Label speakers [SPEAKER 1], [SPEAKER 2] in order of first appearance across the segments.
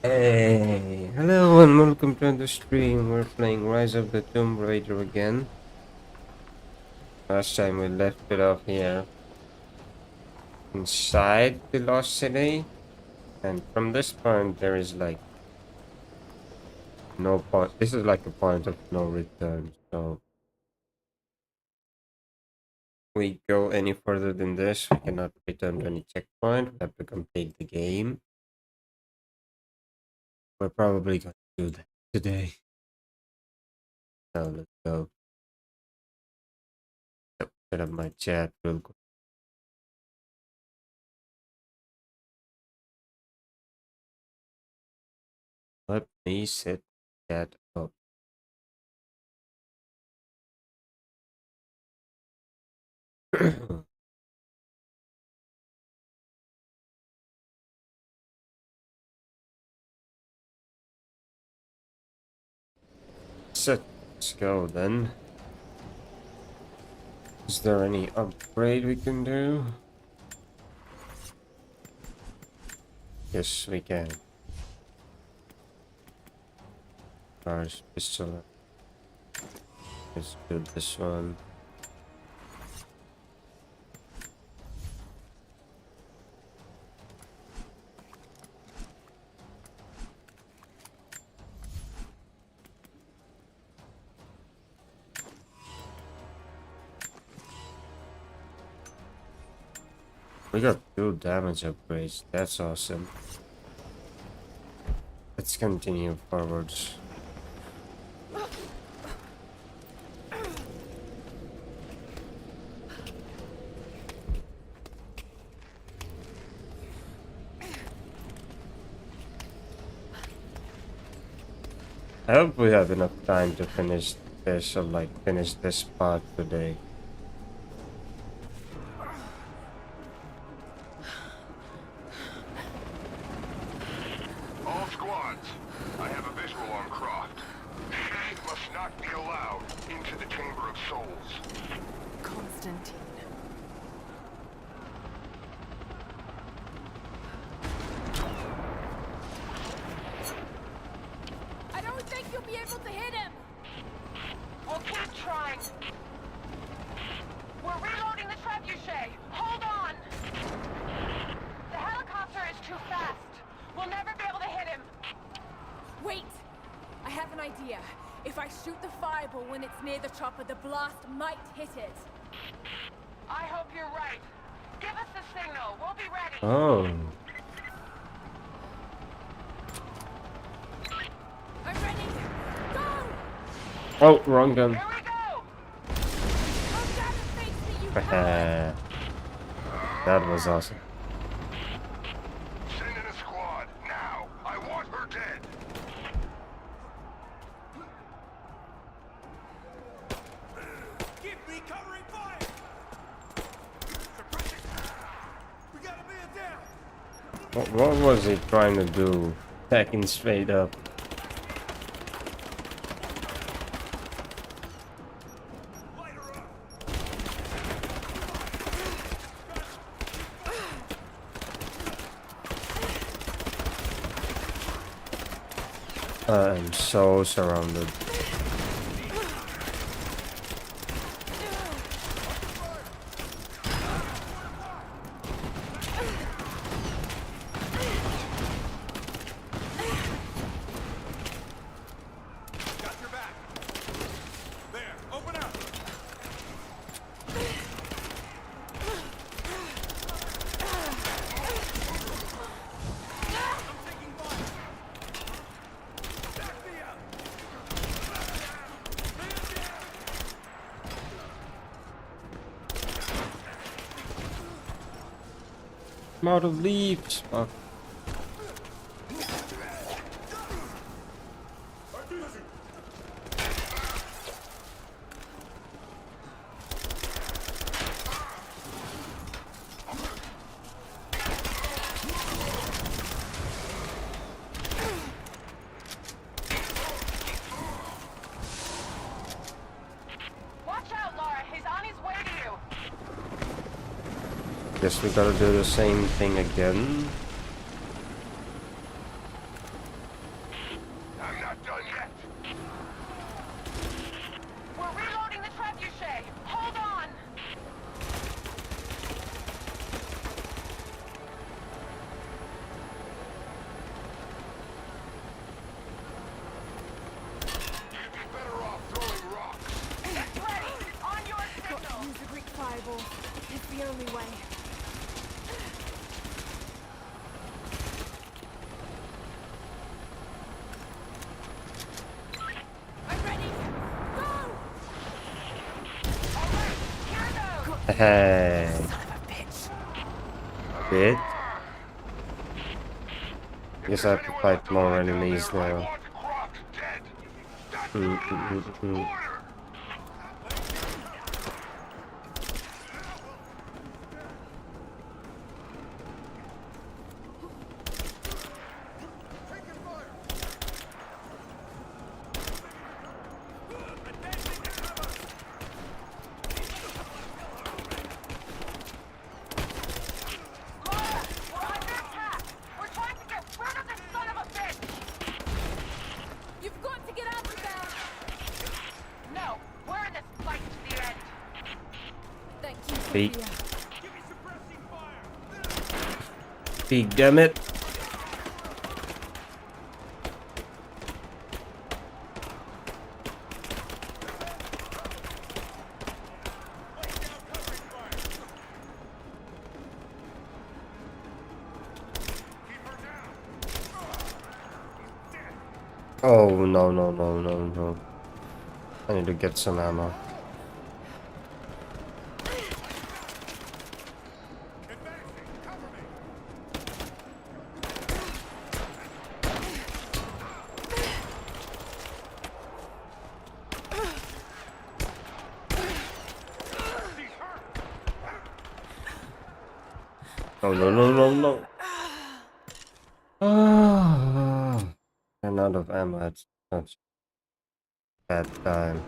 [SPEAKER 1] Hey, hello and welcome to the stream. We're playing Rise of the Tomb Raider again. Last time we left it off here inside the lost city, and from this point there is like no point. This is like a point of no return. So we go any further than this, we cannot return to any checkpoint. We have to complete the game. We're probably going to do that today. So let's go. Set up my chat real quick. Let me set that up. So let's go then. Is there any upgrade we can do? Yes, we can. Ours pistol. Let's do this one. We got 2 damage upgrades. That's awesome. Let's continue forwards. I hope we have enough time to finish this, or like finish this part today.
[SPEAKER 2] All squads, I have a visual on Croft. She must not be allowed into the Chamber of Souls.
[SPEAKER 3] Constantine. I don't think you'll be able to hit him!
[SPEAKER 4] We'll keep trying. We're reloading the trebuchet. Hold on! The helicopter is too fast. We'll never be able to hit him.
[SPEAKER 3] Wait! I have an idea. If I shoot the fireball when it's near the chopper, the blast might hit it.
[SPEAKER 4] I hope you're right. Give us the signal. We'll be ready.
[SPEAKER 1] Oh.
[SPEAKER 3] I'm ready! Go!
[SPEAKER 1] Oh, wrong gun.
[SPEAKER 4] Here we go!
[SPEAKER 3] Oh, damn it, face me, you coward!
[SPEAKER 1] That was awesome.
[SPEAKER 2] Send in a squad, now! I want her dead!
[SPEAKER 5] Keep me covering fire! We got a man down!
[SPEAKER 1] What was he trying to do? Attacking straight up.
[SPEAKER 5] Light her up!
[SPEAKER 1] I'm so surrounded.
[SPEAKER 5] Got your back! There, open up! I'm taking fire! Back me up!
[SPEAKER 1] I'm out of leaves. Fuck.
[SPEAKER 4] Watch out, Laura. He's on his way to you.
[SPEAKER 1] Guess we gotta do the same thing again.
[SPEAKER 3] fireballs. It's the only way. I'm ready. Go!
[SPEAKER 4] All right, here goes.
[SPEAKER 1] Hey,
[SPEAKER 3] Son of a bitch.
[SPEAKER 1] bitch.
[SPEAKER 2] If
[SPEAKER 1] Guess I
[SPEAKER 2] there's
[SPEAKER 1] have to
[SPEAKER 2] anyone
[SPEAKER 1] fight
[SPEAKER 2] left
[SPEAKER 1] more
[SPEAKER 2] alive down
[SPEAKER 1] enemies
[SPEAKER 2] there, I
[SPEAKER 1] now.
[SPEAKER 2] want Croft dead. That's the
[SPEAKER 1] Mm,
[SPEAKER 2] last
[SPEAKER 1] mm, mm, mm.
[SPEAKER 2] order.
[SPEAKER 4] Laura, we're under attack. We're trying to get rid of this son of a bitch.
[SPEAKER 3] You've got to get out of there.
[SPEAKER 4] No, we're in this fight to the end.
[SPEAKER 3] Thank you,
[SPEAKER 1] Beat.
[SPEAKER 3] Sophia.
[SPEAKER 1] Speak, damn it. Oh, no, no, no, no, no. I need to get some ammo. Oh, no, no, no, no. Ah, I'm out of ammo. It's such a bad time.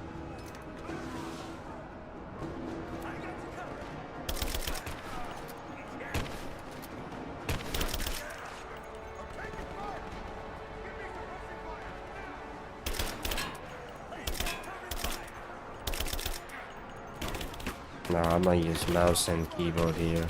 [SPEAKER 1] No, I'm gonna use mouse and keyboard here.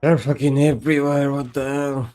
[SPEAKER 1] They're fucking everywhere, what the hell?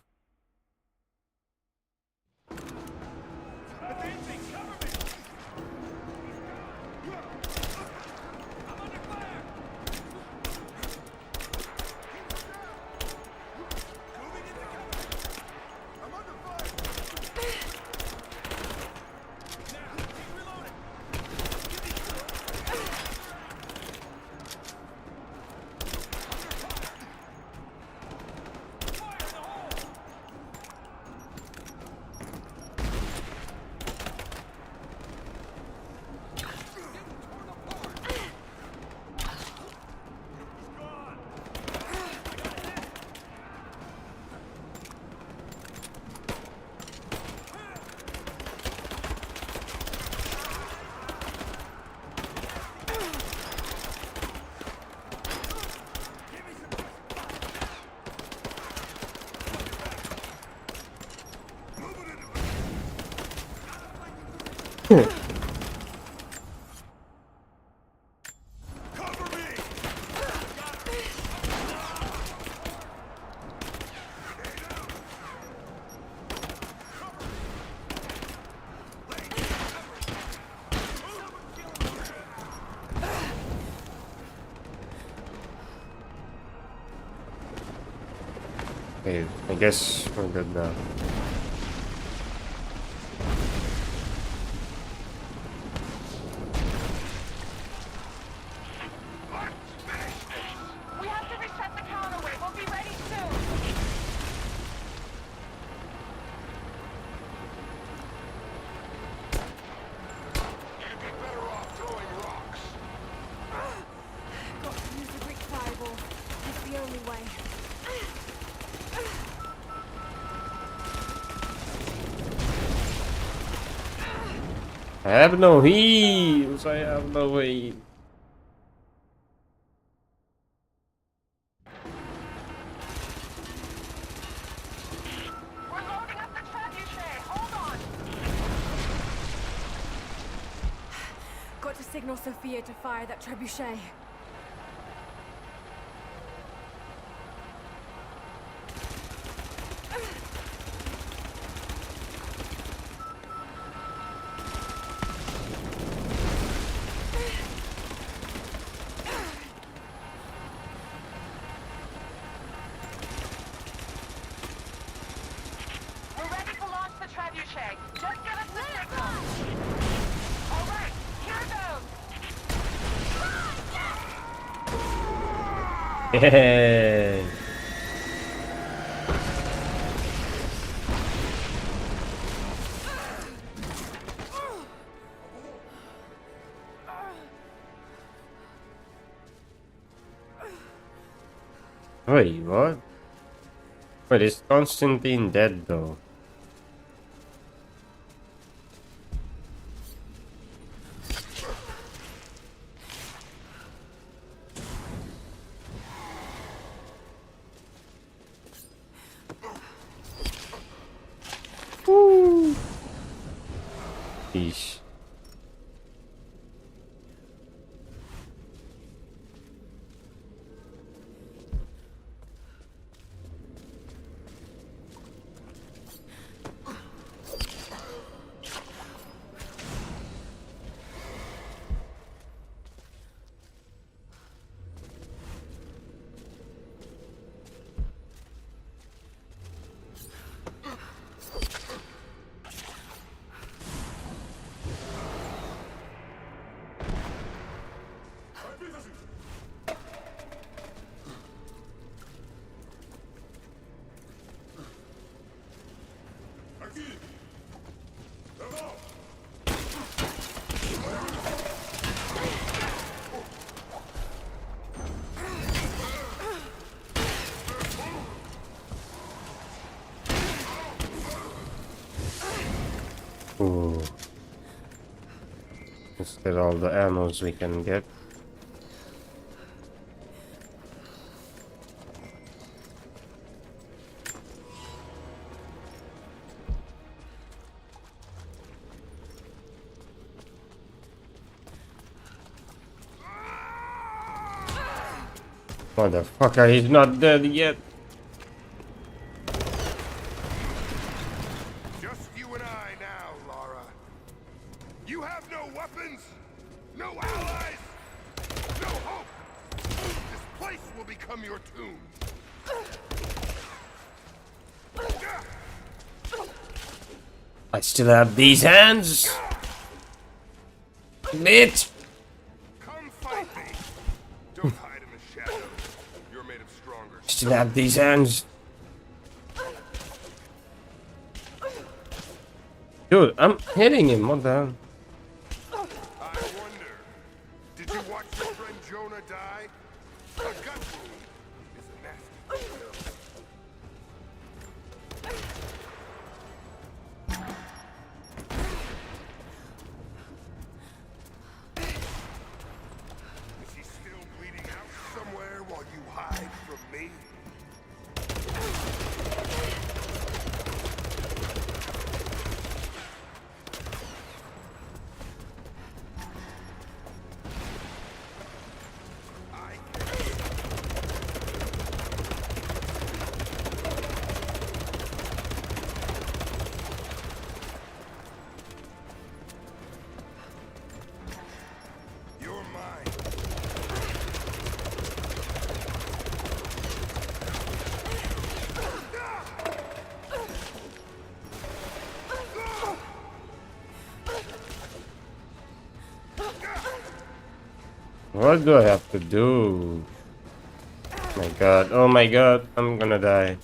[SPEAKER 1] Okay, I guess we're good now.
[SPEAKER 4] We have to reset the counterweight. We'll be ready soon.
[SPEAKER 2] You'd be better off throwing rocks.
[SPEAKER 1] I have no heals. I have no heals.
[SPEAKER 4] We're loading up the trebuchet. Hold on.
[SPEAKER 3] Got to signal Sophia to fire that trebuchet.
[SPEAKER 4] We're ready to launch the trebuchet. Just give us the signal. All right, here goes.
[SPEAKER 1] Yay! Wait, what? Wait, is Constantine dead though? Woo! Yeesh. Ooh. Let's get all the ammos we can get. Motherfucker, he's not dead yet.
[SPEAKER 2] Just you and I now, Lara. You have no weapons, no allies, no hope. This place will become your tomb.
[SPEAKER 1] I still have these hands. Bitch.
[SPEAKER 2] Come fight me. Don't hide in the shadows. You're made of stronger.
[SPEAKER 1] Still have these hands. Dude, I'm hitting him. What the hell?
[SPEAKER 2] I wonder, did you watch your friend Jonah die? A gut wound is a nasty kill. Is he still bleeding out somewhere while you hide from me? You're mine.
[SPEAKER 1] What do I have to do? Oh my god. Oh my god. I'm gonna die.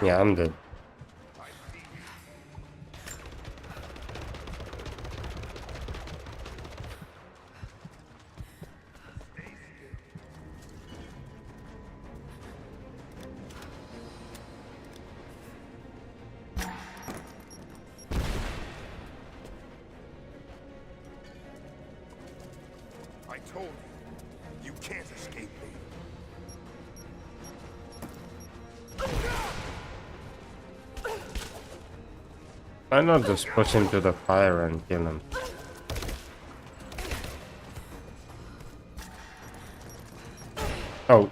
[SPEAKER 1] Yeah, I'm dead.
[SPEAKER 2] told you, you can't escape me.
[SPEAKER 1] Why not just push him to the fire and kill him? Oh.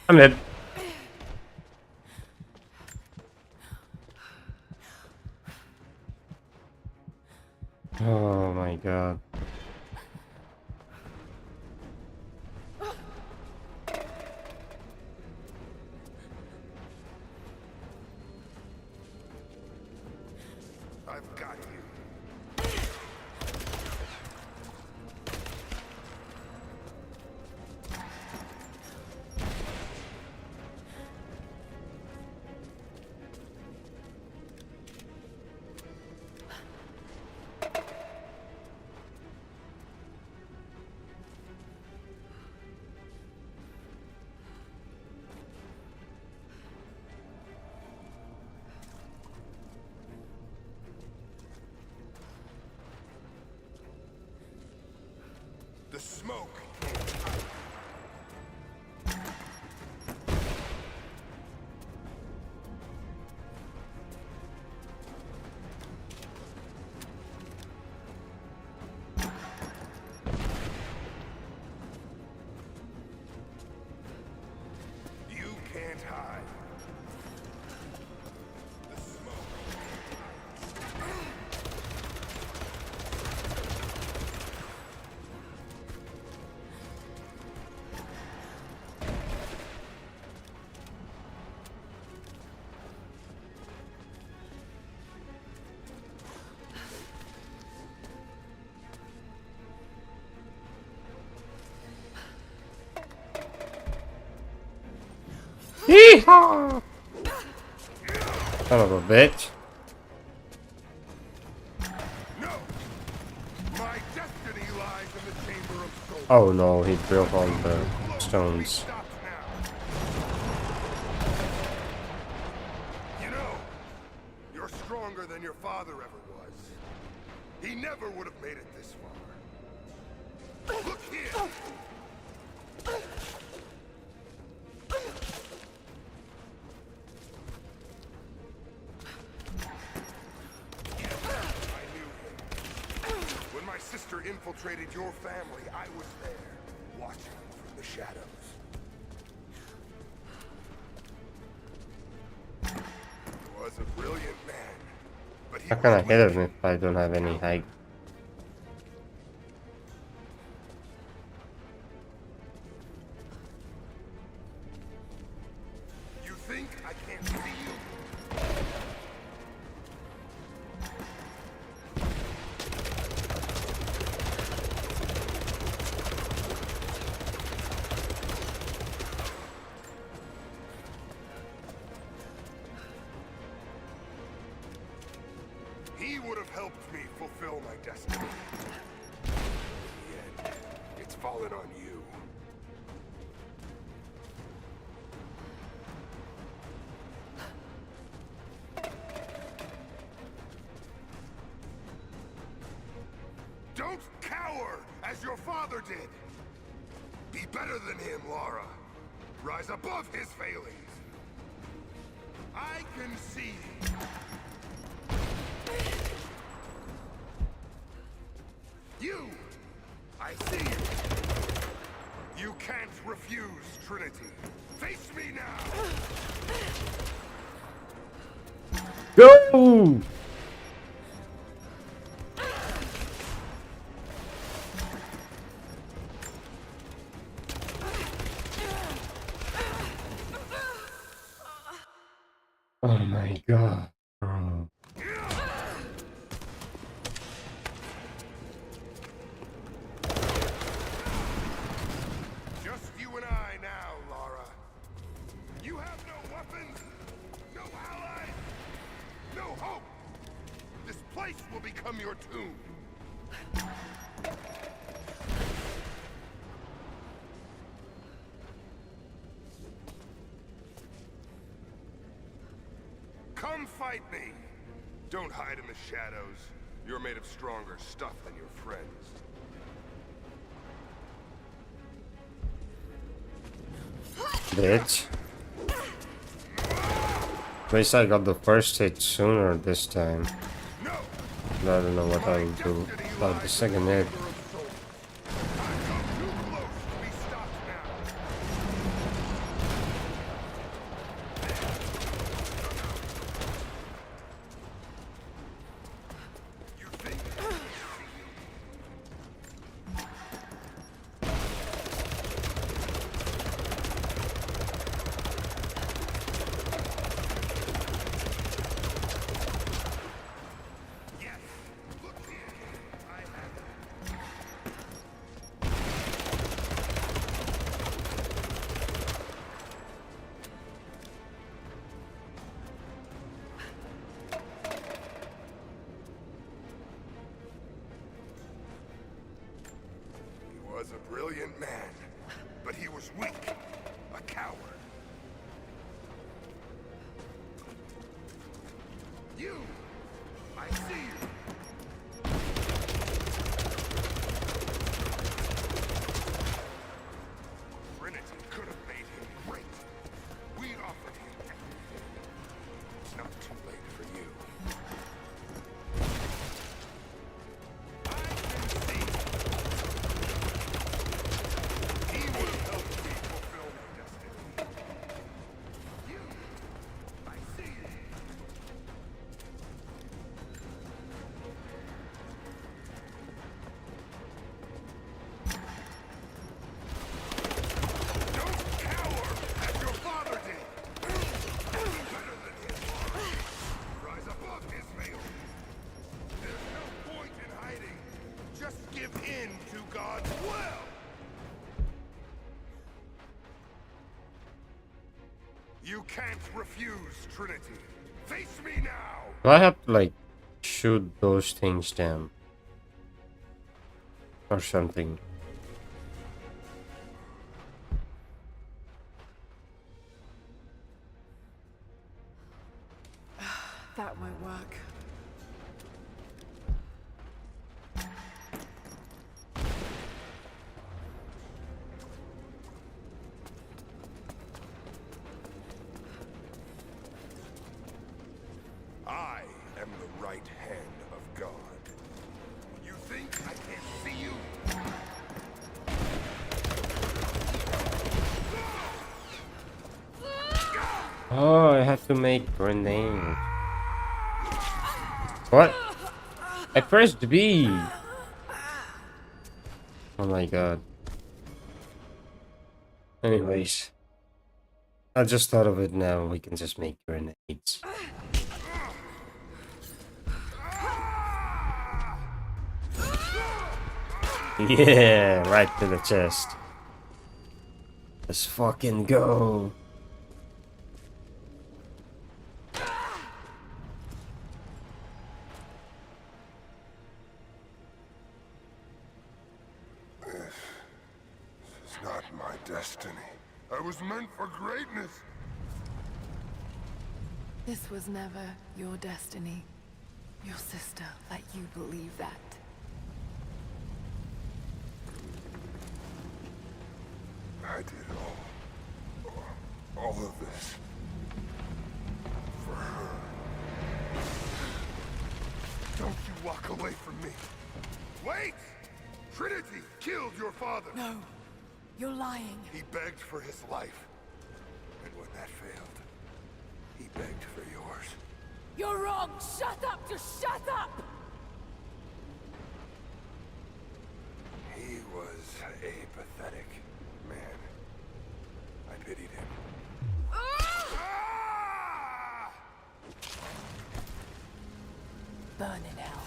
[SPEAKER 1] I'm dead. Oh my god.
[SPEAKER 2] I've got you. The smoke. You can't hide. The smoke.
[SPEAKER 1] Yeehaw! Son of a bitch.
[SPEAKER 2] No! My destiny lies in the chamber of souls.
[SPEAKER 1] Oh no, he broke all the stones.
[SPEAKER 2] Stop now. You know, you're stronger than your father ever was. He never would have made it this far. Look here! I knew him. When my sister infiltrated your family, I was there, watching from the shadows. He was a brilliant man, but he
[SPEAKER 1] How can I
[SPEAKER 2] was
[SPEAKER 1] hit
[SPEAKER 2] weak.
[SPEAKER 1] him if I don't have any height?
[SPEAKER 2] You think I can't see you? He would have helped me fulfill my destiny. In the end, it's fallen on you. Don't cower as your father did. Be better than him, Lara. Rise above his failings. I can see. You! I see you! You can't refuse Trinity. Face me now!
[SPEAKER 1] Go! Oh my god. Oh.
[SPEAKER 2] Just you and I now, Lara. You have no weapons, no allies, no hope. This place will become your tomb. Come fight me. Don't hide in the shadows. You're made of stronger stuff than your friends.
[SPEAKER 1] Bitch. At least I got the first hit sooner this time.
[SPEAKER 2] No!
[SPEAKER 1] I don't know what
[SPEAKER 2] My
[SPEAKER 1] I'll do
[SPEAKER 2] destiny
[SPEAKER 1] about the
[SPEAKER 2] lies
[SPEAKER 1] second
[SPEAKER 2] in the
[SPEAKER 1] hit.
[SPEAKER 2] labor of souls. I've come too close to be stopped now. You think I can see you? Yes! Look here! I have it. He was a brilliant man, but he was weak, a coward. You! I see you! Trinity could have made him great. We offered him everything. It's not too late for you. I can see. He will help me fulfill my destiny. You! I see you! Don't cower as your father did! Better than him, Laura. Rise above his veil. There's no point in hiding. Just give in to God's will! You can't refuse, Trinity. Face me now!
[SPEAKER 1] Do I have to like shoot those things down? Or something?
[SPEAKER 3] That won't work.
[SPEAKER 2] I am the right hand of God. You think I can't see you?
[SPEAKER 1] Oh, I have to make grenade. What? I pressed B. Oh my god. Anyways, I just thought of it now. We can just make grenades. Yeah, right to the chest. Let's fucking go.
[SPEAKER 2] It's not my destiny. I was meant for greatness.
[SPEAKER 3] This was never your destiny. Your sister let you believe that.
[SPEAKER 2] I did all of this for her. Don't you walk away from me. Wait! Trinity killed your father.
[SPEAKER 3] No, you're lying.
[SPEAKER 2] He begged for his life. And when that failed, he begged for yours.
[SPEAKER 3] You're wrong! Shut up! Just shut up!
[SPEAKER 2] He was a pathetic man. I pitied him. Ah!
[SPEAKER 3] Burn in hell.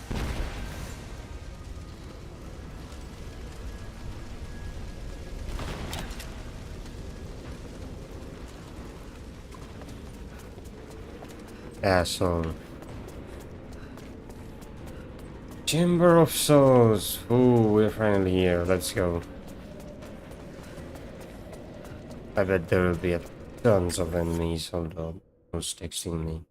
[SPEAKER 1] Asshole. Chamber of Souls. Ooh, we're finally here. Let's go. I bet there will be tons of enemies. Hold on. Who's texting me?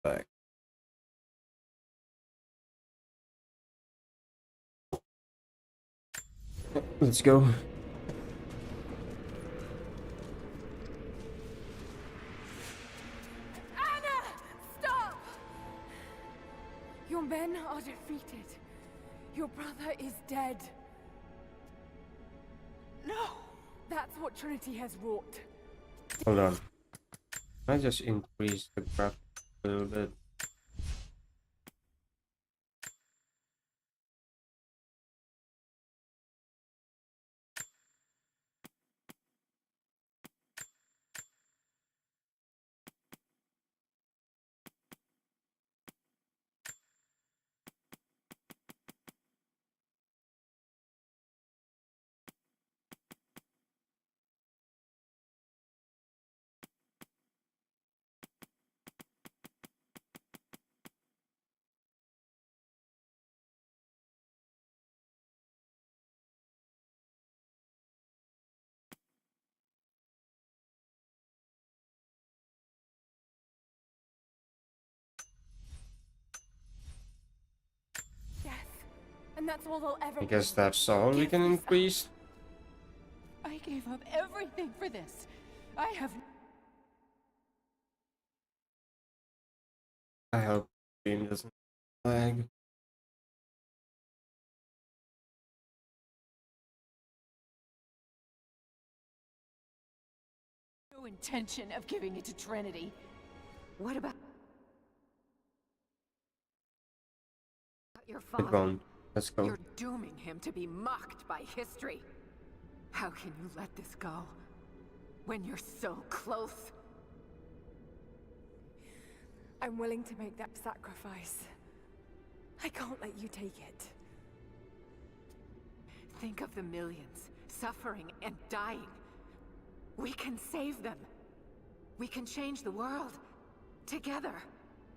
[SPEAKER 1] back. Let's go.
[SPEAKER 3] Anna! Stop! Your men are defeated. Your brother is dead. No! That's what Trinity has wrought.
[SPEAKER 1] Hold on. I just increased the graphics a little bit.
[SPEAKER 3] Death. And that's all they'll ever
[SPEAKER 1] I guess that's all we can increase.
[SPEAKER 6] I gave up everything for this. I have
[SPEAKER 1] I hope the stream doesn't lag.
[SPEAKER 6] no intention of giving it to Trinity.
[SPEAKER 7] What about your
[SPEAKER 1] It
[SPEAKER 7] father?
[SPEAKER 1] won't. Let's go.
[SPEAKER 7] You're dooming him to be mocked by history. How can you let this go when you're so close?
[SPEAKER 3] I'm willing to make that sacrifice. I can't let you take it.
[SPEAKER 7] Think of the millions suffering and dying. We can save them. We can change the world together.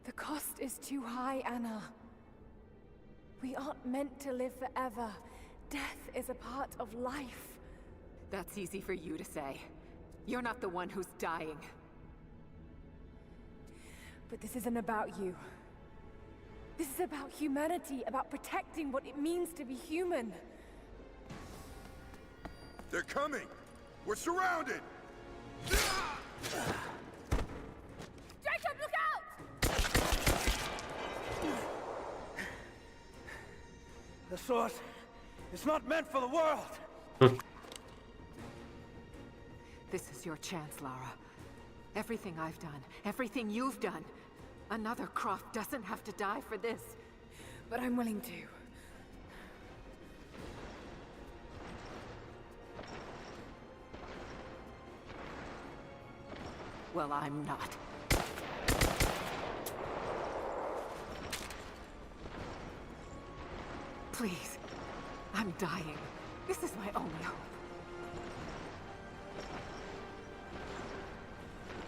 [SPEAKER 3] The cost is too high, Anna. We aren't meant to live forever. Death is a part of life.
[SPEAKER 7] That's easy for you to say. You're not the one who's dying.
[SPEAKER 3] But this isn't about you. This is about humanity, about protecting what it means to be human.
[SPEAKER 2] They're coming! We're surrounded!
[SPEAKER 3] Jacob, look out!
[SPEAKER 8] The sword is not meant for the world.
[SPEAKER 7] This is your chance, Lara. Everything I've done, everything you've done. Another Croft doesn't have to die for this.
[SPEAKER 3] But I'm willing to.
[SPEAKER 7] Well, I'm not. Please. I'm dying. This is my only hope.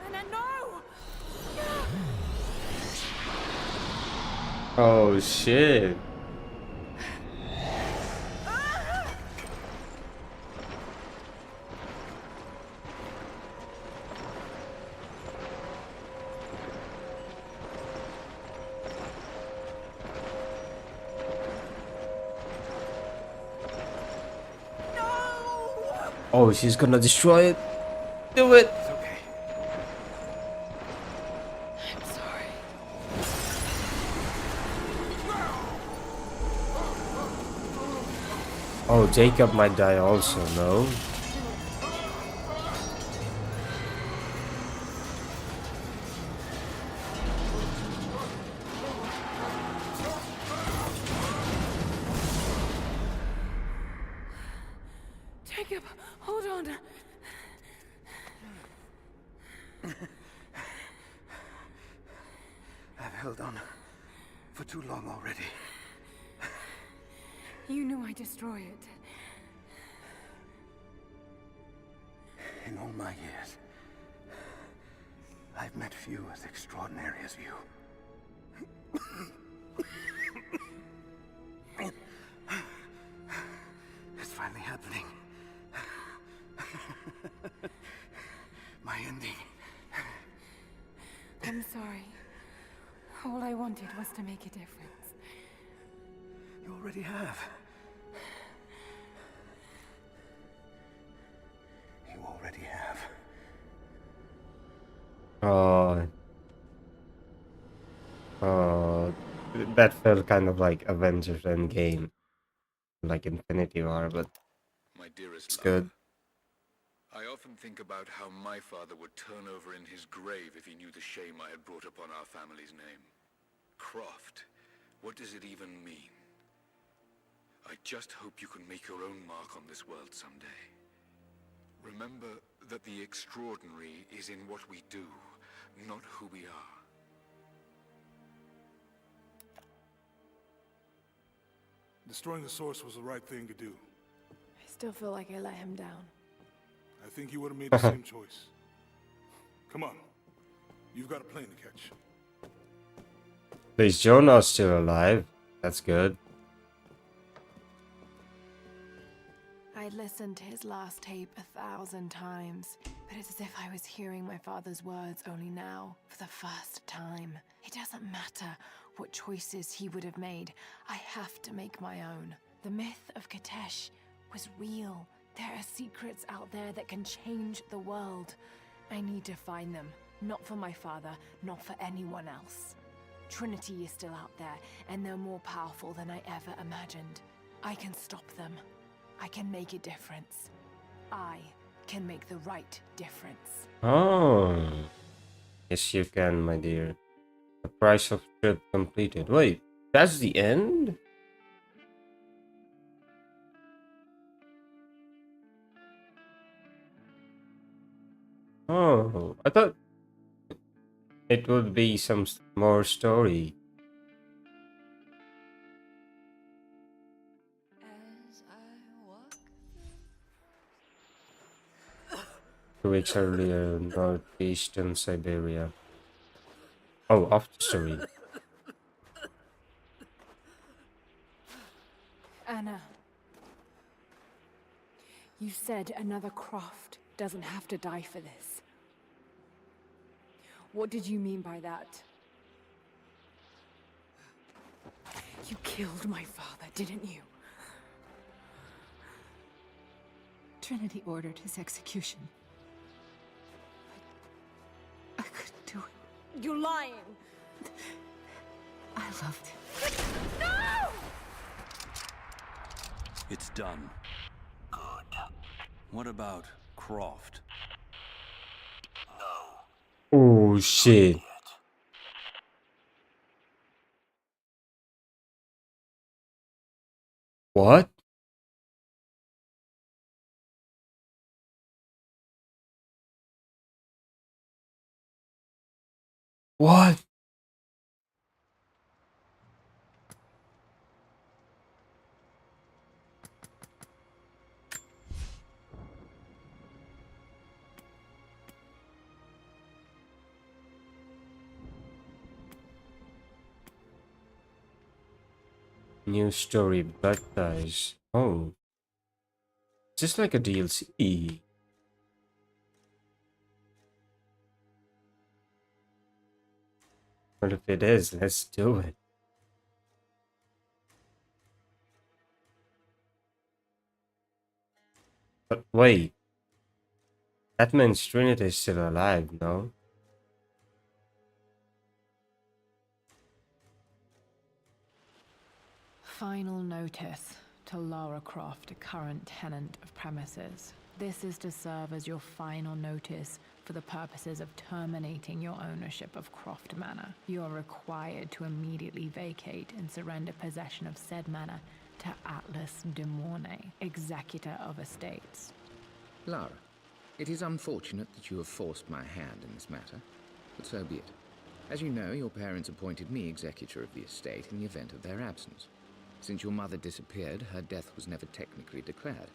[SPEAKER 3] Anna, no!
[SPEAKER 1] Oh shit. Oh, she's gonna destroy it. Do it.
[SPEAKER 8] It's okay.
[SPEAKER 6] I'm sorry.
[SPEAKER 1] Oh, Jacob might die also, no?
[SPEAKER 3] Jacob, hold on.
[SPEAKER 8] I've held on for too long already.
[SPEAKER 3] You knew I'd destroy it.
[SPEAKER 8] In all my years, I've met few as extraordinary as you. It's finally happening. My ending.
[SPEAKER 3] I'm sorry. was to make a difference.
[SPEAKER 8] You already have. You already have.
[SPEAKER 1] Oh, that felt kind of like Avengers Endgame, like Infinity War, but
[SPEAKER 2] My dearest
[SPEAKER 1] it's
[SPEAKER 2] Lara,
[SPEAKER 1] good.
[SPEAKER 2] I often think about how my father would turn over in his grave if he knew the shame I had brought upon our family's name. Croft, what does it even mean? I just hope you can make your own mark on this world someday. Remember that the extraordinary is in what we do, not who we are.
[SPEAKER 9] Destroying the source was the right thing to do.
[SPEAKER 3] I still feel like I let him down.
[SPEAKER 9] I think you would have made the same choice. Come on. You've got a plane to catch.
[SPEAKER 1] Is Jonah still alive? That's good.
[SPEAKER 3] I'd listened to his last tape 1,000 times, but it's as if I was hearing my father's words only now, for the first time. It doesn't matter what choices he would have made. I have to make my own. The myth of Katesh was real. There are secrets out there that can change the world. I need to find them. Not for my father, not for anyone else. Trinity is still out there, and they're more powerful than I ever imagined. I can stop them. I can make a difference. I can make the right difference.
[SPEAKER 1] Oh, yes you can, my dear. The price of trip completed. Wait, that's the end? Oh, I thought it would be some more story.
[SPEAKER 6] As I walk
[SPEAKER 1] 2 weeks earlier, northeastern Siberia. Oh, after story.
[SPEAKER 3] Anna, you said another Croft doesn't have to die for this. What did you mean by that? You killed my father, didn't you?
[SPEAKER 6] Trinity ordered his execution. I couldn't do it.
[SPEAKER 3] You're lying!
[SPEAKER 6] I loved him.
[SPEAKER 3] No!
[SPEAKER 10] It's done. Good. What about Croft?
[SPEAKER 1] Oh shit. What? What? New story, Blood Ties. Oh. Just like a DLC. Well, if it is, let's do it. But wait. That means Trinity is still alive, no?
[SPEAKER 7] Final notice to Lara Croft, a current tenant of premises. This is to serve as your final notice for the purposes of terminating your ownership of Croft Manor. You are required to immediately vacate and surrender possession of said manor to Atlas de Mornay, executor of estates.
[SPEAKER 11] Lara, it is unfortunate that you have forced my hand in this matter, but so be it. As you know, your parents appointed me executor of the estate in the event of their absence. Since your mother disappeared, her death was never technically declared.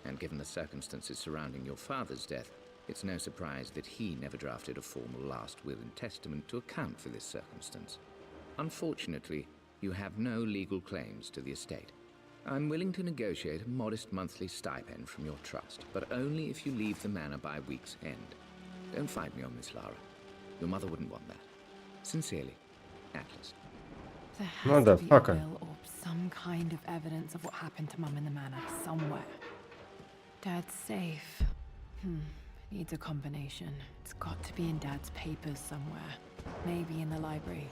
[SPEAKER 11] And given the circumstances surrounding your father's death, it's no surprise that he never drafted a formal last will and testament to account for this circumstance. Unfortunately, you have no legal claims to the estate. I'm willing to negotiate a modest monthly stipend from your trust, but only if you leave the manor by week's end. Don't fight me on this, Lara. Your mother wouldn't want that. Sincerely, Atlas.
[SPEAKER 7] There has to be a
[SPEAKER 1] Motherfucker.
[SPEAKER 7] will or some kind of evidence of what happened to Mum in the manor somewhere. Dad's safe. Needs a combination. It's got to be in Dad's papers somewhere. Maybe in the library.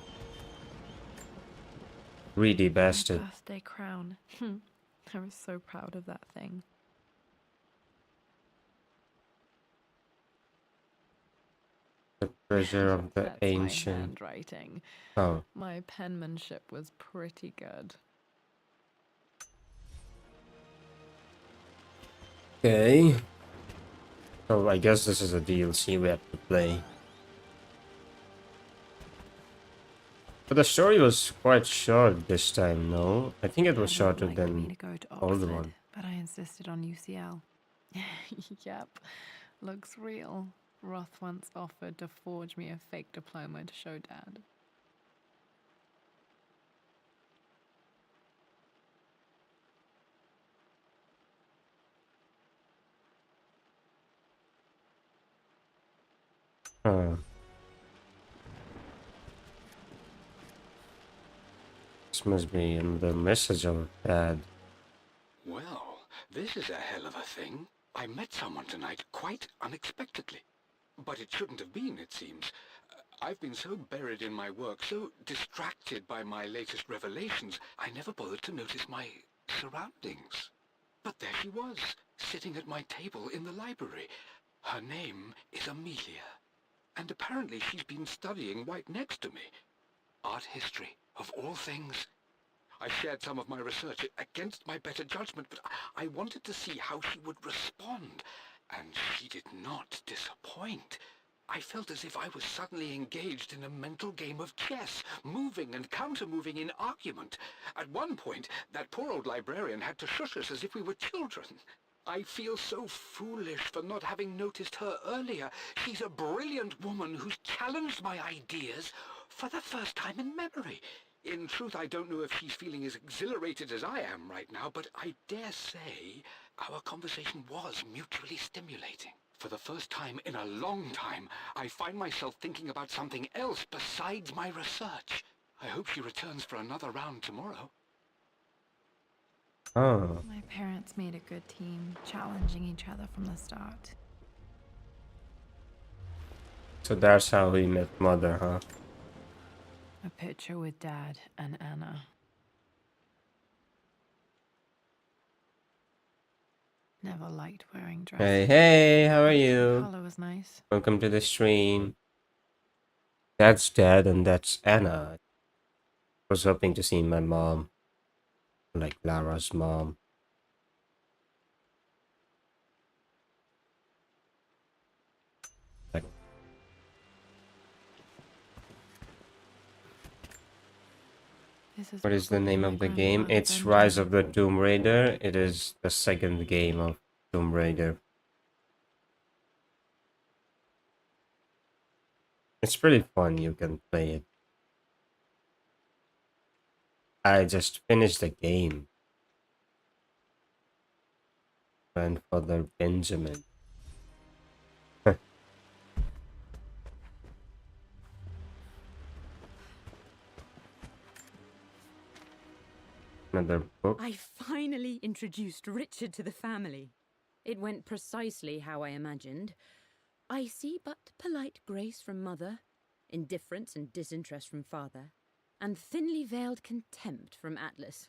[SPEAKER 1] Greedy
[SPEAKER 7] My
[SPEAKER 1] bastard.
[SPEAKER 7] birthday crown. I was so proud of that thing.
[SPEAKER 1] The treasure of the
[SPEAKER 7] That's
[SPEAKER 1] ancient.
[SPEAKER 7] my handwriting.
[SPEAKER 1] Oh.
[SPEAKER 7] My penmanship was pretty good.
[SPEAKER 1] Okay. So I guess this is a DLC we have to play. But the story was quite short this time, no? I think it was
[SPEAKER 7] Dad would
[SPEAKER 1] shorter
[SPEAKER 7] like
[SPEAKER 1] than
[SPEAKER 7] me to go to
[SPEAKER 1] older
[SPEAKER 7] Oxford,
[SPEAKER 1] one.
[SPEAKER 7] but I insisted on UCL. Yep, looks real. Roth once offered to forge me a fake diploma to show Dad.
[SPEAKER 1] This must be the message of Dad.
[SPEAKER 12] Well, this is a hell of a thing. I met someone tonight quite unexpectedly. But it shouldn't have been, it seems. I've been so buried in my work, so distracted by my latest revelations, I never bothered to notice my surroundings. But there she was, sitting at my table in the library. Her name is Amelia. And apparently she's been studying right next to me. Art history, of all things. I shared some of my research against my better judgment, but I wanted to see how she would respond. And she did not disappoint. I felt as if I was suddenly engaged in a mental game of chess, moving and counter-moving in argument. At one point, that poor old librarian had to shush us as if we were children. I feel so foolish for not having noticed her earlier. She's a brilliant woman who's challenged my ideas for the first time in memory. In truth, I don't know if she's feeling as exhilarated as I am right now, but I dare say our conversation was mutually stimulating. For the first time in a long time, I find myself thinking about something else besides my research. I hope she returns for another round tomorrow.
[SPEAKER 1] Oh.
[SPEAKER 7] My parents made a good team, challenging each other from the start.
[SPEAKER 1] So that's how he met Mother, huh?
[SPEAKER 7] A picture with Dad and Anna. Never liked wearing dresses.
[SPEAKER 1] Hey, how are you?
[SPEAKER 7] Color was nice.
[SPEAKER 1] Welcome to the stream. That's Dad and that's Anna. I was hoping to see my mom. Like Lara's mom. Like, what is the name of the game? It's Rise of the Tomb Raider. It is the second game of Tomb Raider. It's pretty fun, you can play it. I just finished the game. Grandfather Benjamin. Another book.
[SPEAKER 13] I finally introduced Richard to the family. It went precisely how I imagined. I see but polite grace from mother, indifference and disinterest from father, and thinly veiled contempt from Atlas.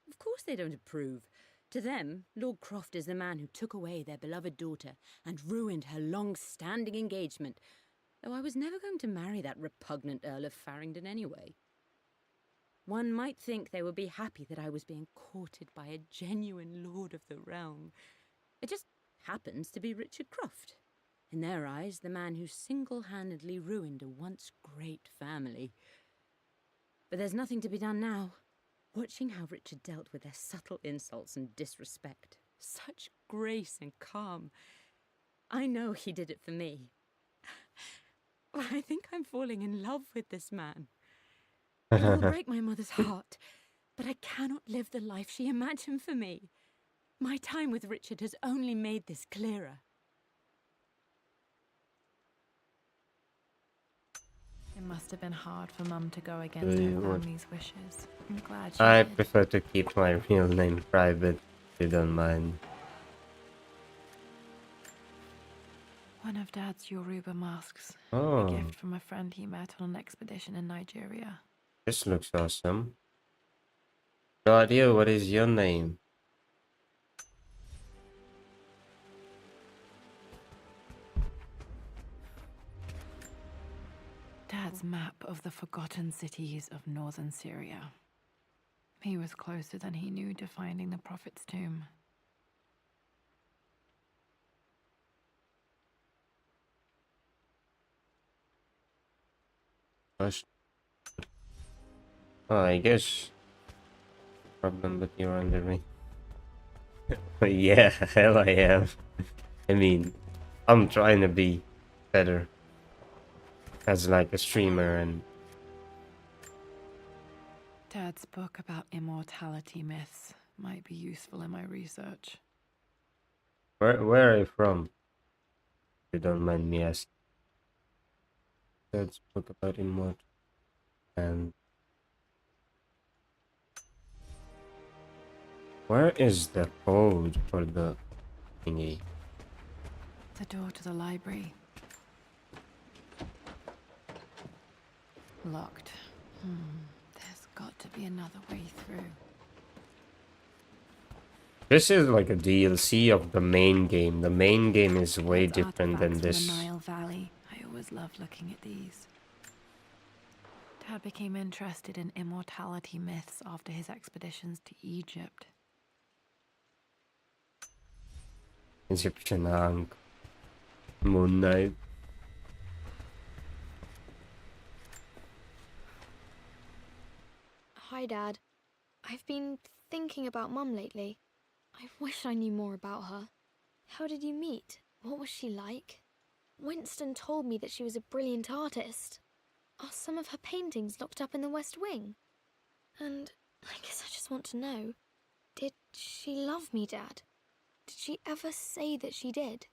[SPEAKER 13] Of course they don't approve. To them, Lord Croft is the man who took away their beloved daughter and ruined her long-standing engagement, though I was never going to marry that repugnant Earl of Farringdon anyway. One might think they would be happy that I was being courted by a genuine lord of the realm. It just happens to be Richard Croft. In their eyes, the man who single-handedly ruined a once great family. But there's nothing to be done now. Watching how Richard dealt with their subtle insults and disrespect. Such grace and calm. I know he did it for me. I think I'm falling in love with this man. It will break my mother's heart, but I cannot live the life she imagined for me. My time with Richard has only made this clearer.
[SPEAKER 7] It must have been hard for Mum to go against her family's wishes. I'm glad she
[SPEAKER 1] I
[SPEAKER 7] did.
[SPEAKER 1] prefer to keep my real name private, if you don't mind.
[SPEAKER 7] One of Dad's Yoruba masks.
[SPEAKER 1] Oh,
[SPEAKER 7] A gift from a friend he met on an expedition in Nigeria.
[SPEAKER 1] this looks awesome. No idea, what is your name?
[SPEAKER 7] Dad's map of the forgotten cities of northern Syria. He was closer than he knew to finding the Prophet's tomb.
[SPEAKER 1] Gosh. Oh, I guess. Problem with your underring. Yeah, hell I am. I mean, I'm trying to be better as like a streamer, and
[SPEAKER 7] Dad's book about immortality myths might be useful in my research.
[SPEAKER 1] where are you from? If you don't mind me asking. That's book about immortal and where is the code for the thingy?
[SPEAKER 7] The door to the library. Locked. There's got to be another way through.
[SPEAKER 1] This is like a DLC of the main game. The main game is way different than this.
[SPEAKER 7] From the Nile Valley. I always loved looking at these. Dad became interested in immortality myths after his expeditions to Egypt.
[SPEAKER 1] Egyptian Ankh, Moon Knight.
[SPEAKER 14] Hi, Dad. I've been thinking about Mum lately. I wish I knew more about her. How did you meet? What was she like? Winston told me that she was a brilliant artist. Are some of her paintings locked up in the West Wing? And I guess I just want to know, did she love me, Dad? Did she ever say that she did?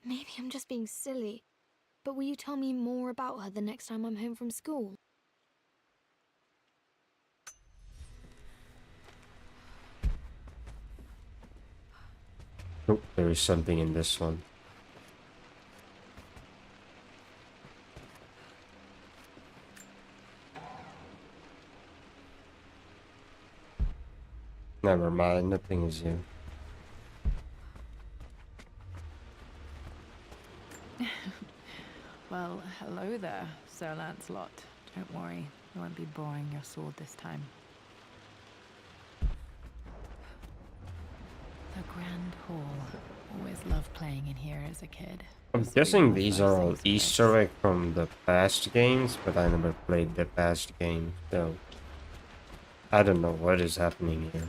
[SPEAKER 14] Maybe I'm just being silly, but will you tell me more about her the next time I'm home from school?
[SPEAKER 1] Oh, there is something in this one. Never mind, nothing is here.
[SPEAKER 7] Well, hello there, Sir Lancelot. Don't worry, I won't be boring your sword this time. The Grand Hall. Always loved playing in here as a kid.
[SPEAKER 1] I'm guessing these are all Easter egg from the past games, but I never played the past game, so I don't know what is happening here.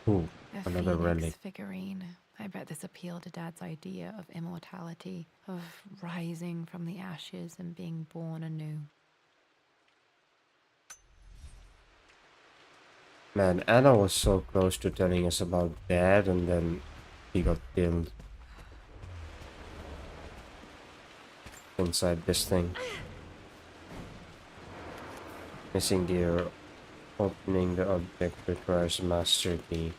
[SPEAKER 1] Ooh, another relic.
[SPEAKER 7] Figurine. I bet this appealed to Dad's idea of immortality, of rising from the ashes and being born anew.
[SPEAKER 1] Man, Anna was so close to telling us about Dad, and then he got killed inside this thing. Missing gear. Opening the object requires master key.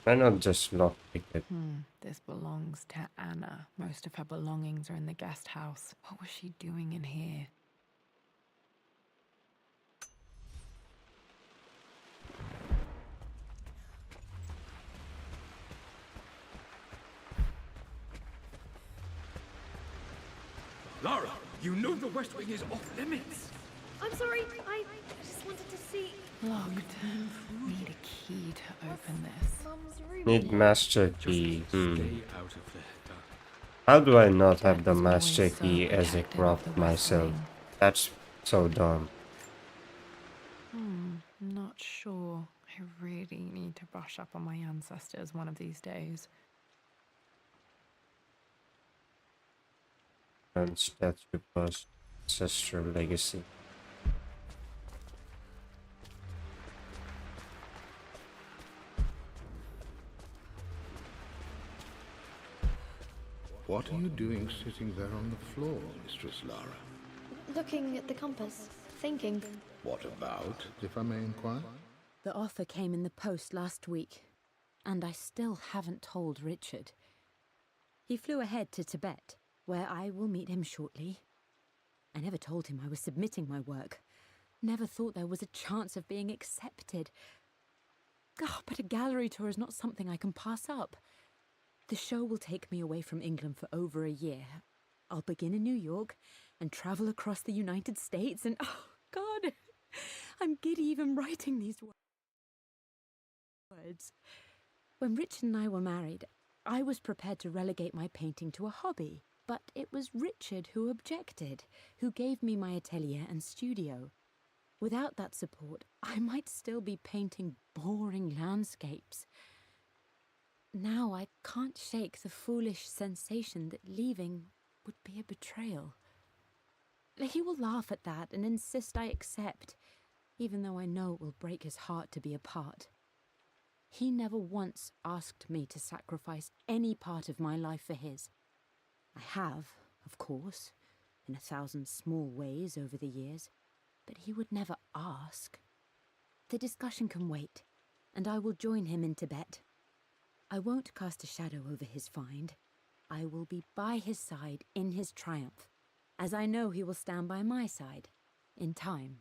[SPEAKER 1] Why not just lockpick it?
[SPEAKER 7] This belongs to Anna. Most of her belongings are in the guest house. What was she doing in here?
[SPEAKER 10] Lara, you know the West Wing is off limits.
[SPEAKER 14] I'm sorry, I just wanted to see...
[SPEAKER 7] Locked. Need a key to open this.
[SPEAKER 14] Mum's room.
[SPEAKER 1] Need master key.
[SPEAKER 10] Stay out of there, darling.
[SPEAKER 1] How do I not have the master key as a craft myself? That's so dumb.
[SPEAKER 7] Not sure. I really need to brush up on my ancestors one of these days.
[SPEAKER 1] And statue plus ancestral legacy.
[SPEAKER 11] What are you doing sitting there on the floor, Mistress Lara?
[SPEAKER 14] Looking at the compass, thinking.
[SPEAKER 11] What about, if I may inquire?
[SPEAKER 13] The offer came in the post last week, and I still haven't told Richard. He flew ahead to Tibet, where I will meet him shortly. I never told him I was submitting my work. Never thought there was a chance of being accepted. But a gallery tour is not something I can pass up. The show will take me away from England for over a year. I'll begin in New York and travel across the United States and, oh, God, I'm giddy even writing these words. When Richard and I were married, I was prepared to relegate my painting to a hobby, but it was Richard who objected, who gave me my atelier and studio. Without that support, I might still be painting boring landscapes. Now I can't shake the foolish sensation that leaving would be a betrayal. He will laugh at that and insist I accept, even though I know it will break his heart to be apart. He never once asked me to sacrifice any part of my life for his. I have, of course, in 1,000 small ways over the years, but he would never ask. The discussion can wait, and I will join him in Tibet. I won't cast a shadow over his find. I will be by his side in his triumph, as I know he will stand by my side, in time.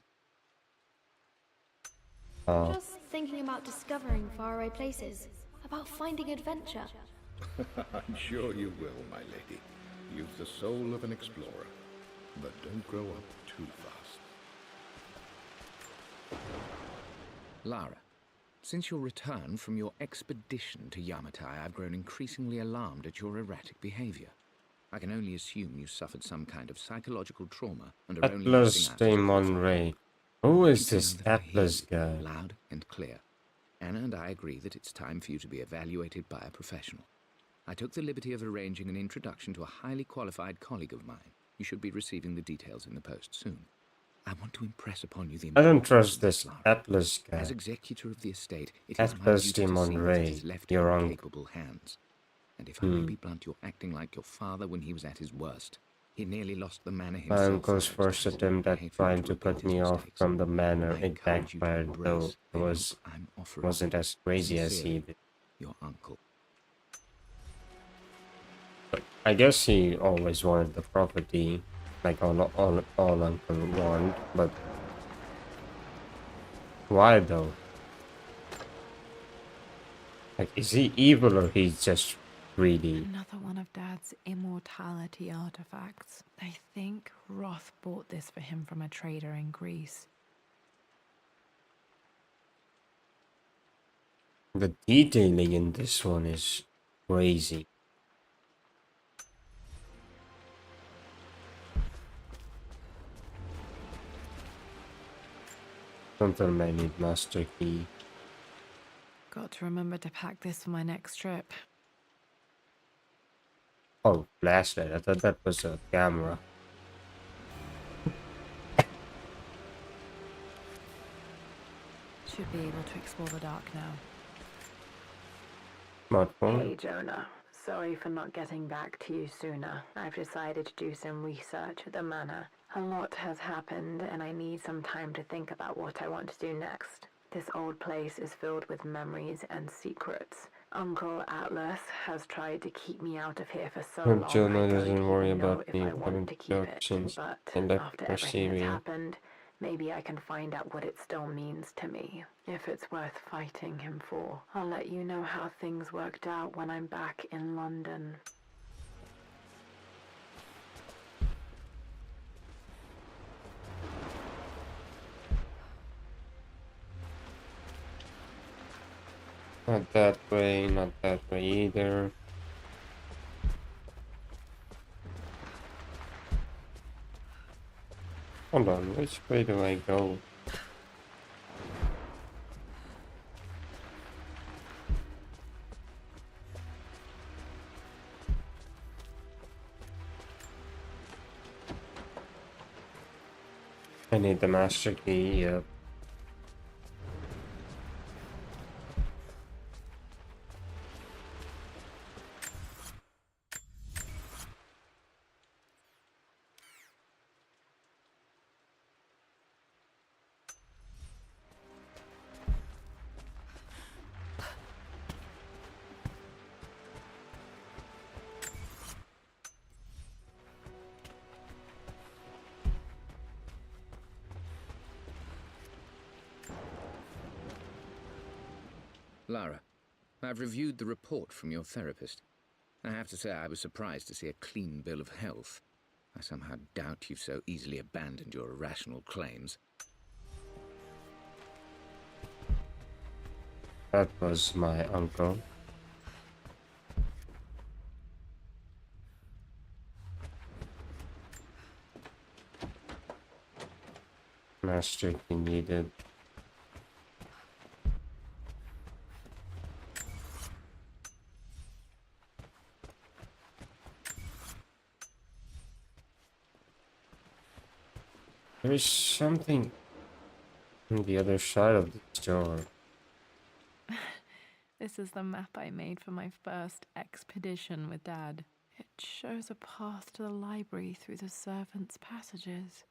[SPEAKER 14] Just thinking about discovering faraway places, about finding adventure.
[SPEAKER 11] I'm sure you will, my lady. You've the soul of an explorer. But don't grow up too fast. Lara, since your return from your expedition to Yamatai, I've grown increasingly alarmed at your erratic behavior. I can only assume you suffered some kind of psychological trauma and are only
[SPEAKER 1] Atlas
[SPEAKER 11] acting out
[SPEAKER 1] Demon Ray. Who is this Atlas guy?
[SPEAKER 11] Loud and clear. Anna and I agree that it's time for you to be evaluated by a professional. I took the liberty of arranging an introduction to a highly qualified colleague of mine. You should be receiving the details in the post soon. I want to impress upon you the
[SPEAKER 1] I don't
[SPEAKER 11] importance
[SPEAKER 1] trust
[SPEAKER 11] of
[SPEAKER 1] this
[SPEAKER 11] Lara.
[SPEAKER 1] Atlas guy.
[SPEAKER 11] As executor of the estate, it is my
[SPEAKER 1] Atlas
[SPEAKER 11] duty to
[SPEAKER 1] Demon
[SPEAKER 11] see that it
[SPEAKER 1] Ray.
[SPEAKER 11] is left
[SPEAKER 1] Your
[SPEAKER 11] in
[SPEAKER 1] uncle.
[SPEAKER 11] capable hands. And if I may be blunt, you're acting like your father when he was at his worst. He nearly lost the manor
[SPEAKER 1] My
[SPEAKER 11] himself.
[SPEAKER 1] uncle's first attempt at trying to cut me off from the manor, it backfired, though it wasn't as crazy as he did.
[SPEAKER 11] Your uncle.
[SPEAKER 1] I guess he always wanted the property, like all Uncle wanted, but why though? Like, is he evil or he's just greedy?
[SPEAKER 7] Another one of Dad's immortality artifacts. I think Roth bought this for him from a trader in Greece.
[SPEAKER 1] The detailing in this one is crazy. Sometimes I need master key.
[SPEAKER 7] Got to remember to pack this for my next trip.
[SPEAKER 1] Oh, flashlight. I thought that was a camera.
[SPEAKER 7] Should be able to explore the dark now.
[SPEAKER 1] Smartphone.
[SPEAKER 7] Hey Jonah, sorry for not getting back to you sooner. I've decided to do some research at the manor. A lot has happened and I need some time to think about what I want to do next. This old place is filled with memories and secrets. Uncle Atlas has tried to keep me out of here for so long.
[SPEAKER 1] Jonah
[SPEAKER 7] I don't
[SPEAKER 1] doesn't worry
[SPEAKER 7] even know
[SPEAKER 1] about
[SPEAKER 7] if
[SPEAKER 1] me
[SPEAKER 7] I want
[SPEAKER 1] having
[SPEAKER 7] to keep it,
[SPEAKER 1] productions
[SPEAKER 7] but
[SPEAKER 1] and
[SPEAKER 7] after everything that's
[SPEAKER 1] Syria.
[SPEAKER 7] happened, maybe I can find out what it still means to me. If it's worth fighting him for. I'll let you know how things worked out when I'm back in London.
[SPEAKER 1] Not that way, not that way either. Hold on, which way do I go? I need the master key, yep.
[SPEAKER 11] Lara, I've reviewed the report from your therapist. I have to say I was surprised to see a clean bill of health. I somehow doubt you've so easily abandoned your irrational claims.
[SPEAKER 1] That was my uncle. Master he needed. There is something on the other side of this door.
[SPEAKER 7] This is the map I made for my first expedition with Dad. It shows a path to the library through the servants' passages.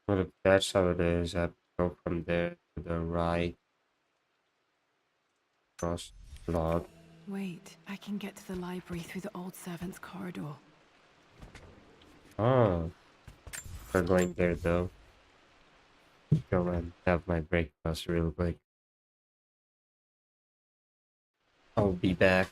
[SPEAKER 1] Well, if that's how it is, I have to go from there to the right, across the log.
[SPEAKER 7] Wait, I can get to the library through the old servants' corridor.
[SPEAKER 1] Oh, we're going there though. Go and have my breakfast real quick. I'll be back.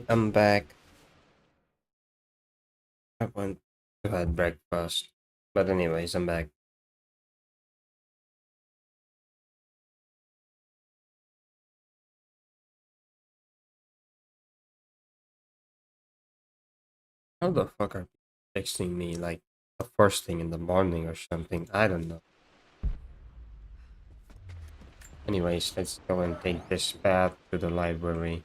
[SPEAKER 1] I'm back. I went to have breakfast. But anyways, I'm back. How the fuck are you texting me like the first thing in the morning or something? I don't know. Anyways, let's go and take this path to the library.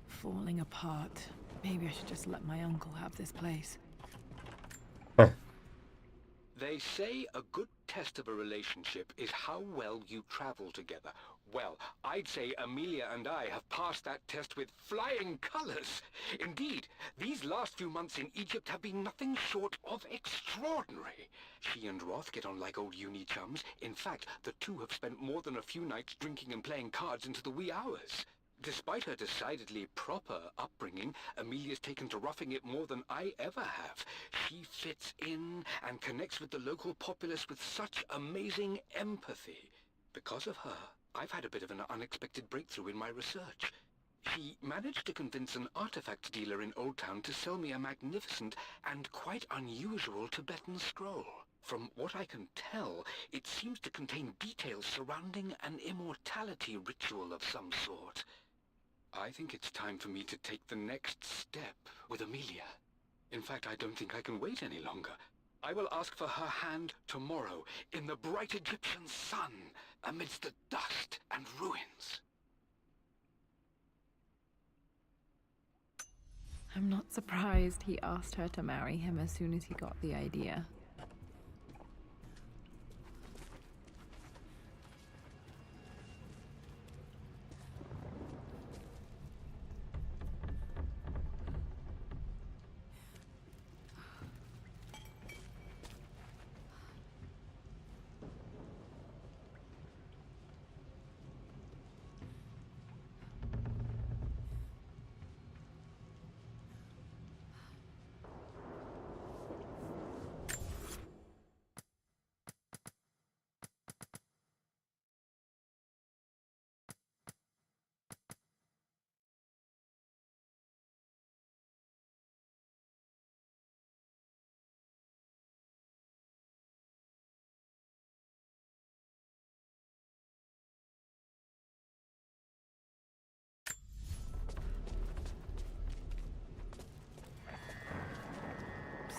[SPEAKER 7] Falling apart. Maybe I should just let my uncle have this place.
[SPEAKER 12] They say a good test of a relationship is how well you travel together. Well, I'd say Amelia and I have passed that test with flying colors. Indeed, these last few months in Egypt have been nothing short of extraordinary. She and Roth get on like old uni chums. In fact, the two have spent more than a few nights drinking and playing cards into the wee hours. Despite her decidedly proper upbringing, Amelia's taken to roughing it more than I ever have. She fits in and connects with the local populace with such amazing empathy. Because of her, I've had a bit of an unexpected breakthrough in my research. She managed to convince an artifact dealer in Old Town to sell me a magnificent and quite unusual Tibetan scroll. From what I can tell, it seems to contain details surrounding an immortality ritual of some sort. I think it's time for me to take the next step with Amelia. In fact, I don't think I can wait any longer. I will ask for her hand tomorrow in the bright Egyptian sun amidst the dust and ruins.
[SPEAKER 7] I'm not surprised he asked her to marry him as soon as he got the idea.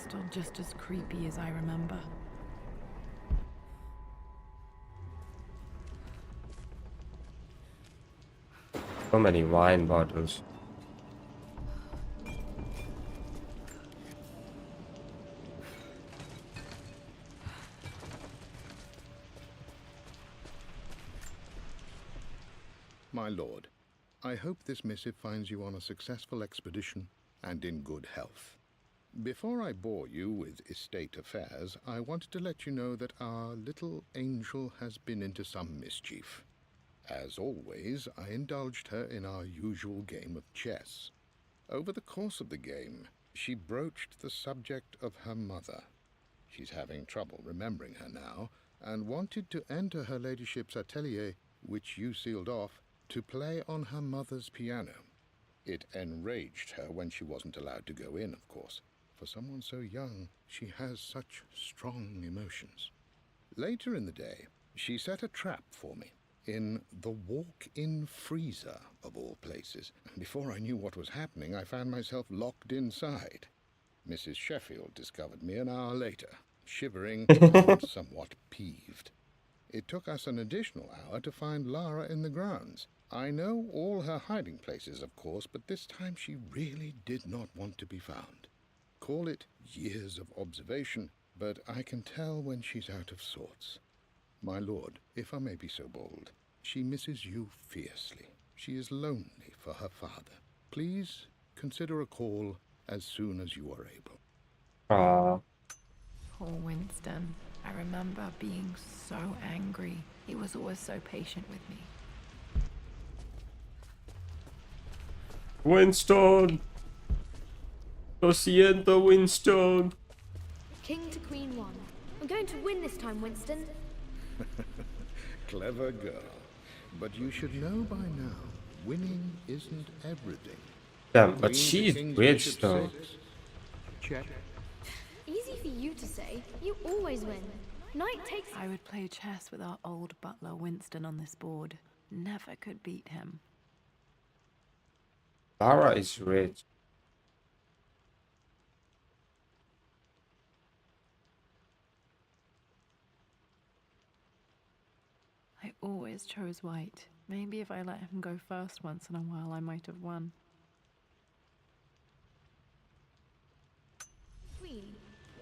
[SPEAKER 7] Still just as creepy as I remember.
[SPEAKER 1] So many wine bottles.
[SPEAKER 15] My lord, I hope this missive finds you on a successful expedition and in good health. Before I bore you with estate affairs, I wanted to let you know that our little angel has been into some mischief. As always, I indulged her in our usual game of chess. Over the course of the game, she broached the subject of her mother. She's having trouble remembering her now, and wanted to enter her ladyship's atelier, which you sealed off, to play on her mother's piano. It enraged her when she wasn't allowed to go in, of course. For someone so young, she has such strong emotions. Later in the day, she set a trap for me in the walk-in freezer, of all places. Before I knew what was happening, I found myself locked inside. Mrs. Sheffield discovered me an hour later, shivering and somewhat peeved. It took us an additional hour to find Lara in the grounds. I know all her hiding places, of course, but this time she really did not want to be found. Call it years of observation, but I can tell when she's out of sorts. My lord, if I may be so bold, she misses you fiercely. She is lonely for her father. Please consider a call as soon as you are able.
[SPEAKER 7] Poor Winston. I remember being so angry. He was always so patient with me.
[SPEAKER 1] Winston! Lo siento, Winston!
[SPEAKER 14] King to Queen 1. I'm going to win this time, Winston.
[SPEAKER 15] Clever girl. But you should know by now, winning isn't everything.
[SPEAKER 1] Yeah, but
[SPEAKER 15] Queen to
[SPEAKER 1] she's
[SPEAKER 15] King's
[SPEAKER 1] rich
[SPEAKER 15] Bishop
[SPEAKER 1] though.
[SPEAKER 15] 6. Check.
[SPEAKER 14] Easy for you to say. You always win. Knight takes...
[SPEAKER 7] I would play chess with our old butler Winston on this board. Never could beat him.
[SPEAKER 1] Lara is rich.
[SPEAKER 7] I always chose white. Maybe if I let him go first once in a while, I might have won.
[SPEAKER 14] Queen.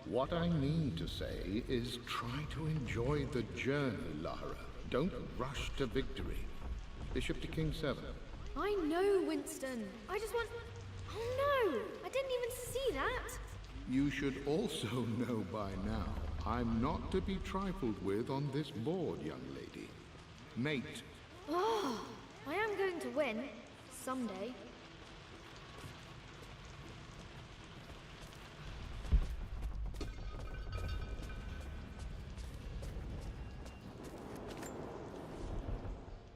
[SPEAKER 15] What I mean to say is try to enjoy the journey, Lara. Don't rush to victory. Bishop to King 7.
[SPEAKER 14] I know, Winston. I just want... Oh no! I didn't even see that!
[SPEAKER 15] You should also know by now, I'm not to be trifled with on this board, young lady. Mate.
[SPEAKER 14] Oh, I am going to win. Someday.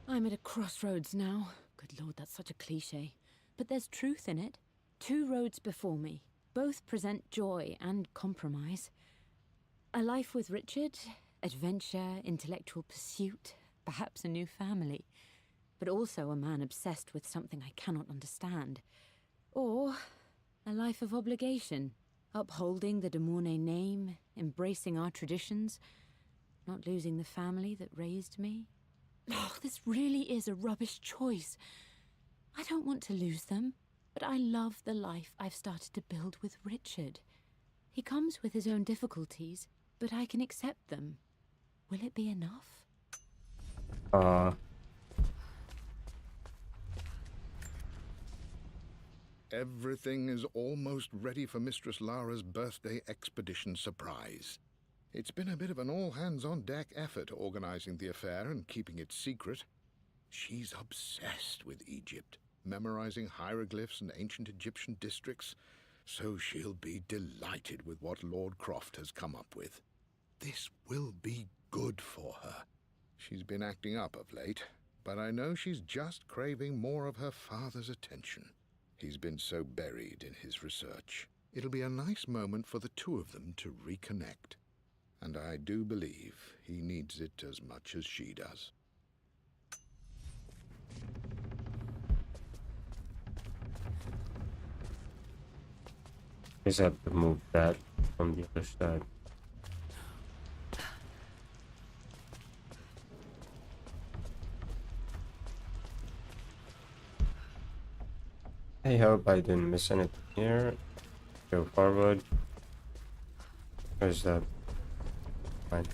[SPEAKER 13] I'm at a crossroads now. Good lord, that's such a cliche. But there's truth in it. Two roads before me. Both present joy and compromise. A life with Richard, adventure, intellectual pursuit, perhaps a new family. But also a man obsessed with something I cannot understand. Or a life of obligation, upholding the de Mornay name, embracing our traditions, not losing the family that raised me. Oh, this really is a rubbish choice. I don't want to lose them, but I love the life I've started to build with Richard. He comes with his own difficulties, but I can accept them. Will it be enough?
[SPEAKER 15] Everything is almost ready for Mistress Lara's birthday expedition surprise. It's been a bit of an all-hands-on-deck effort organizing the affair and keeping it secret. She's obsessed with Egypt, memorizing hieroglyphs and ancient Egyptian districts, so she'll be delighted with what Lord Croft has come up with. This will be good for her. She's been acting up of late, but I know she's just craving more of her father's attention. He's been so buried in his research. It'll be a nice moment for the two of them to reconnect. And I do believe he needs it as much as she does.
[SPEAKER 1] Just have to move that from the other side. I hope I didn't miss anything here. Go forward. Where's that? Fine.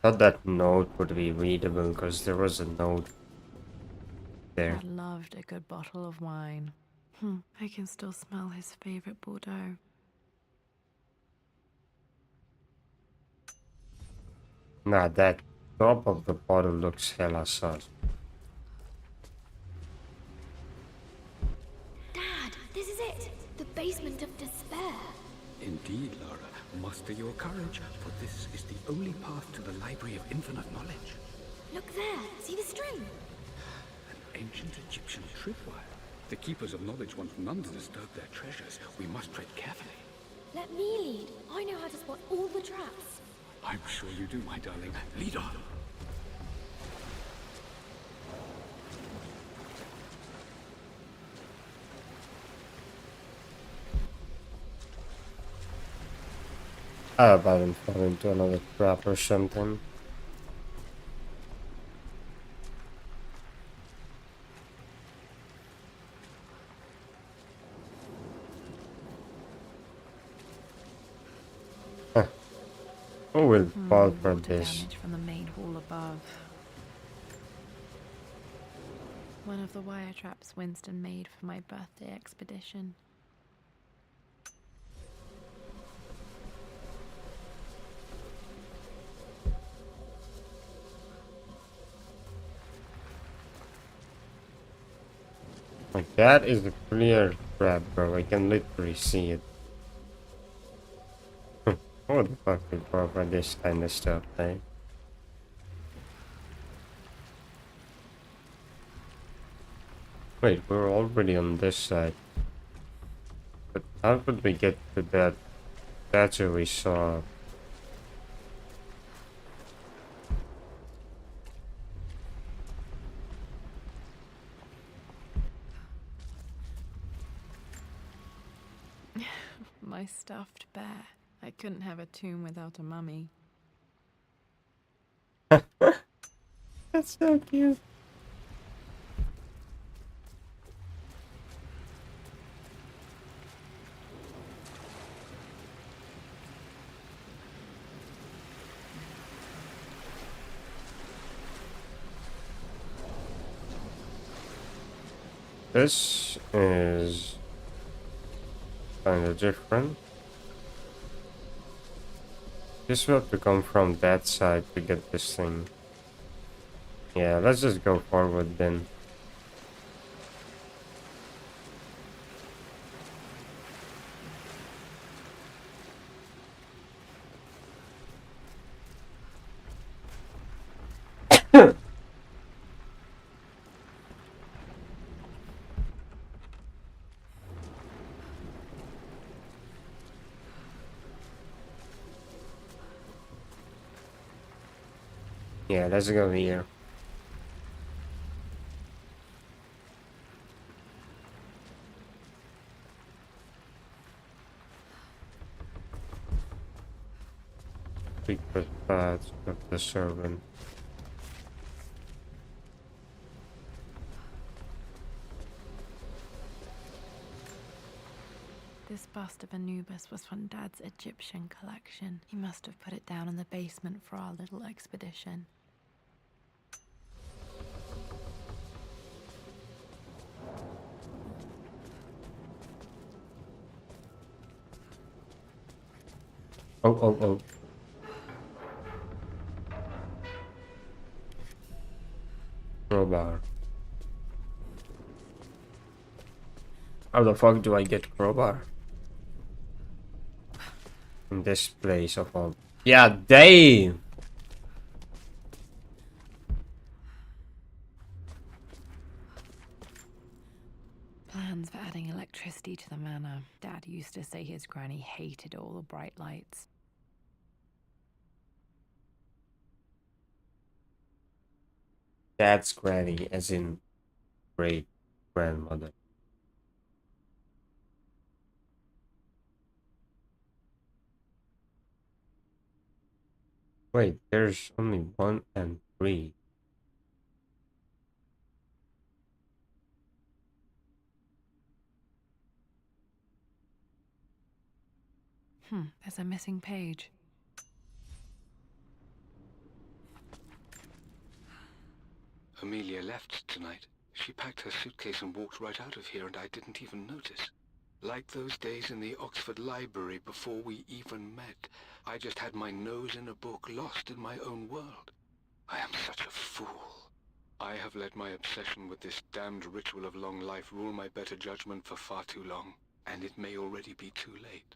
[SPEAKER 1] Thought that note would be readable because there was a note there.
[SPEAKER 7] I loved a good bottle of wine. I can still smell his favorite Bordeaux.
[SPEAKER 1] Nah, that top of the bottle looks hella sus.
[SPEAKER 14] Dad, this is it! The basement of despair.
[SPEAKER 12] Indeed, Lara. Muster your courage, for this is the only path to the Library of Infinite Knowledge.
[SPEAKER 14] Look there! See the string?
[SPEAKER 12] An ancient Egyptian tripwire. The Keepers of Knowledge want none to disturb their treasures. We must tread carefully.
[SPEAKER 14] Let me lead. I know how to spot all the traps.
[SPEAKER 12] I'm sure you do, my darling. Lead on.
[SPEAKER 1] I hope I didn't fall into another trap or something. Who will fall for
[SPEAKER 7] Water
[SPEAKER 1] this?
[SPEAKER 7] damage from the main hall above. One of the wire traps Winston made for my birthday expedition.
[SPEAKER 1] Like, that is a clear trap, bro. I can literally see it. Who the fuck will fall for this kind of stuff, eh? Wait, we're already on this side. But how could we get to that statue we saw?
[SPEAKER 7] My stuffed bear. I couldn't have a tomb without a mummy.
[SPEAKER 1] That's so cute. This is kind of different. This will have to come from that side to get this thing. Yeah, let's just go forward then. Yeah, let's go here. Secret path of the servant.
[SPEAKER 7] This bust of Anubis was from Dad's Egyptian collection. He must have put it down in the basement for our little expedition.
[SPEAKER 1] Oh, oh, oh. Crowbar. How the fuck do I get crowbar? In this place of all. Yeah, damn!
[SPEAKER 7] Plans for adding electricity to the manor. Dad used to say his granny hated all the bright lights.
[SPEAKER 1] Dad's granny, as in great grandmother. Wait, there's only 1 and 3.
[SPEAKER 7] There's a missing page.
[SPEAKER 12] Amelia left tonight. She packed her suitcase and walked right out of here, and I didn't even notice. Like those days in the Oxford Library before we even met. I just had my nose in a book, lost in my own world. I am such a fool. I have let my obsession with this damned ritual of long life rule my better judgment for far too long, and it may already be too late.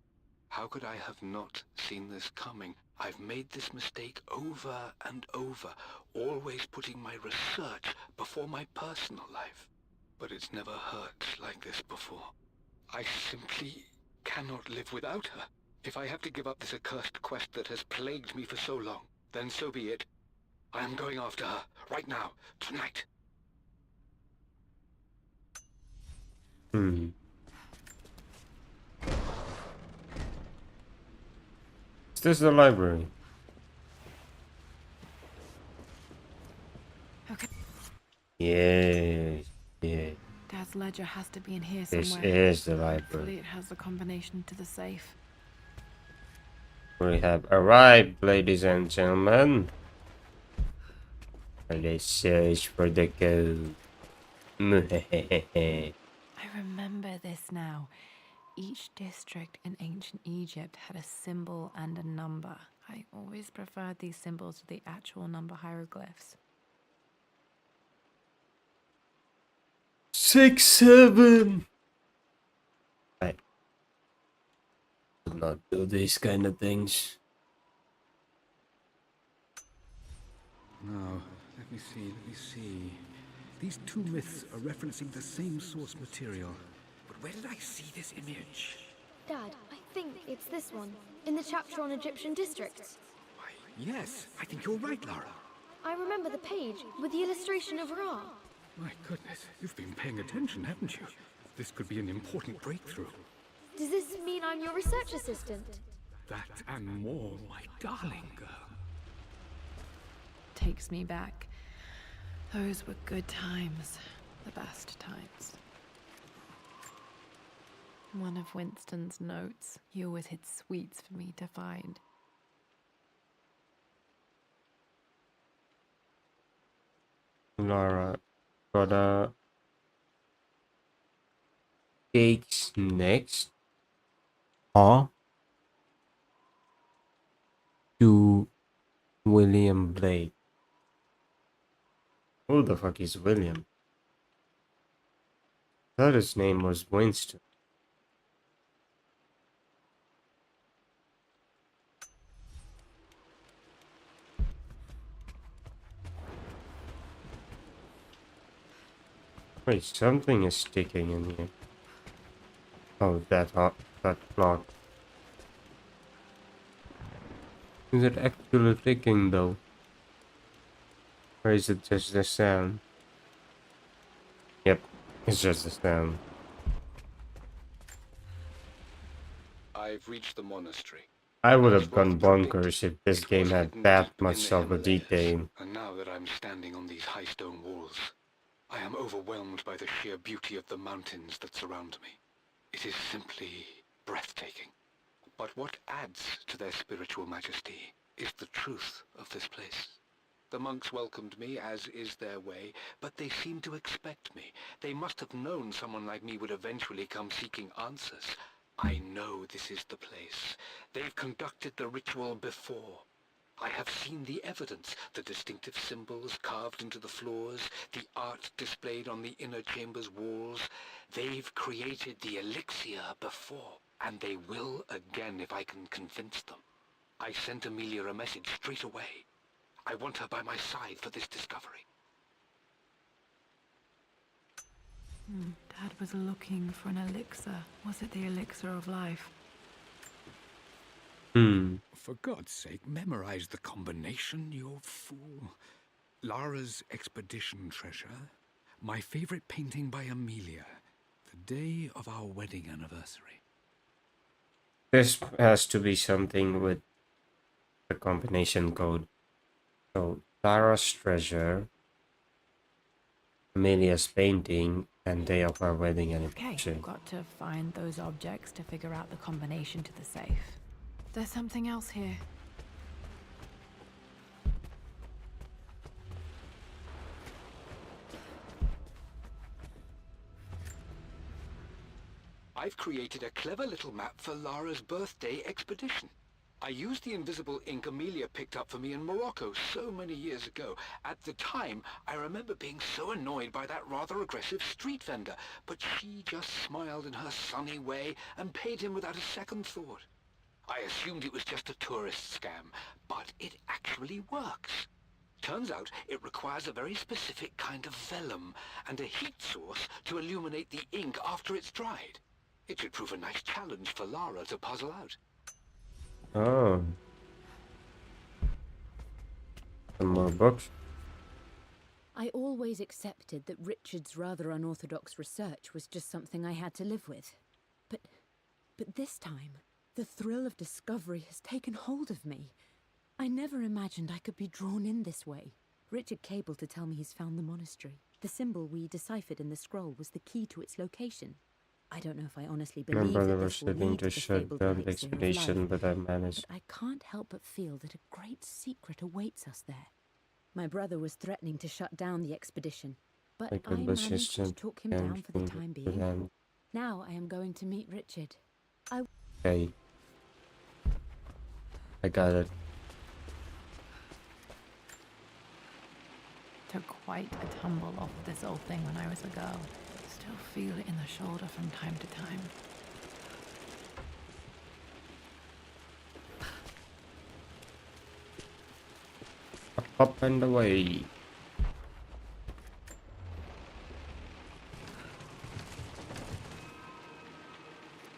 [SPEAKER 12] How could I have not seen this coming? I've made this mistake over and over, always putting my research before my personal life. But it's never hurt like this before. I simply cannot live without her. If I have to give up this accursed quest that has plagued me for so long, then so be it. I am going after her, right now, tonight.
[SPEAKER 1] Is this the library?
[SPEAKER 7] Okay.
[SPEAKER 1] Yeah, yeah.
[SPEAKER 7] Dad's ledger has to be in here
[SPEAKER 1] This
[SPEAKER 7] somewhere.
[SPEAKER 1] is the library.
[SPEAKER 7] Hopefully it has the combination to the safe.
[SPEAKER 1] We have arrived, ladies and gentlemen. Let's search for the code.
[SPEAKER 7] I remember this now. Each district in ancient Egypt had a symbol and a number. I always preferred these symbols to the actual number hieroglyphs.
[SPEAKER 1] 6, 7. I do not do these kind of things.
[SPEAKER 10] Now, let me see. These two myths are referencing the same source material. But where did I see this image?
[SPEAKER 14] Dad, I think it's this one, in the chapter on Egyptian districts.
[SPEAKER 10] Yes, I think you're right, Lara.
[SPEAKER 14] I remember the page with the illustration of Ra.
[SPEAKER 10] My goodness, you've been paying attention, haven't you? This could be an important breakthrough.
[SPEAKER 14] Does this mean I'm your research assistant?
[SPEAKER 10] That and more, my darling girl.
[SPEAKER 7] Takes me back. Those were good times. The best times. One of Winston's notes. He always hid sweets for me to find.
[SPEAKER 1] Laura got a cakes next. Huh? To William Blake. Who the fuck is William? I thought his name was Winston. Wait, something is sticking in here. Oh, that clock. Is it actually ticking though? Or is it just the sound? Yep, it's just the sound.
[SPEAKER 12] I've reached the monastery.
[SPEAKER 1] I would have gone bonkers if this game had that much of a detail.
[SPEAKER 12] And now that I'm standing on these high stone walls, I am overwhelmed by the sheer beauty of the mountains that surround me. It is simply breathtaking. But what adds to their spiritual majesty is the truth of this place. The monks welcomed me, as is their way, but they seemed to expect me. They must have known someone like me would eventually come seeking answers. I know this is the place. They've conducted the ritual before. I have seen the evidence, the distinctive symbols carved into the floors, the art displayed on the inner chamber's walls. They've created the elixir before, and they will again if I can convince them. I sent Amelia a message straight away. I want her by my side for this discovery.
[SPEAKER 7] Dad was looking for an elixir. Was it the elixir of life?
[SPEAKER 10] For God's sake, memorize the combination, you fool. Lara's expedition treasure, my favorite painting by Amelia, the day of our wedding anniversary.
[SPEAKER 1] This has to be something with the combination code. So, Tara's treasure, Amelia's painting, and day of our wedding anniversary.
[SPEAKER 7] Okay, got to find those objects to figure out the combination to the safe. There's something else here.
[SPEAKER 12] I've created a clever little map for Lara's birthday expedition. I used the invisible ink Amelia picked up for me in Morocco so many years ago. At the time, I remember being so annoyed by that rather aggressive street vendor, but she just smiled in her sunny way and paid him without a second thought. I assumed it was just a tourist scam, but it actually works. Turns out it requires a very specific kind of vellum and a heat source to illuminate the ink after it's dried. It should prove a nice challenge for Lara to puzzle out.
[SPEAKER 1] Oh. Some more books.
[SPEAKER 13] I always accepted that Richard's rather unorthodox research was just something I had to live with. But this time, the thrill of discovery has taken hold of me. I never imagined I could be drawn in this way. Richard cabled to tell me he's found the monastery. The symbol we deciphered in the scroll was the key to its location. I don't know if I honestly
[SPEAKER 1] My
[SPEAKER 13] believe
[SPEAKER 1] brother
[SPEAKER 13] that
[SPEAKER 1] was
[SPEAKER 13] this will
[SPEAKER 1] studying
[SPEAKER 13] lead
[SPEAKER 1] to
[SPEAKER 13] to the
[SPEAKER 1] shut
[SPEAKER 13] fabled
[SPEAKER 1] down the
[SPEAKER 13] elixir of
[SPEAKER 1] expedition,
[SPEAKER 13] life,
[SPEAKER 1] but I managed.
[SPEAKER 13] but I can't help but feel that a great secret awaits us there. My brother was threatening to shut down the expedition, but
[SPEAKER 1] Like a
[SPEAKER 13] I managed to
[SPEAKER 1] persistent
[SPEAKER 13] talk him
[SPEAKER 1] and
[SPEAKER 13] down for the
[SPEAKER 1] finger
[SPEAKER 13] time
[SPEAKER 1] good
[SPEAKER 13] being.
[SPEAKER 1] hand.
[SPEAKER 13] Now I am going to meet Richard.
[SPEAKER 1] Okay, I got it.
[SPEAKER 7] Took quite a tumble off this old thing when I was a girl. Still feel it in the shoulder from time to time.
[SPEAKER 1] Up and away.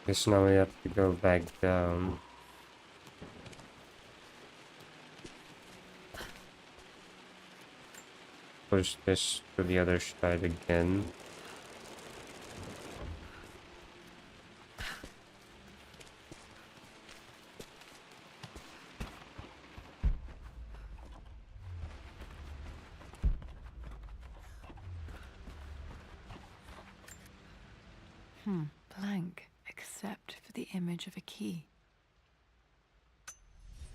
[SPEAKER 1] Guess now we have to go back down. Push this to the other side again.
[SPEAKER 7] Blank, except for the image of a key.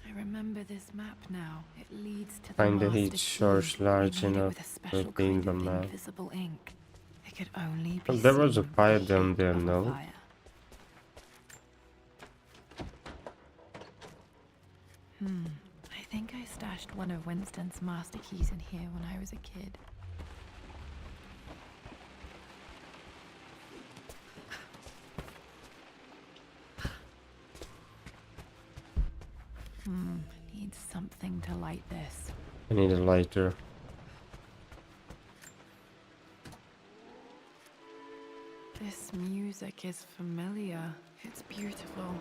[SPEAKER 7] I remember this map now. It leads to the
[SPEAKER 1] Find the
[SPEAKER 7] master
[SPEAKER 1] heat
[SPEAKER 7] key.
[SPEAKER 1] source large
[SPEAKER 7] They made it
[SPEAKER 1] enough
[SPEAKER 7] with a
[SPEAKER 1] to
[SPEAKER 7] special
[SPEAKER 1] clean
[SPEAKER 7] kind
[SPEAKER 1] the
[SPEAKER 7] of
[SPEAKER 1] map.
[SPEAKER 7] invisible ink. It could only be
[SPEAKER 1] Well, there was a
[SPEAKER 7] seen
[SPEAKER 1] fire
[SPEAKER 7] with the
[SPEAKER 1] down
[SPEAKER 7] heat
[SPEAKER 1] there,
[SPEAKER 7] of a
[SPEAKER 1] no?
[SPEAKER 7] fire. I think I stashed one of Winston's master keys in here when I was a kid. Need something to light this.
[SPEAKER 1] I need a lighter.
[SPEAKER 7] This music is familiar. It's beautiful.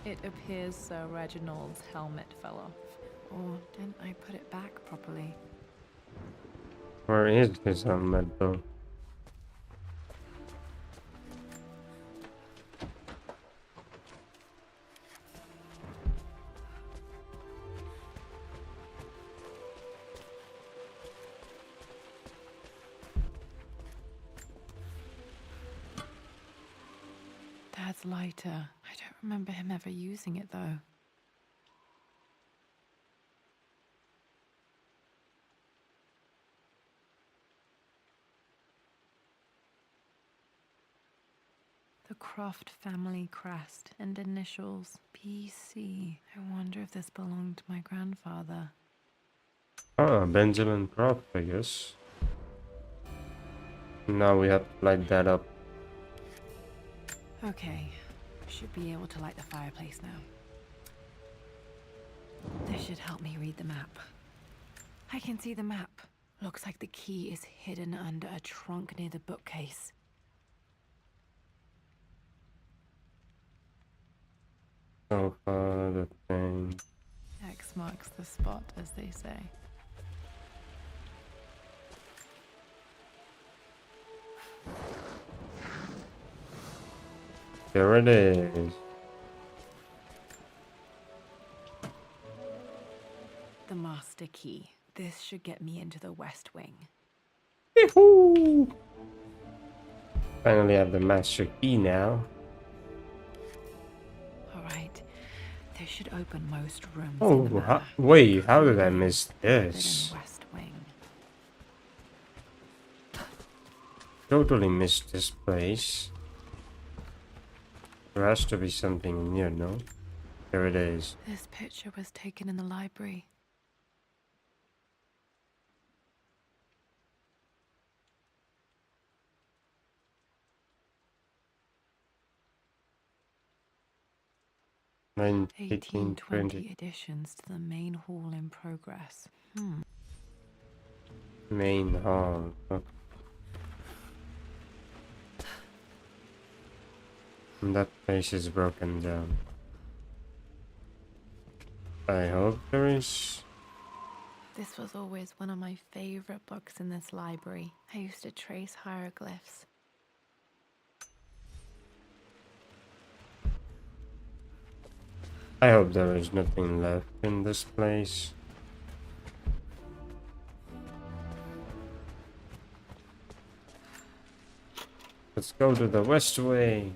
[SPEAKER 7] It appears Sir Reginald's helmet fell off. Or didn't I put it back properly?
[SPEAKER 1] Where is his helmet though?
[SPEAKER 7] Dad's lighter. I don't remember him ever using it though. The Croft family crest and initials PC. I wonder if this belonged to my grandfather.
[SPEAKER 1] Ah, Benjamin Croft, I guess. Now we have to light that up.
[SPEAKER 7] Okay, should be able to light the fireplace now. This should help me read the map. I can see the map. Looks like the key is hidden under a trunk near the bookcase.
[SPEAKER 1] So far, the thing.
[SPEAKER 7] X marks the spot, as they say.
[SPEAKER 1] There it is.
[SPEAKER 7] The master key. This should get me into the West Wing.
[SPEAKER 1] Yahoo! Finally have the master key now.
[SPEAKER 7] Alright. This should open most rooms in the
[SPEAKER 1] Oh,
[SPEAKER 7] manor.
[SPEAKER 1] wait, how did I miss this?
[SPEAKER 7] Forbidden West Wing.
[SPEAKER 1] Totally missed this place. There has to be something near, no? There it is.
[SPEAKER 7] This picture was taken in the library.
[SPEAKER 1] Eighteen
[SPEAKER 7] 1820 additions to the main hall in progress.
[SPEAKER 1] Main hall. Okay. And that place is broken down. I hope there is.
[SPEAKER 7] This was always one of my favorite books in this library. I used to trace hieroglyphs.
[SPEAKER 1] I hope there is nothing left in this place. Let's go to the West Way.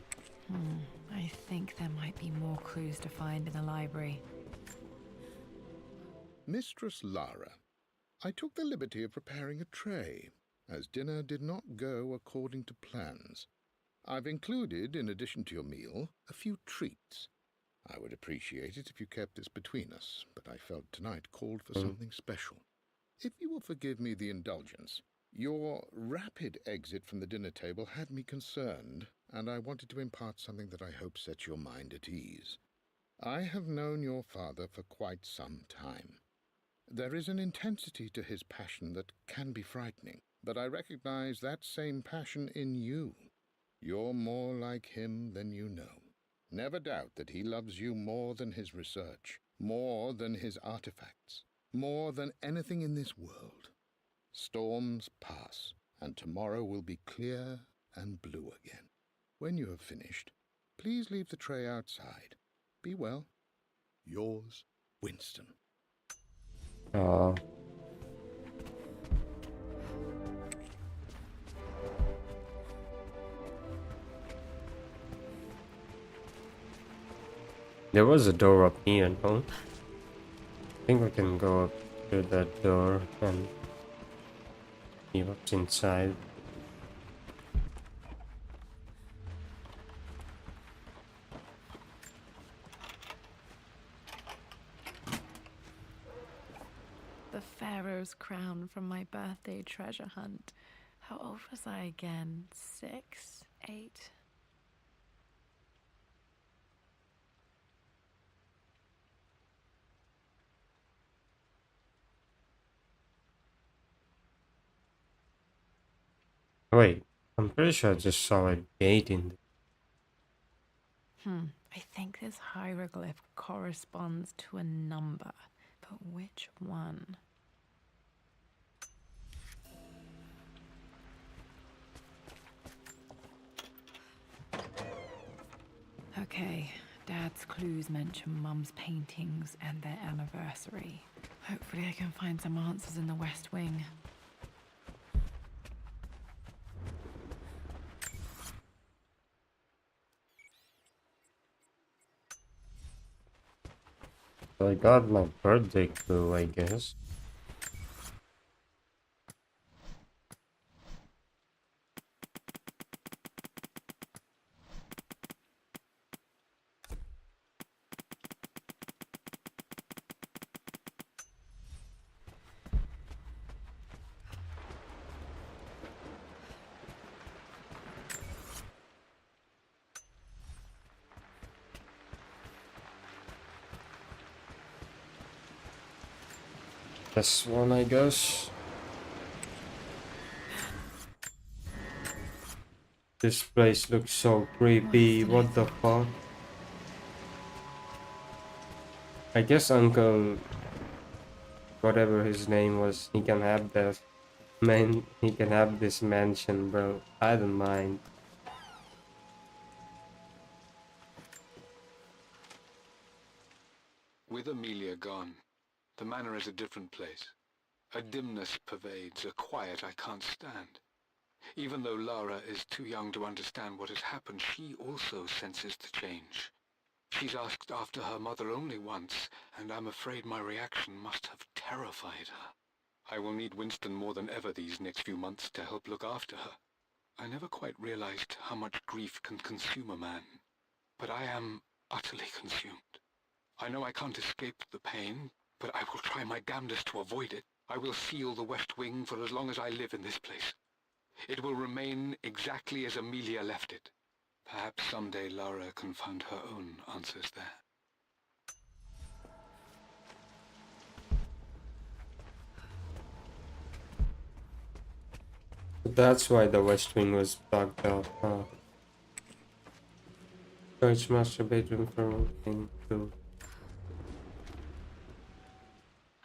[SPEAKER 7] I think there might be more clues to find in the library.
[SPEAKER 15] Mistress Lara, I took the liberty of preparing a tray, as dinner did not go according to plans. I've included, in addition to your meal, a few treats. I would appreciate it if you kept this between us, but I felt tonight called for something special. If you will forgive me the indulgence, your rapid exit from the dinner table had me concerned, and I wanted to impart something that I hope sets your mind at ease. I have known your father for quite some time. There is an intensity to his passion that can be frightening, but I recognize that same passion in you. You're more like him than you know. Never doubt that he loves you more than his research, more than his artifacts, more than anything in this world. Storms pass, and tomorrow will be clear and blue again. When you have finished, please leave the tray outside. Be well. Yours, Winston.
[SPEAKER 1] Oh. There was a door up here, no? I think we can go up to that door and see what's inside.
[SPEAKER 7] The Pharaoh's crown from my birthday treasure hunt. How old was I again? 6? 8?
[SPEAKER 1] Wait, I'm pretty sure I just saw a gate in
[SPEAKER 7] I think this hieroglyph corresponds to a number, but which one? Okay, Dad's clues mention Mum's paintings and their anniversary. Hopefully I can find some answers in the West Wing.
[SPEAKER 1] I got my birthday clue, I guess. This one, I guess. This place looks so creepy. What the fuck? I guess Uncle, whatever his name was, he can have this mansion, bro. I don't mind.
[SPEAKER 12] With Amelia gone, the manor is a different place. A dimness pervades, a quiet I can't stand. Even though Lara is too young to understand what has happened, she also senses the change. She's asked after her mother only once, and I'm afraid my reaction must have terrified her. I will need Winston more than ever these next few months to help look after her. I never quite realized how much grief can consume a man, but I am utterly consumed. I know I can't escape the pain, but I will try my damnedest to avoid it. I will seal the West Wing for as long as I live in this place. It will remain exactly as Amelia left it. Perhaps someday Lara can find her own answers there.
[SPEAKER 1] That's why the West Wing was blocked off, huh? Church master bedroom for thing too.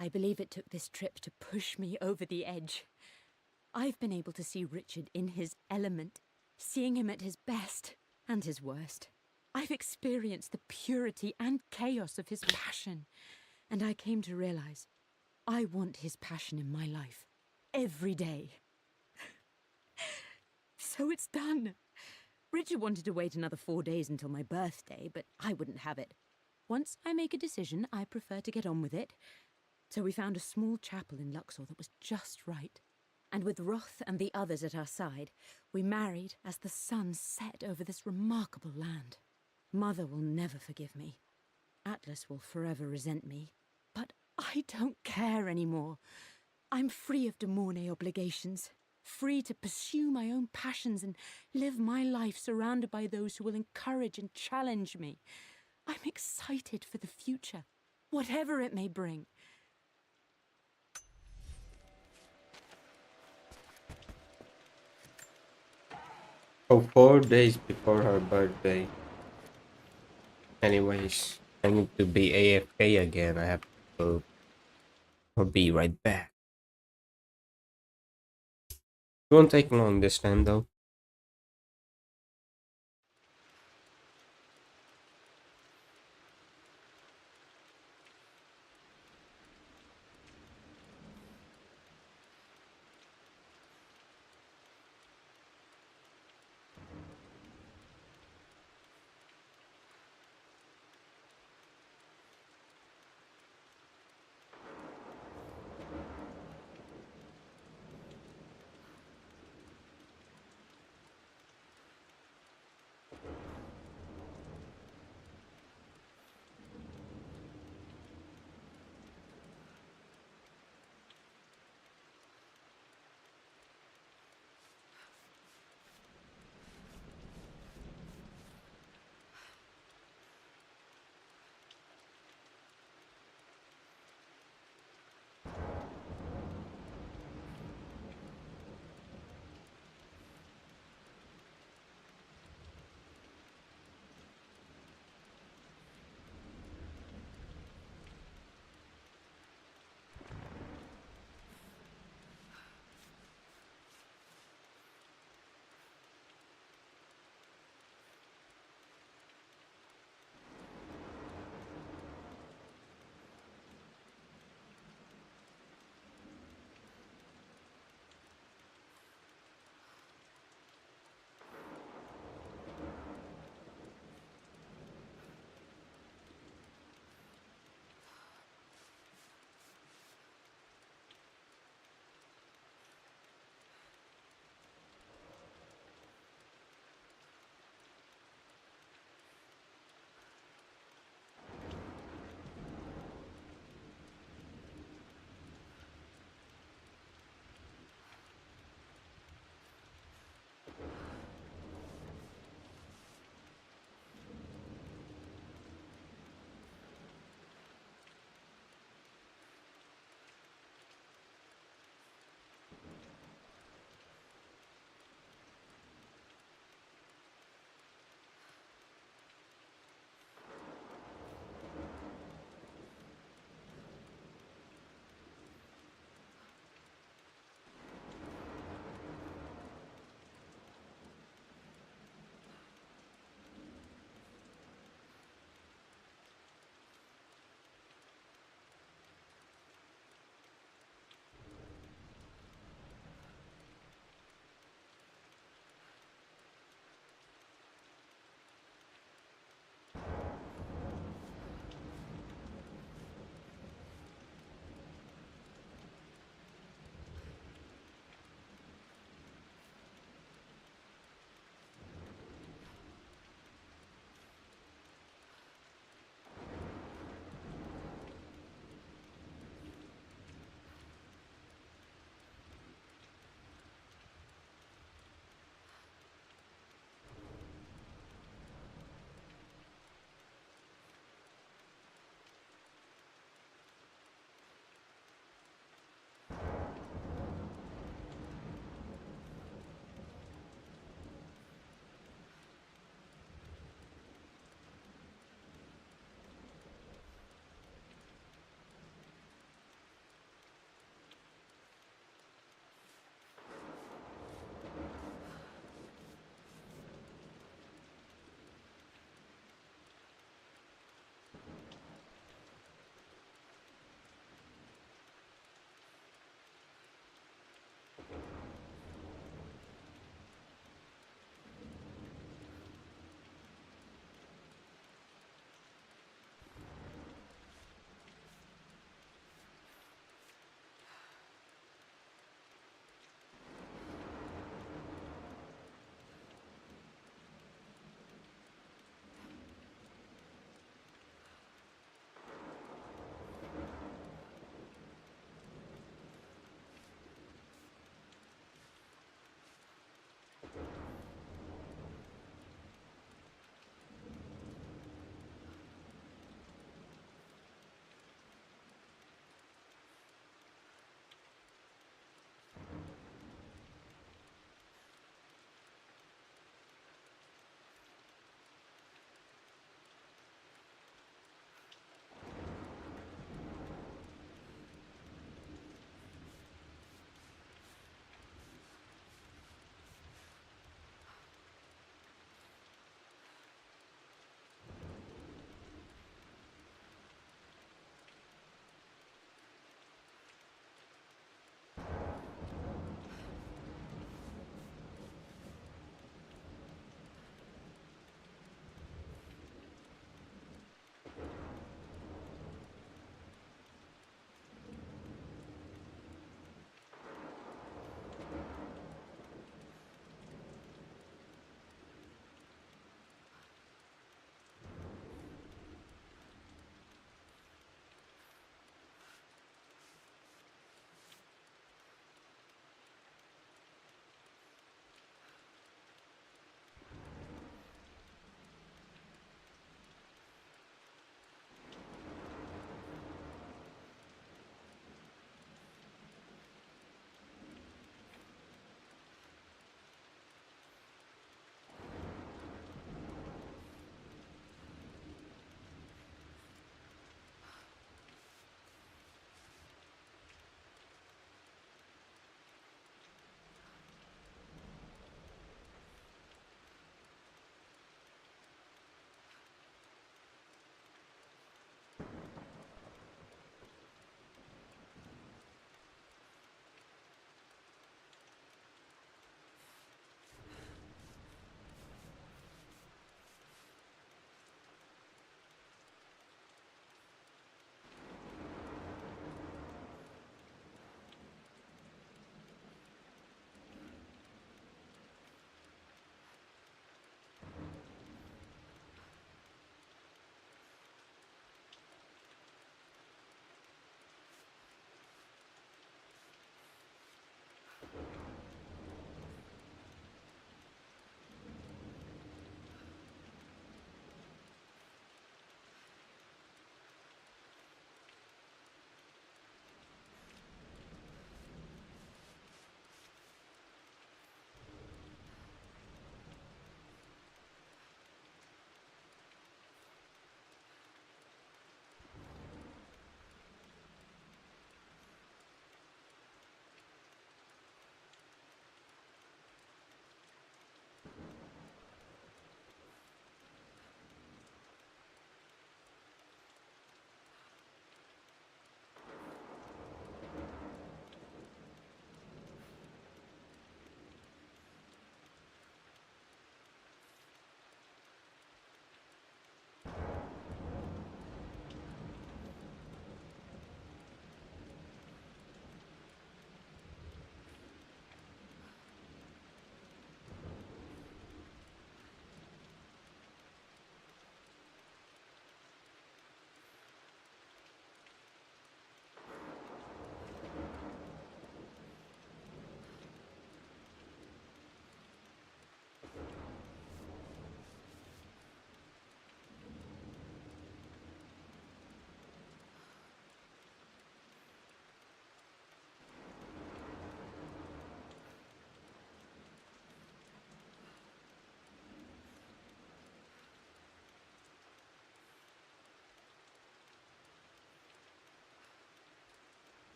[SPEAKER 13] I believe it took this trip to push me over the edge. I've been able to see Richard in his element, seeing him at his best and his worst. I've experienced the purity and chaos of his passion, and I came to realize I want his passion in my life every day. So it's done. Richard wanted to wait another 4 days until my birthday, but I wouldn't have it. Once I make a decision, I prefer to get on with it. So we found a small chapel in Luxor that was just right. And with Roth and the others at our side, we married as the sun set over this remarkable land. Mother will never forgive me. Atlas will forever resent me. But I don't care anymore. I'm free of de Mornay obligations, free to pursue my own passions and live my life surrounded by those who will encourage and challenge me. I'm excited for the future, whatever it may bring.
[SPEAKER 1] Oh, 4 days before her birthday. Anyways, I need to be AFK again. I have to go. I'll be right back. It won't take long this time though.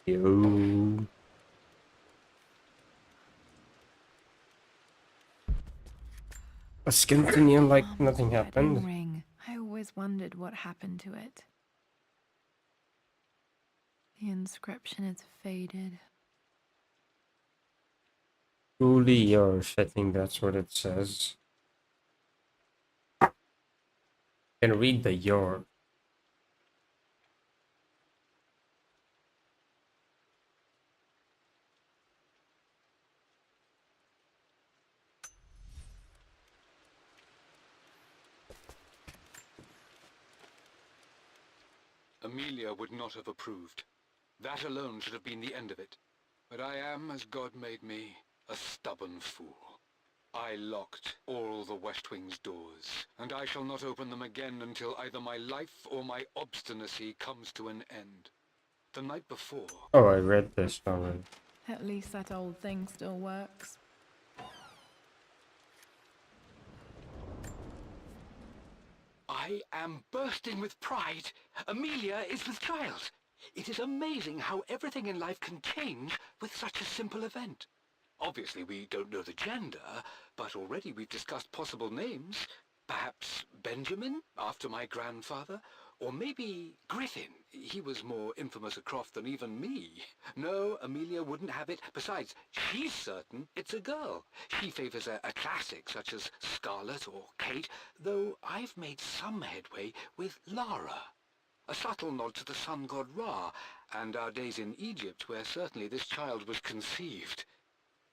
[SPEAKER 1] Yo. Let's continue like nothing
[SPEAKER 7] Wedding
[SPEAKER 1] happened.
[SPEAKER 7] ring. I always wondered what happened to it. The inscription is faded.
[SPEAKER 1] Truly yours, I think that's what it says. Can read the your.
[SPEAKER 12] Amelia would not have approved. That alone should have been the end of it. But I am, as God made me, a stubborn fool. I locked all the West Wing's doors, and I shall not open them again until either my life or my obstinacy comes to an end. The night before...
[SPEAKER 1] Oh, I read this already.
[SPEAKER 7] At least that old thing still works.
[SPEAKER 12] I am bursting with pride. Amelia is with child. It is amazing how everything in life can change with such a simple event. Obviously, we don't know the gender, but already we've discussed possible names. Perhaps Benjamin, after my grandfather? Or maybe Griffin. He was more infamous a Croft than even me. No, Amelia wouldn't have it. Besides, she's certain it's a girl. She favors a classic such as Scarlet or Kate, though I've made some headway with Lara. A subtle nod to the sun god Ra, and our days in Egypt, where certainly this child was conceived.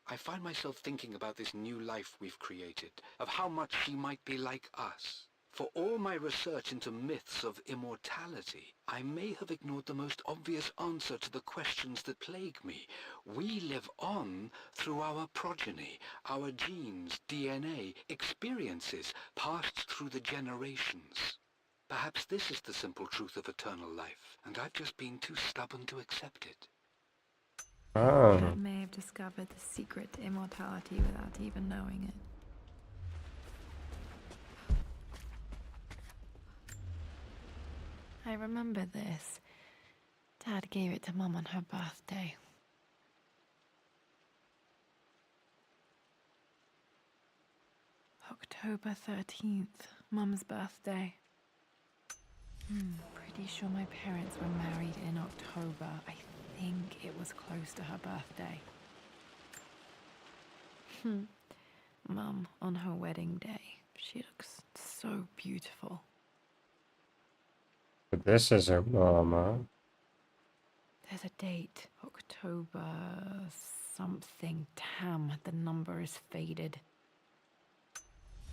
[SPEAKER 12] I find myself thinking about this new life we've created, of how much she might be like us. For all my research into myths of immortality, I may have ignored the most obvious answer to the questions that plague me. We live on through our progeny, our genes, DNA, experiences passed through the generations. Perhaps this is the simple truth of eternal life, and I've just been too stubborn to accept it.
[SPEAKER 7] Dad may have discovered the secret to immortality without even knowing it. I remember this. Dad gave it to Mum on her birthday. October 13th, Mum's birthday. Pretty sure my parents were married in October. I think it was close to her birthday. Mum, on her wedding day, she looks so beautiful.
[SPEAKER 1] But this is her mama.
[SPEAKER 7] There's a date, October something. Damn, the number is faded.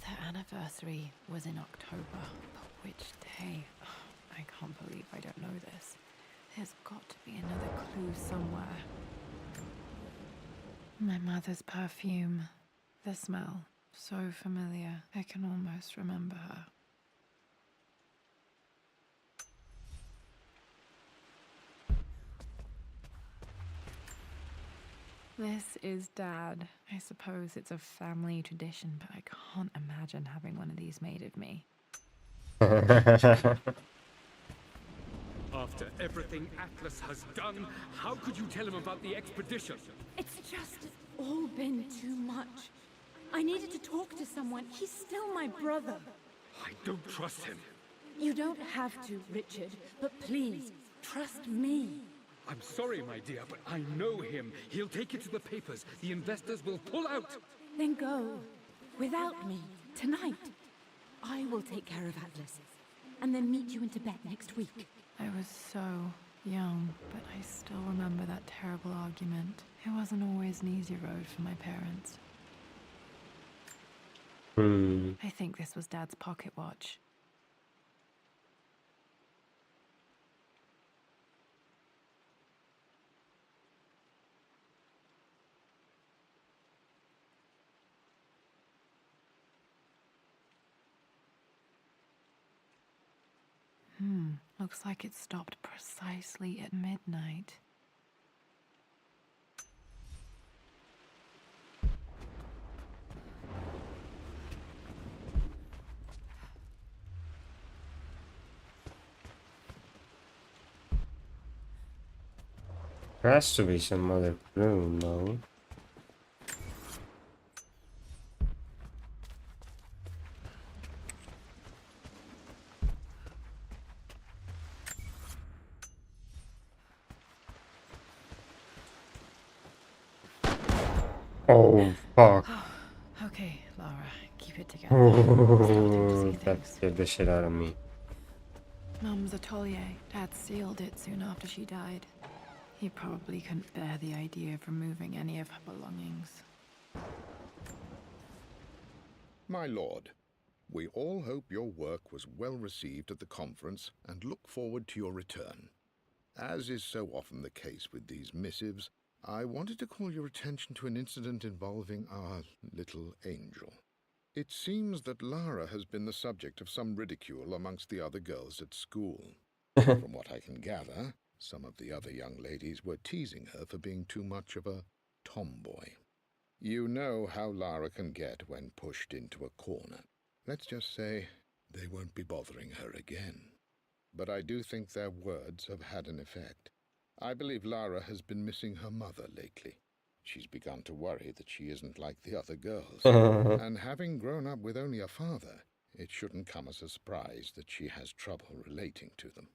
[SPEAKER 7] Their anniversary was in October, but which day? I can't believe I don't know this. There's got to be another clue somewhere. My mother's perfume. The smell. So familiar. I can almost remember her. This is Dad. I suppose it's a family tradition, but I can't imagine having one of these made of me.
[SPEAKER 10] After everything Atlas has done, how could you tell him about the expedition?
[SPEAKER 6] It's just all been too much. I needed to talk to someone. He's still my brother.
[SPEAKER 10] I don't trust him.
[SPEAKER 6] You don't have to, Richard, but please, trust me.
[SPEAKER 10] I'm sorry, my dear, but I know him. He'll take it to the papers. The investors will pull out.
[SPEAKER 6] Then go. Without me. Tonight. I will take care of Atlas. And then meet you in Tibet next week.
[SPEAKER 7] I was so young, but I still remember that terrible argument. It wasn't always an easy road for my parents. I think this was Dad's pocket watch. Looks like it stopped precisely at midnight.
[SPEAKER 1] There has to be some other clue, no? Oh, fuck.
[SPEAKER 7] Okay, Lara, keep it together. I'm starting to see
[SPEAKER 1] That
[SPEAKER 7] things.
[SPEAKER 1] scared the shit out of me.
[SPEAKER 3] Mum's atelier. Dad sealed it soon after she died. He probably couldn't bear the idea of removing any of her belongings.
[SPEAKER 15] My lord, we all hope your work was well received at the conference and look forward to your return. As is so often the case with these missives, I wanted to call your attention to an incident involving our little angel. It seems that Lara has been the subject of some ridicule amongst the other girls at school. From what I can gather, some of the other young ladies were teasing her for being too much of a tomboy. You know how Lara can get when pushed into a corner. Let's just say they won't be bothering her again. But I do think their words have had an effect. I believe Lara has been missing her mother lately. She's begun to worry that she isn't like the other girls. And having grown up with only a father, it shouldn't come as a surprise that she has trouble relating to them.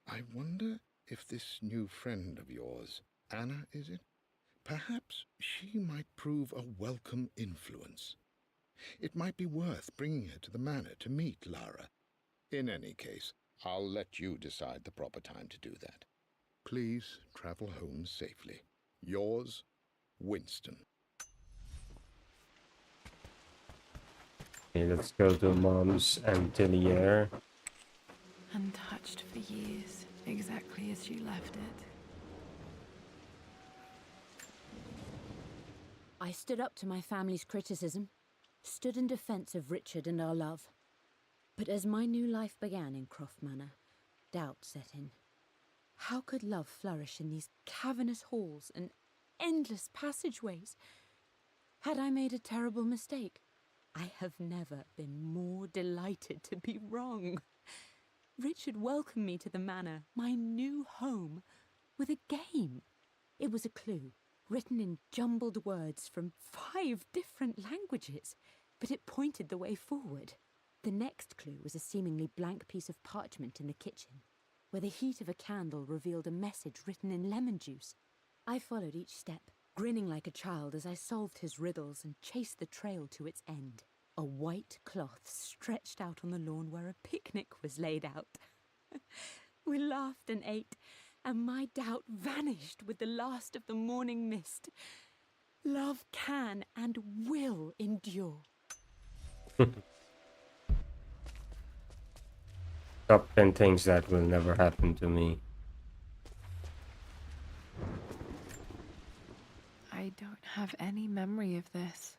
[SPEAKER 15] I wonder if this new friend of yours, Anna, is it? Perhaps she might prove a welcome influence. It might be worth bringing her to the manor to meet Lara. In any case, I'll let you decide the proper time to do that. Please travel home safely. Yours, Winston.
[SPEAKER 1] Okay, let's go to Mom's atelier.
[SPEAKER 3] Untouched for years, exactly as she left it.
[SPEAKER 13] I stood up to my family's criticism, stood in defense of Richard and our love. But as my new life began in Croft Manor, doubt set in. How could love flourish in these cavernous halls and endless passageways? Had I made a terrible mistake? I have never been more delighted to be wrong. Richard welcomed me to the manor, my new home, with a game. It was a clue, written in jumbled words from 5 different languages, but it pointed the way forward. The next clue was a seemingly blank piece of parchment in the kitchen, where the heat of a candle revealed a message written in lemon juice. I followed each step, grinning like a child as I solved his riddles and chased the trail to its end. A white cloth stretched out on the lawn where a picnic was laid out. We laughed and ate, and my doubt vanished with the last of the morning mist. Love can and will endure.
[SPEAKER 1] Top 10 things that will never happen to me.
[SPEAKER 3] I don't have any memory of this.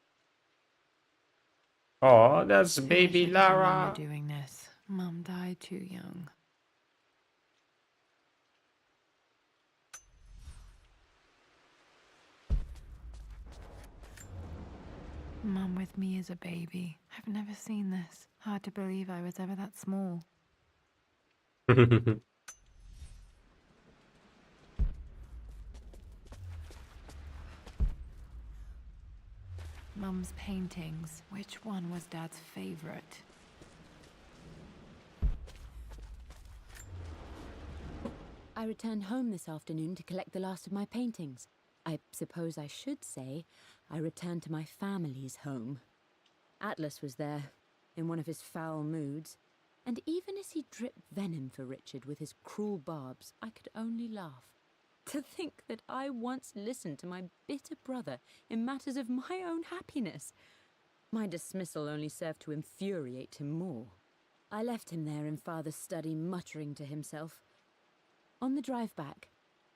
[SPEAKER 1] Oh, that's baby
[SPEAKER 3] I don't remember
[SPEAKER 1] Lara.
[SPEAKER 3] doing this. Mum died too young. Mum with me as a baby. I've never seen this. Hard to believe I was ever that small. Mum's paintings. Which one was Dad's favorite?
[SPEAKER 13] I returned home this afternoon to collect the last of my paintings. I suppose I should say I returned to my family's home. Atlas was there, in one of his foul moods, and even as he dripped venom for Richard with his cruel barbs, I could only laugh. To think that I once listened to my bitter brother in matters of my own happiness. My dismissal only served to infuriate him more. I left him there in Father's study, muttering to himself. On the drive back,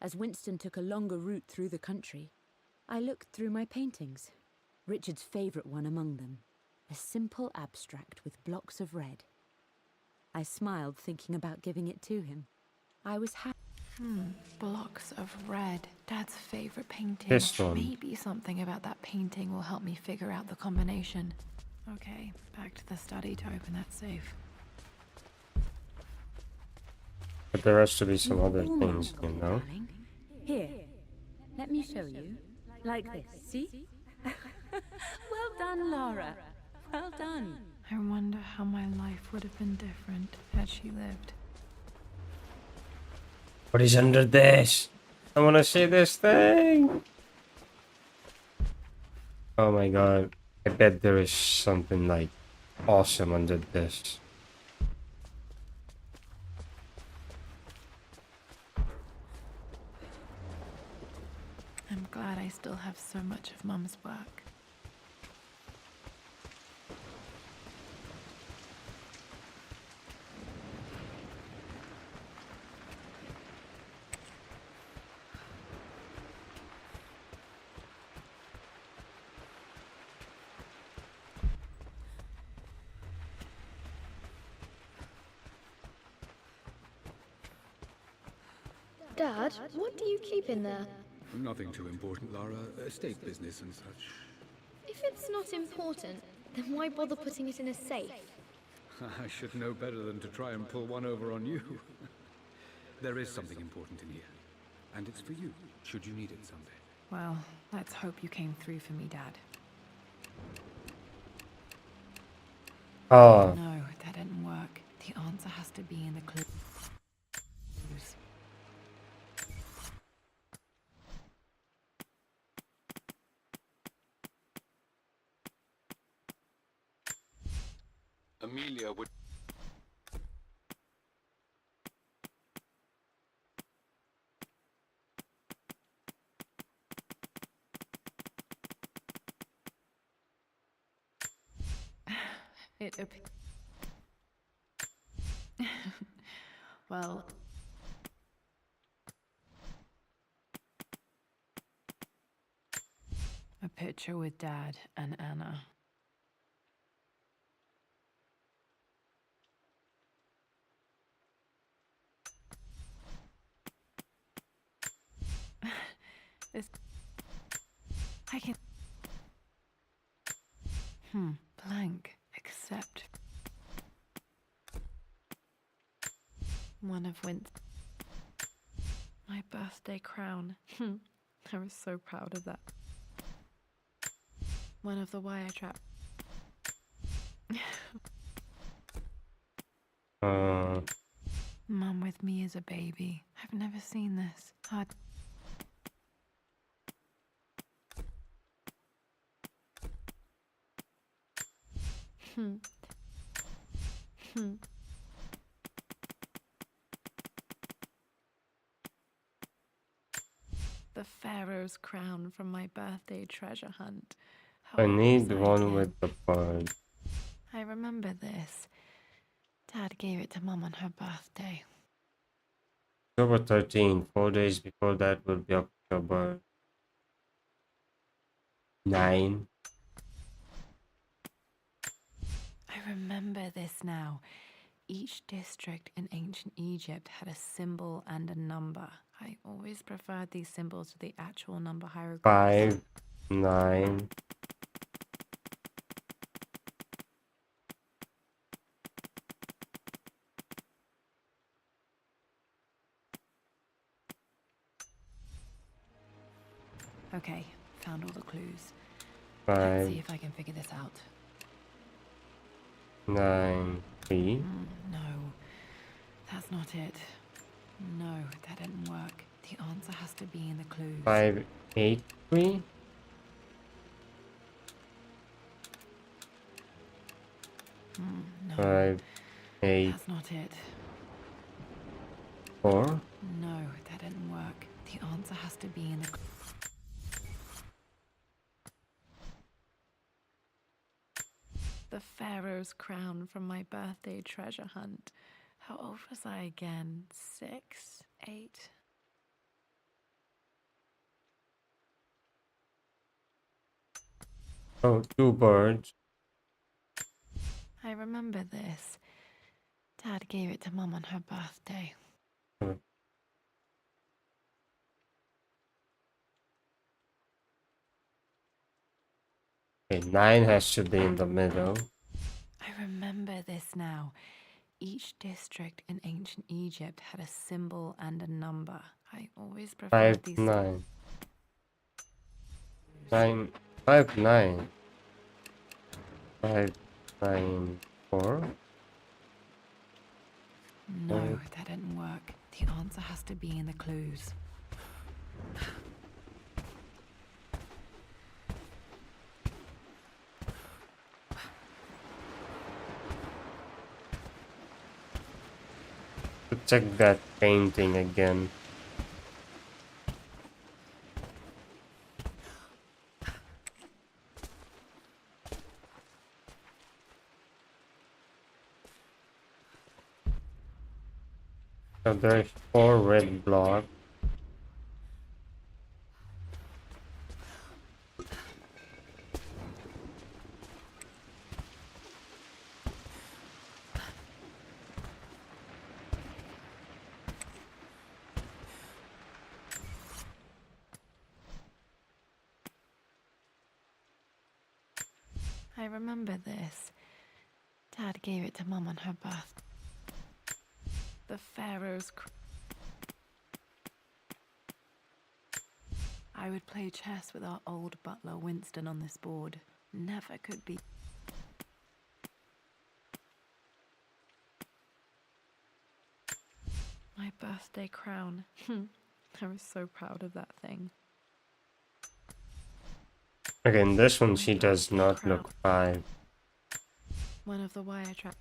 [SPEAKER 13] as Winston took a longer route through the country, I looked through my paintings, Richard's favourite one among them, a simple abstract with blocks of red. I smiled, thinking about giving it to him. I was happy.
[SPEAKER 3] Blocks of red. Dad's favorite painting.
[SPEAKER 1] This one.
[SPEAKER 3] Maybe something about that painting will help me figure out the combination. Okay, back to the study to open that safe.
[SPEAKER 1] But there has to be some other things, you know?
[SPEAKER 13] Here, Let me show you. Like this, see? Well done, Lara. Well done.
[SPEAKER 7] I wonder how my life would have been different had she lived.
[SPEAKER 1] What is under this? I want to see this thing. Oh my god. I bet there is something like awesome under this.
[SPEAKER 7] I'm glad I still have so much of Mum's work.
[SPEAKER 14] Dad, what do you keep in there?
[SPEAKER 10] Nothing too important, Lara. Estate business and such.
[SPEAKER 14] If it's not important, then why bother putting it in a safe?
[SPEAKER 10] I should know better than to try and pull one over on you. There is something important in here. And it's for you, should you need it someday.
[SPEAKER 7] Well, let's hope you came through for me, Dad.
[SPEAKER 1] Oh.
[SPEAKER 7] No, that didn't work. The answer has to be in the clues.
[SPEAKER 12] Amelia would...
[SPEAKER 7] It well, a picture with Dad and Anna. This I can blank except one of my birthday crown. I was so proud of that. One of the wire trap. Mum with me as a baby. I've never seen this. Hard. The Pharaoh's crown from my birthday treasure hunt.
[SPEAKER 1] I
[SPEAKER 7] old
[SPEAKER 1] need
[SPEAKER 7] was
[SPEAKER 1] one
[SPEAKER 7] again?
[SPEAKER 1] with the bird.
[SPEAKER 7] I remember this. Dad gave it to Mum on her birthday.
[SPEAKER 1] October 13th, 4 days before that will be October 9.
[SPEAKER 7] I remember this now. Each district in ancient Egypt had a symbol and a number. I always preferred these symbols to the actual number hieroglyphs.
[SPEAKER 1] 5, 9.
[SPEAKER 7] Okay, found all the clues.
[SPEAKER 1] 5,
[SPEAKER 7] Let's see if I can figure this out.
[SPEAKER 1] 9, 3.
[SPEAKER 7] No, that's not it. No, that didn't work. The answer has to be in the clues.
[SPEAKER 1] 5, 8, 3.
[SPEAKER 7] No,
[SPEAKER 1] 5, 8,
[SPEAKER 7] that's not it.
[SPEAKER 1] 4.
[SPEAKER 7] No, that didn't work. The answer has to be in the clues. The Pharaoh's crown from my birthday treasure hunt. How old was I again? 6? 8?
[SPEAKER 1] Oh, 2 birds.
[SPEAKER 7] I remember this. Dad gave it to Mum on her birthday.
[SPEAKER 1] Okay, 9 has to be in the middle.
[SPEAKER 7] I remember this now. Each district in ancient Egypt had a symbol and a number. I always preferred
[SPEAKER 1] 5,
[SPEAKER 7] these.
[SPEAKER 1] 9. 959 594.
[SPEAKER 7] No, that didn't work. The answer has to be in the clues.
[SPEAKER 1] Check that painting again. So there's 4 red blocks.
[SPEAKER 7] I remember this. Dad gave it to Mum on her birth. The Pharaoh's I would play chess with our old butler Winston on this board. Never could be. My birthday crown. I was so proud of that thing.
[SPEAKER 1] Okay, in this one she does not look 5.
[SPEAKER 7] One of the wire trap.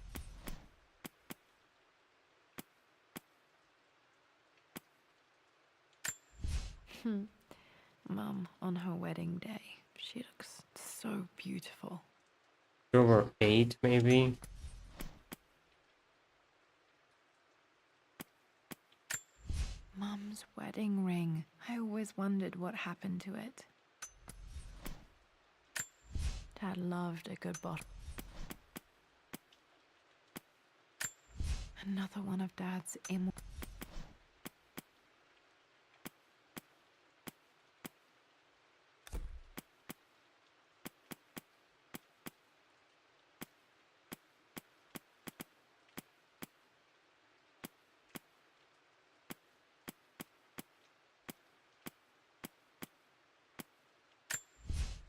[SPEAKER 7] Mum, on her wedding day, she looks so beautiful.
[SPEAKER 1] Over 8 maybe.
[SPEAKER 7] Mum's wedding ring. I always wondered what happened to it. Dad loved a good bottle. Another one of Dad's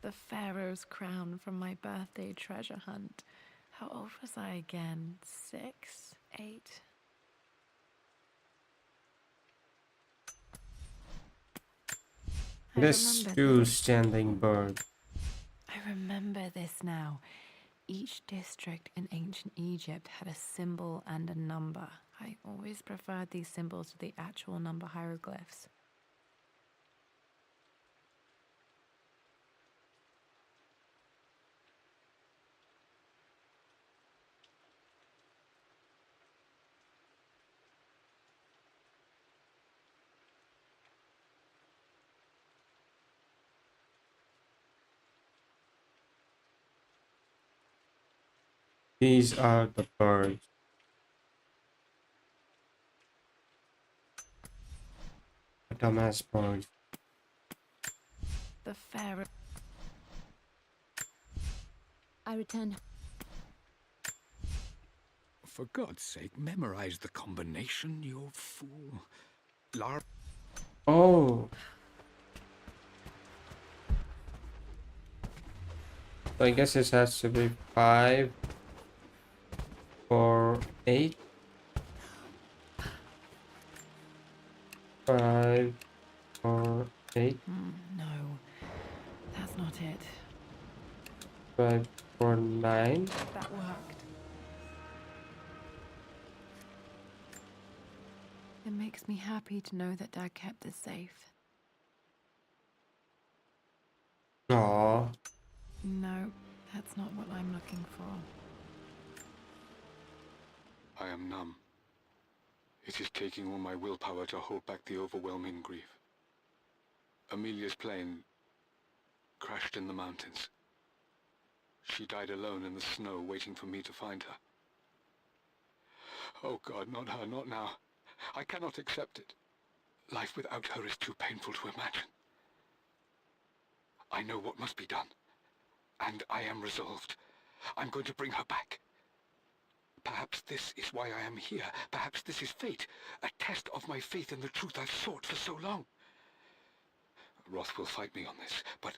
[SPEAKER 7] the Pharaoh's crown from my birthday treasure hunt. How old was I again? 6? 8?
[SPEAKER 1] This two standing bird.
[SPEAKER 7] I remember this now. Each district in ancient Egypt had a symbol and a number. I always preferred these symbols to the actual number hieroglyphs.
[SPEAKER 1] These are the birds. The dumbass birds.
[SPEAKER 7] The Pharaoh.
[SPEAKER 13] I returned.
[SPEAKER 10] For God's sake, memorize the combination, you fool. Lara.
[SPEAKER 1] Oh. So I guess this has to be 5, 4, 8. 5, 4, 8.
[SPEAKER 7] No, that's not it.
[SPEAKER 1] 5, 4, 9.
[SPEAKER 7] That worked. It makes me happy to know that Dad kept this safe.
[SPEAKER 1] Aww.
[SPEAKER 7] No, that's not what I'm looking for.
[SPEAKER 12] I am numb. It is taking all my willpower to hold back the overwhelming grief. Amelia's plane crashed in the mountains. She died alone in the snow, waiting for me to find her. Oh God, not her, not now. I cannot accept it. Life without her is too painful to imagine. I know what must be done. And I am resolved. I'm going to bring her back. Perhaps this is why I am here. Perhaps this is fate. A test of my faith in the truth I've sought for so long. Roth will fight me on this, but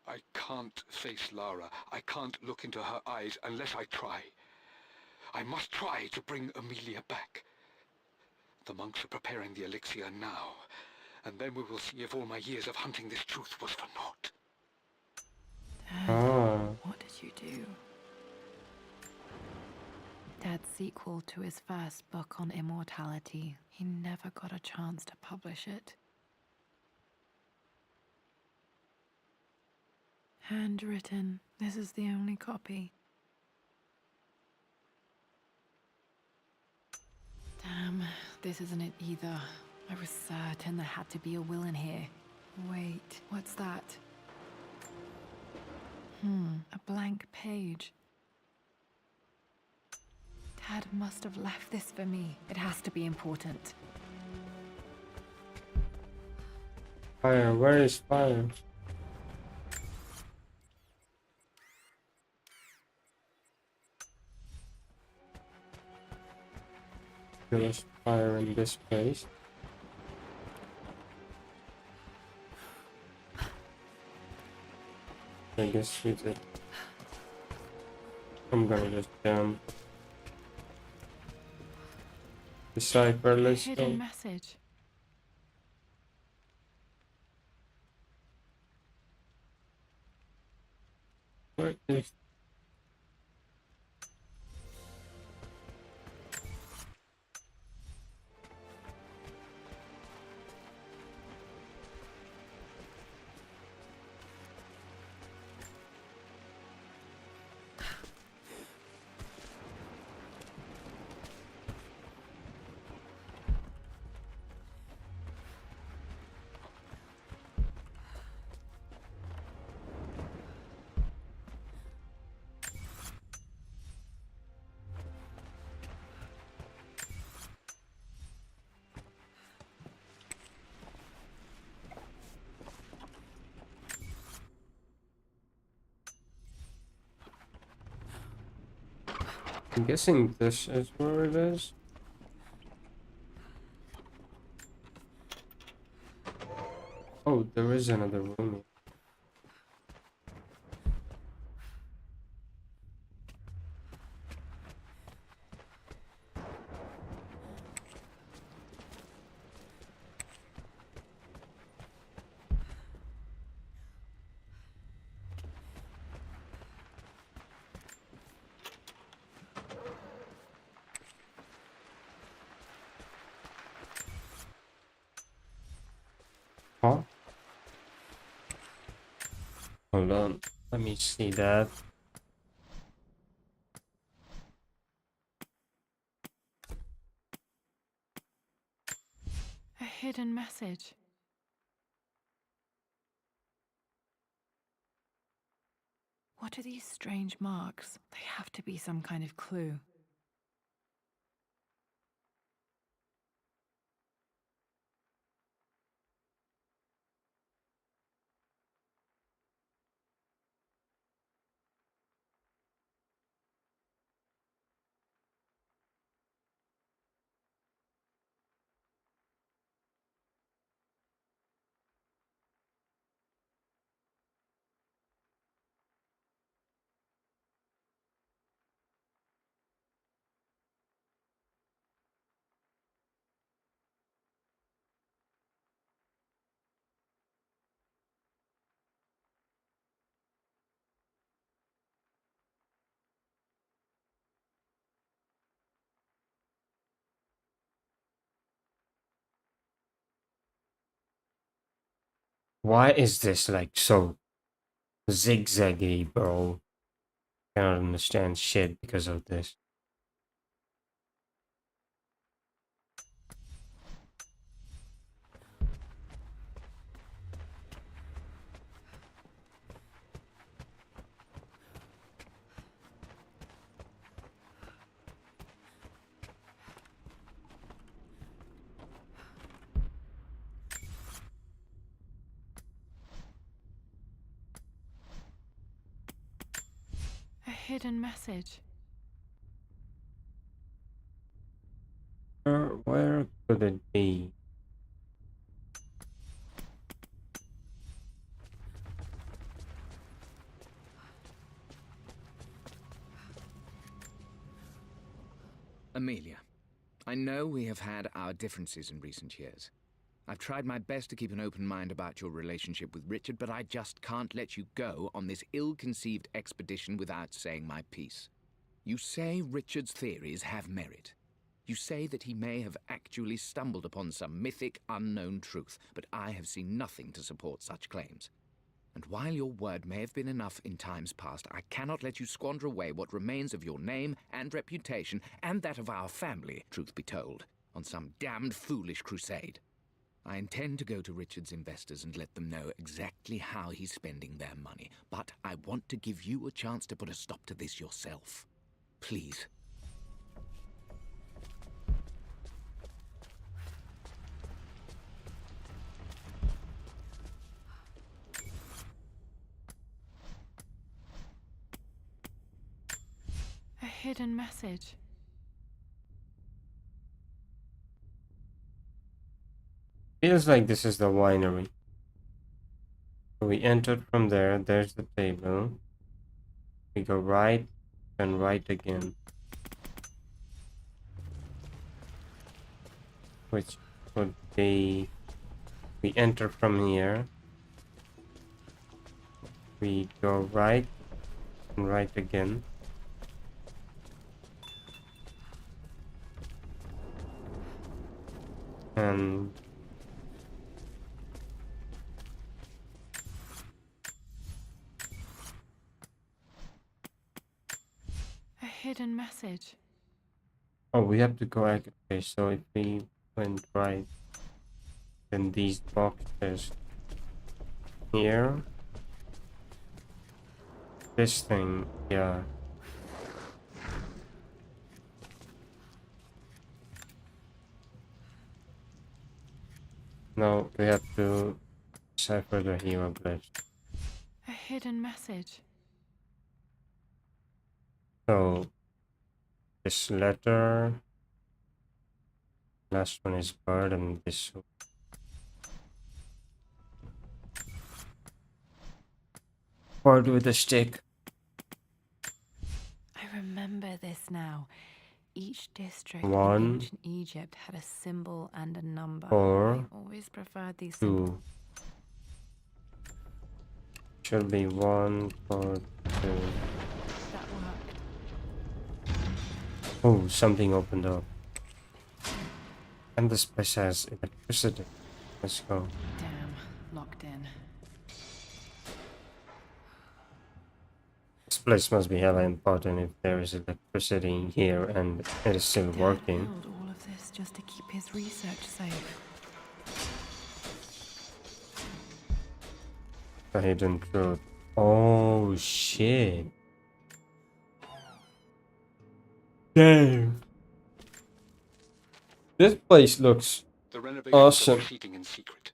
[SPEAKER 12] I can't face Lara. I can't look into her eyes unless I try. I must try to bring Amelia back. The monks are preparing the elixir now, and then we will see if all my years of hunting this truth was for naught.
[SPEAKER 1] Oh.
[SPEAKER 7] What did you do? Dad's sequel to his first book on immortality. He never got a chance to publish it. Handwritten. This is the only copy. Damn, this isn't it either. I was certain there had to be a will in here. Wait, what's that? A blank page. Dad must have left this for me. It has to be important.
[SPEAKER 1] Fire, where is fire? There was fire in this place. I guess we did. I'm gonna just jump. Decipher, let's
[SPEAKER 7] Hidden
[SPEAKER 1] go.
[SPEAKER 7] message.
[SPEAKER 1] Where is... I'm guessing this is where it is. Oh, there is another room. Huh? Hold on. Let me see that.
[SPEAKER 7] A hidden message. What are these strange marks? They have to be some kind of clue.
[SPEAKER 1] Why is this like so zigzaggy, bro? I don't understand shit because of this.
[SPEAKER 7] A hidden message.
[SPEAKER 1] Where could it be?
[SPEAKER 11] Amelia, I know we have had our differences in recent years. I've tried my best to keep an open mind about your relationship with Richard, but I just can't let you go on this ill-conceived expedition without saying my piece. You say Richard's theories have merit. You say that he may have actually stumbled upon some mythic, unknown truth, but I have seen nothing to support such claims. And while your word may have been enough in times past, I cannot let you squander away what remains of your name and reputation, and that of our family, truth be told, on some damned foolish crusade. I intend to go to Richard's investors and let them know exactly how he's spending their money, but I want to give you a chance to put a stop to this yourself. Please.
[SPEAKER 7] A hidden message.
[SPEAKER 1] Feels like this is the winery. So we entered from there. There's the table. We go right and right again. Which would be... We enter from here. We go right and right again. And...
[SPEAKER 7] A hidden message.
[SPEAKER 1] Oh, we have to go... Okay, so if we went right, then these boxes here. This thing, yeah. No, we have to decipher the hieroglyphs.
[SPEAKER 7] A hidden message.
[SPEAKER 1] So, this letter, last one is bird, and this bird with a stick.
[SPEAKER 7] I remember this now. Each district
[SPEAKER 1] One,
[SPEAKER 7] in ancient Egypt had a symbol and a number.
[SPEAKER 1] 4,
[SPEAKER 7] I always preferred these
[SPEAKER 1] 2.
[SPEAKER 7] symbols.
[SPEAKER 1] Should be 1, 4, 2.
[SPEAKER 7] That worked.
[SPEAKER 1] Oh, something opened up. And this place has electricity. Let's go.
[SPEAKER 7] Damn, locked in.
[SPEAKER 1] This place must be hella important if there is electricity in here and it is still working.
[SPEAKER 7] Dad built all of this just to keep his research safe.
[SPEAKER 1] The hidden truth. Oh shit. Damn. This place looks
[SPEAKER 12] The renovations
[SPEAKER 1] awesome.
[SPEAKER 12] are proceeding in secret.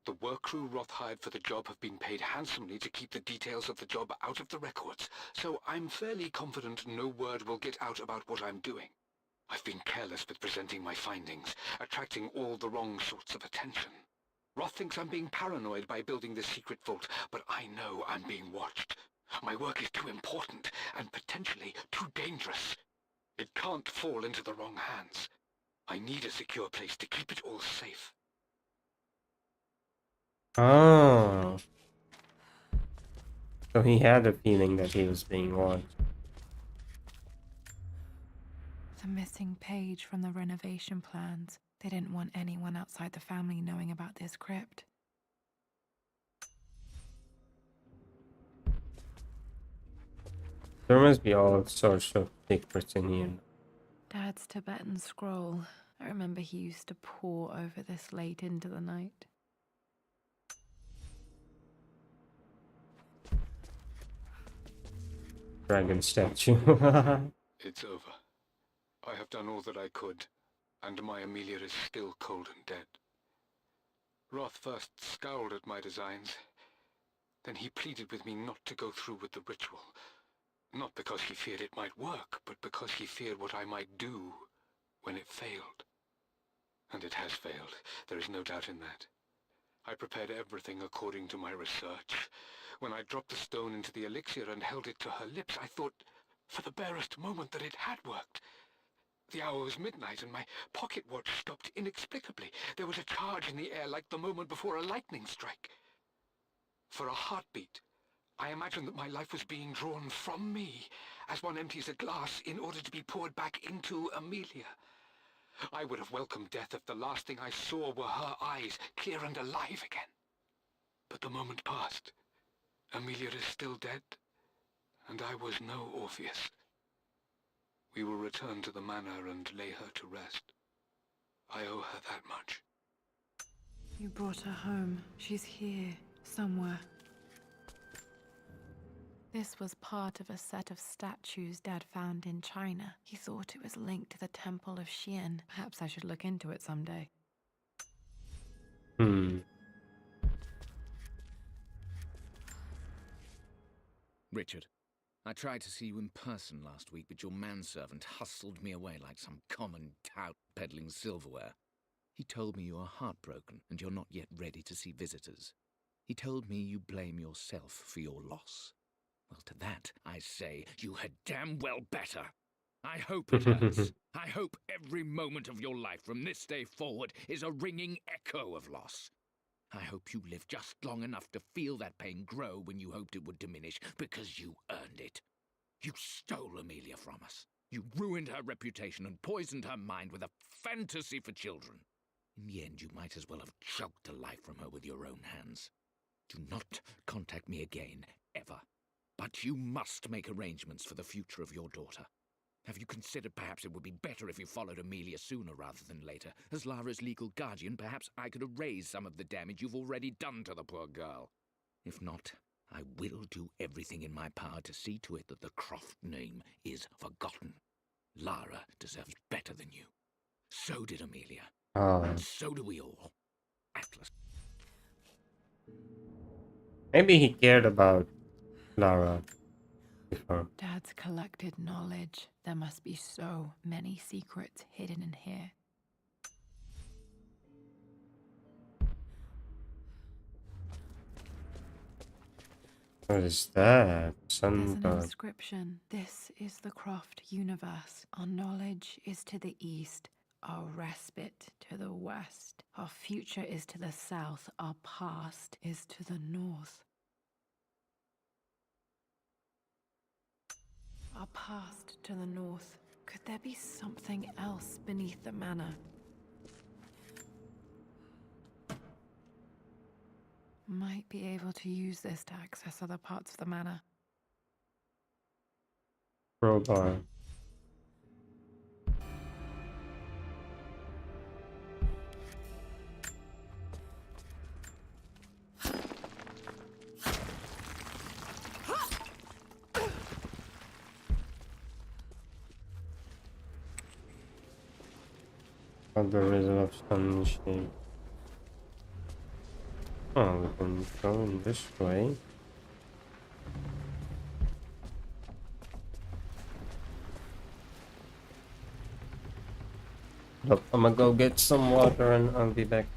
[SPEAKER 12] The work crew Roth hired for the job have been paid handsomely to keep the details of the job out of the records, so I'm fairly confident no word will get out about what I'm doing. I've been careless with presenting my findings, attracting all the wrong sorts of attention. Roth thinks I'm being paranoid by building this secret vault, but I know I'm being watched. My work is too important and potentially too dangerous. It can't fall into the wrong hands. I need a secure place to keep it all safe.
[SPEAKER 1] Oh. So he had a feeling that he was being watched.
[SPEAKER 7] The missing page from the renovation plans. They didn't want anyone outside the family knowing about this crypt.
[SPEAKER 1] There must be all sorts of secrets in here.
[SPEAKER 7] Dad's Tibetan scroll. I remember he used to pore over this late into the night.
[SPEAKER 1] Dragon statue.
[SPEAKER 12] It's over. I have done all that I could, and my Amelia is still cold and dead. Roth first scowled at my designs. Then he pleaded with me not to go through with the ritual. Not because he feared it might work, but because he feared what I might do when it failed. And it has failed. There is no doubt in that. I prepared everything according to my research. When I dropped the stone into the elixir and held it to her lips, I thought for the barest moment that it had worked. The hour was midnight and my pocket watch stopped inexplicably. There was a charge in the air like the moment before a lightning strike. For a heartbeat, I imagined that my life was being drawn from me as one empties a glass in order to be poured back into Amelia. I would have welcomed death if the last thing I saw were her eyes, clear and alive again. But the moment passed. Amelia is still dead, and I was no Orpheus. We will return to the manor and lay her to rest. I owe her that much.
[SPEAKER 7] You brought her home. She's here, somewhere. This was part of a set of statues Dad found in China. He thought it was linked to the Temple of Xian. Perhaps I should look into it someday.
[SPEAKER 11] Richard, I tried to see you in person last week, but your manservant hustled me away like some common tout peddling silverware. He told me you are heartbroken and you're not yet ready to see visitors. He told me you blame yourself for your loss. Well, to that, I say, you had damn well better. I hope it hurts. I hope every moment of your life from this day forward is a ringing echo of loss. I hope you live just long enough to feel that pain grow when you hoped it would diminish, because you earned it. You stole Amelia from us. You ruined her reputation and poisoned her mind with a fantasy for children. In the end, you might as well have choked the life from her with your own hands. Do not contact me again, ever. But you must make arrangements for the future of your daughter. Have you considered perhaps it would be better if you followed Amelia sooner rather than later? As Lara's legal guardian, perhaps I could erase some of the damage you've already done to the poor girl. If not, I will do everything in my power to see to it that the Croft name is forgotten. Lara deserves better than you. So did Amelia. And so do we all. Atlas.
[SPEAKER 1] Maybe he cared about Lara before.
[SPEAKER 7] Dad's collected knowledge. There must be so many secrets hidden in here.
[SPEAKER 1] What is that?
[SPEAKER 7] There's an
[SPEAKER 1] God.
[SPEAKER 7] inscription. This is the Croft universe. Our knowledge is to the east, our respite to the west. Our future is to the south, our past is to the north. Our past to the north. Could there be something else beneath the manor? Might be able to use this to access other parts of the manor.
[SPEAKER 1] Crowbar. The rhythm of sun shape. Oh, we can go in this way. Look, I'm gonna go get some water and I'll be back.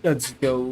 [SPEAKER 1] Let's go.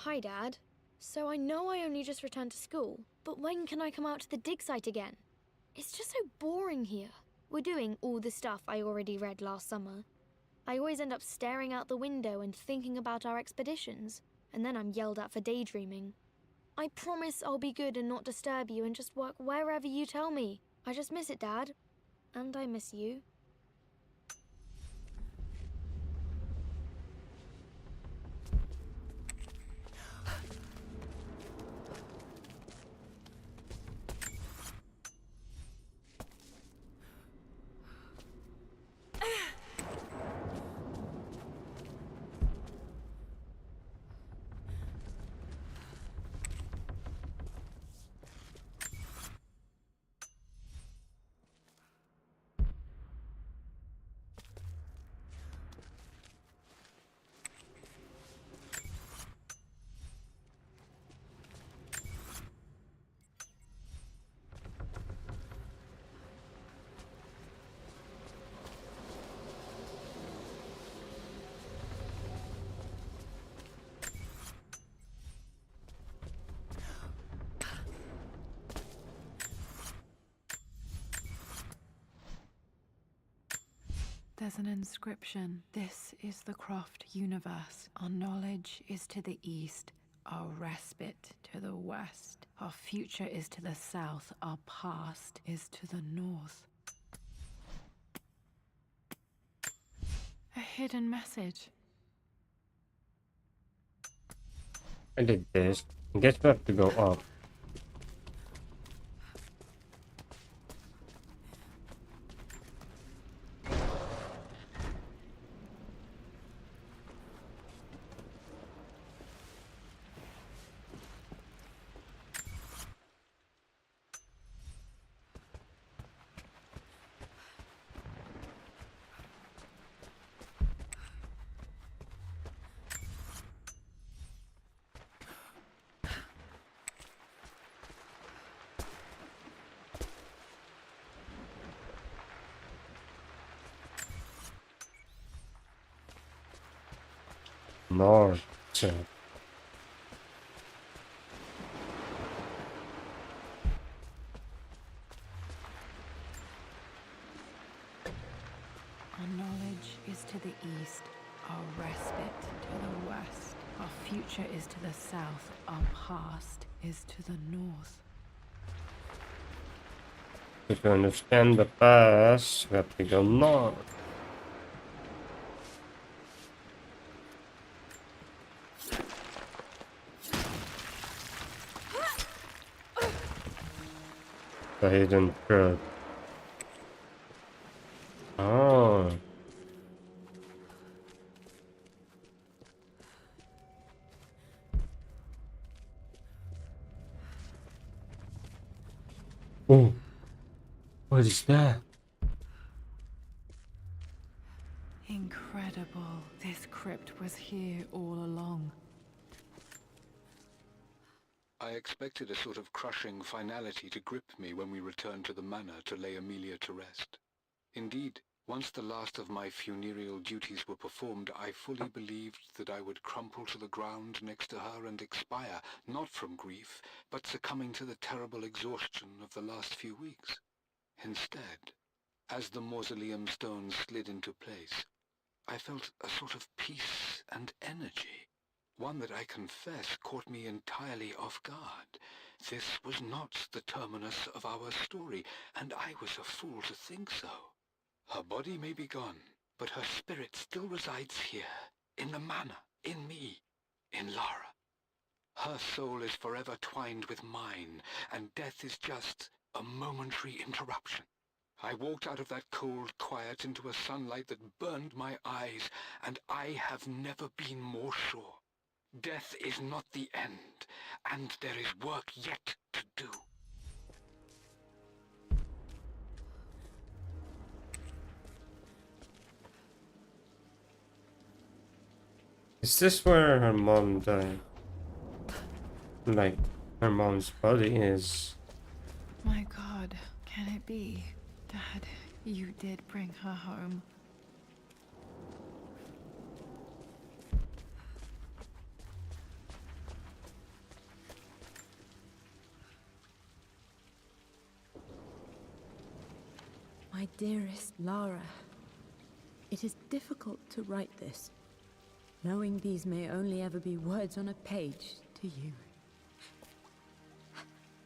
[SPEAKER 14] Hi, Dad. So I know I only just returned to school, but when can I come out to the dig site again? It's just so boring here. We're doing all the stuff I already read last summer. I always end up staring out the window and thinking about our expeditions, and then I'm yelled at for daydreaming. I promise I'll be good and not disturb you and just work wherever you tell me. I just miss it, Dad. And I miss you.
[SPEAKER 7] There's an inscription. This is the Croft universe. Our knowledge is to the east, our respite to the west. Our future is to the south, our past is to the north. A hidden message.
[SPEAKER 1] I did this. I guess we have to go up. North.
[SPEAKER 7] Our knowledge is to the east, our respite to the west. Our future is to the south, our past is to the north.
[SPEAKER 1] So to understand the past, we have to go north. The hidden truth. Oh. Oh. What is that?
[SPEAKER 7] Incredible. This crypt was here all along.
[SPEAKER 12] I expected a sort of crushing finality to grip me when we returned to the manor to lay Amelia to rest. Indeed, once the last of my funereal duties were performed, I fully believed that I would crumple to the ground next to her and expire, not from grief, but succumbing to the terrible exhaustion of the last few weeks. Instead, as the mausoleum stones slid into place, I felt a sort of peace and energy. One that I confess caught me entirely off guard. This was not the terminus of our story, and I was a fool to think so. Her body may be gone, but her spirit still resides here, in the manor, in me, in Lara. Her soul is forever twined with mine, and death is just a momentary interruption. I walked out of that cold quiet into a sunlight that burned my eyes, and I have never been more sure. Death is not the end, and there is work yet to do.
[SPEAKER 1] Is this where her mom died? Like, her mom's body is...
[SPEAKER 7] My God, can it be? Dad, you did bring her home.
[SPEAKER 13] My dearest Lara, it is difficult to write this, knowing these may only ever be words on a page to you.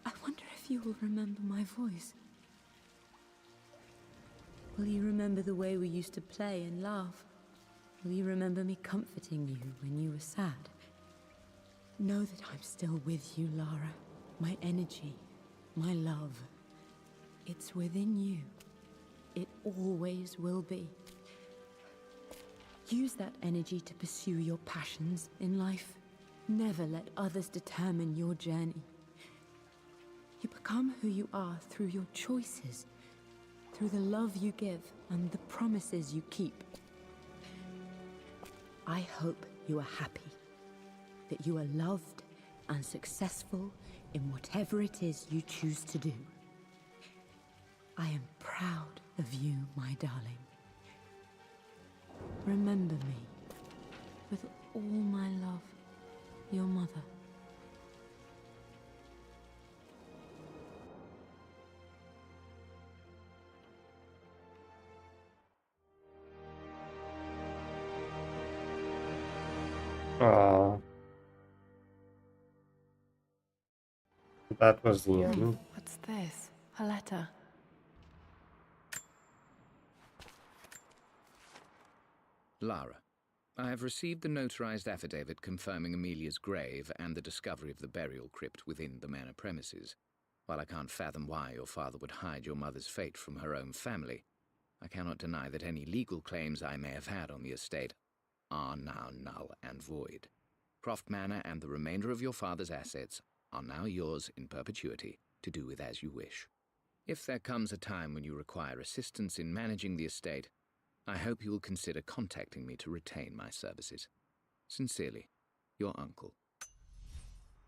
[SPEAKER 13] I wonder if you will remember my voice. Will you remember the way we used to play and laugh? Will you remember me comforting you when you were sad? Know that I'm still with you, Lara. My energy, my love, it's within you. It always will be. Use that energy to pursue your passions in life. Never let others determine your journey. You become who you are through your choices, through the love you give and the promises you keep. I hope you are happy, that you are loved and successful in whatever it is you choose to do. I am proud of you, my darling. Remember me, with all my love, your mother.
[SPEAKER 1] Oh, that was the end.
[SPEAKER 7] What's this? A letter.
[SPEAKER 11] Lara, I have received the notarized affidavit confirming Amelia's grave and the discovery of the burial crypt within the manor premises. While I can't fathom why your father would hide your mother's fate from her own family, I cannot deny that any legal claims I may have had on the estate are now null and void. Croft Manor and the remainder of your father's assets are now yours in perpetuity to do with as you wish. If there comes a time when you require assistance in managing the estate, I hope you will consider contacting me to retain my services. Sincerely, your uncle.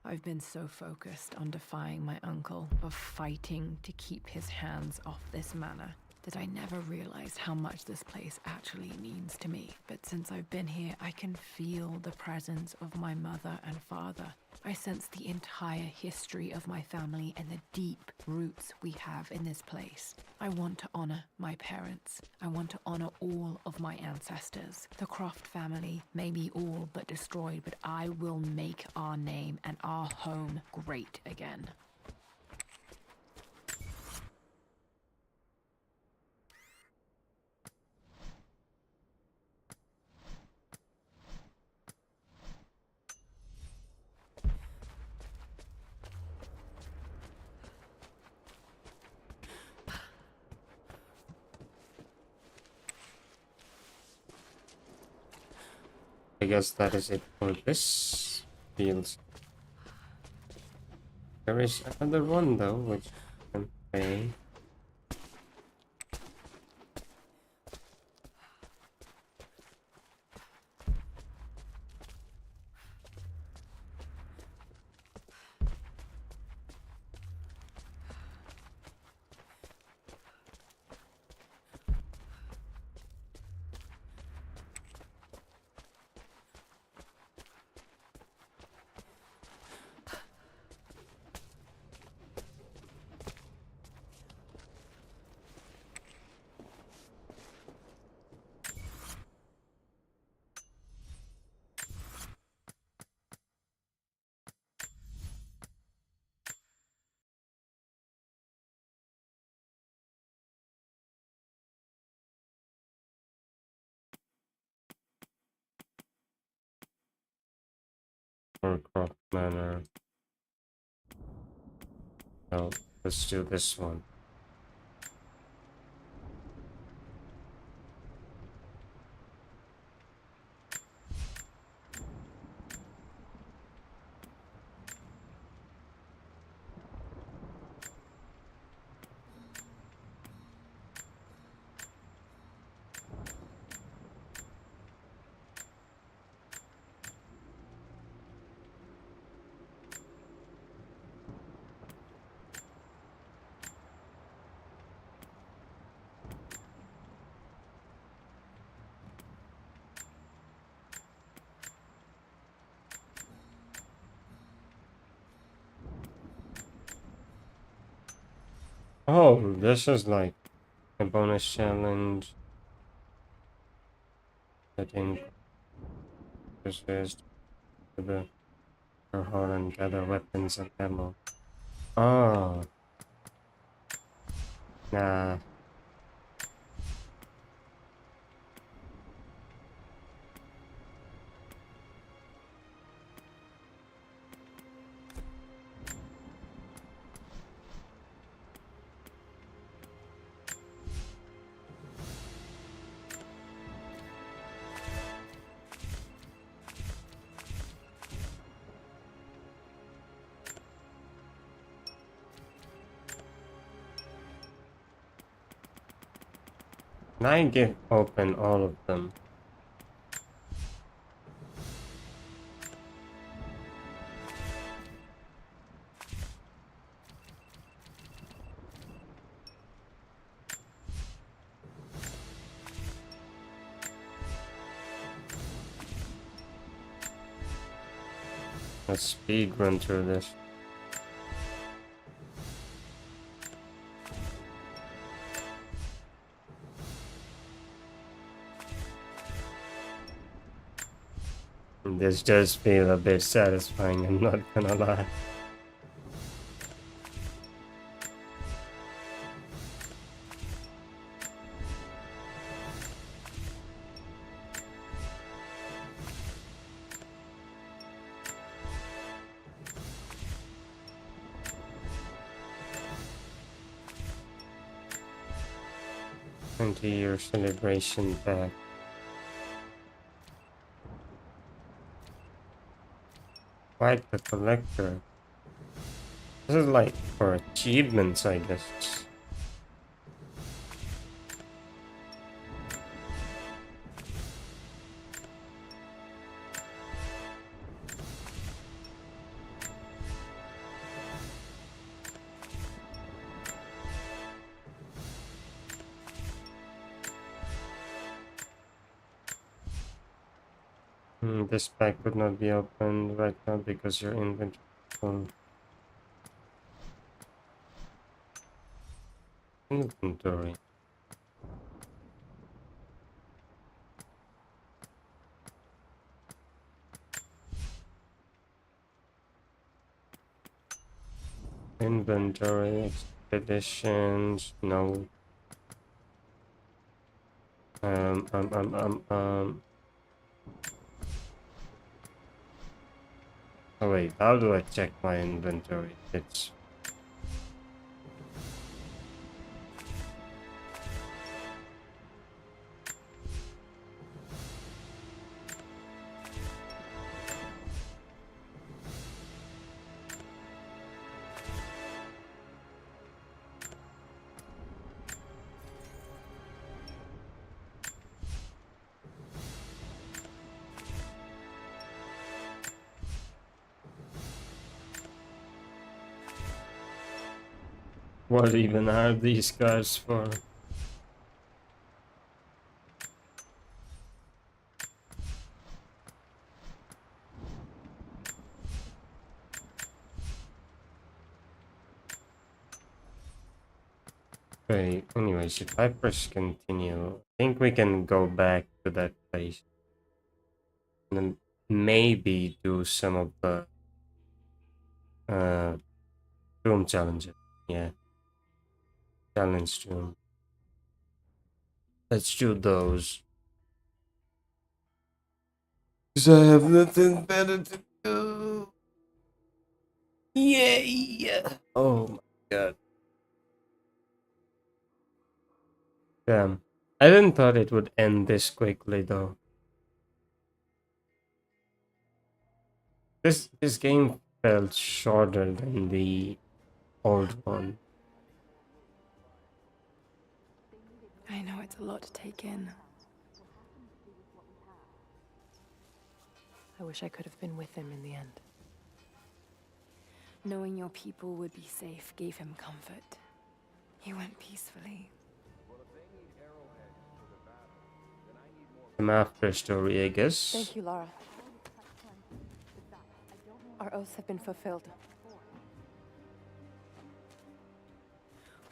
[SPEAKER 7] I've been so focused on defying my uncle, of fighting to keep his hands off this manor, that I never realized how much this place actually means to me. But since I've been here, I can feel the presence of my mother and father. I sense the entire history of my family and the deep roots we have in this place. I want to honor my parents. I want to honor all of my ancestors. The Croft family may be all but destroyed, but I will make our name and our home great again.
[SPEAKER 1] I guess that is it for this field. There is another one though, which I can play. Warcraft Manor. So let's do this one. Oh, this is like a bonus challenge that increases the her and gather weapons and ammo. Oh, nah. Can I get open all of them? Let's speed run through this. This does feel a bit satisfying, I'm not gonna lie. Year celebration pack. Quite the collector. This is like for achievements, I guess. This pack could not be opened right now because your inventory is full. Inventory. Inventory expeditions. No. Um. Um. Um. Um. Um. Oh wait, how do I check my inventory? It's What even are these guys for? Okay, anyways, if I press continue, I think we can go back to that place. And then maybe do some of the room challenges. Yeah. Challenge room. Let's do those. Because I have nothing better to do. Yay! Oh my god. Damn. I didn't thought it would end this quickly though. This game felt shorter than the old one.
[SPEAKER 3] I know it's a lot to take in.
[SPEAKER 16] I wish I could have been with him in the end.
[SPEAKER 3] Knowing your people would be safe gave him comfort. He went peacefully.
[SPEAKER 1] Some after story, I guess.
[SPEAKER 16] Thank you, Lara. Our oaths have been fulfilled.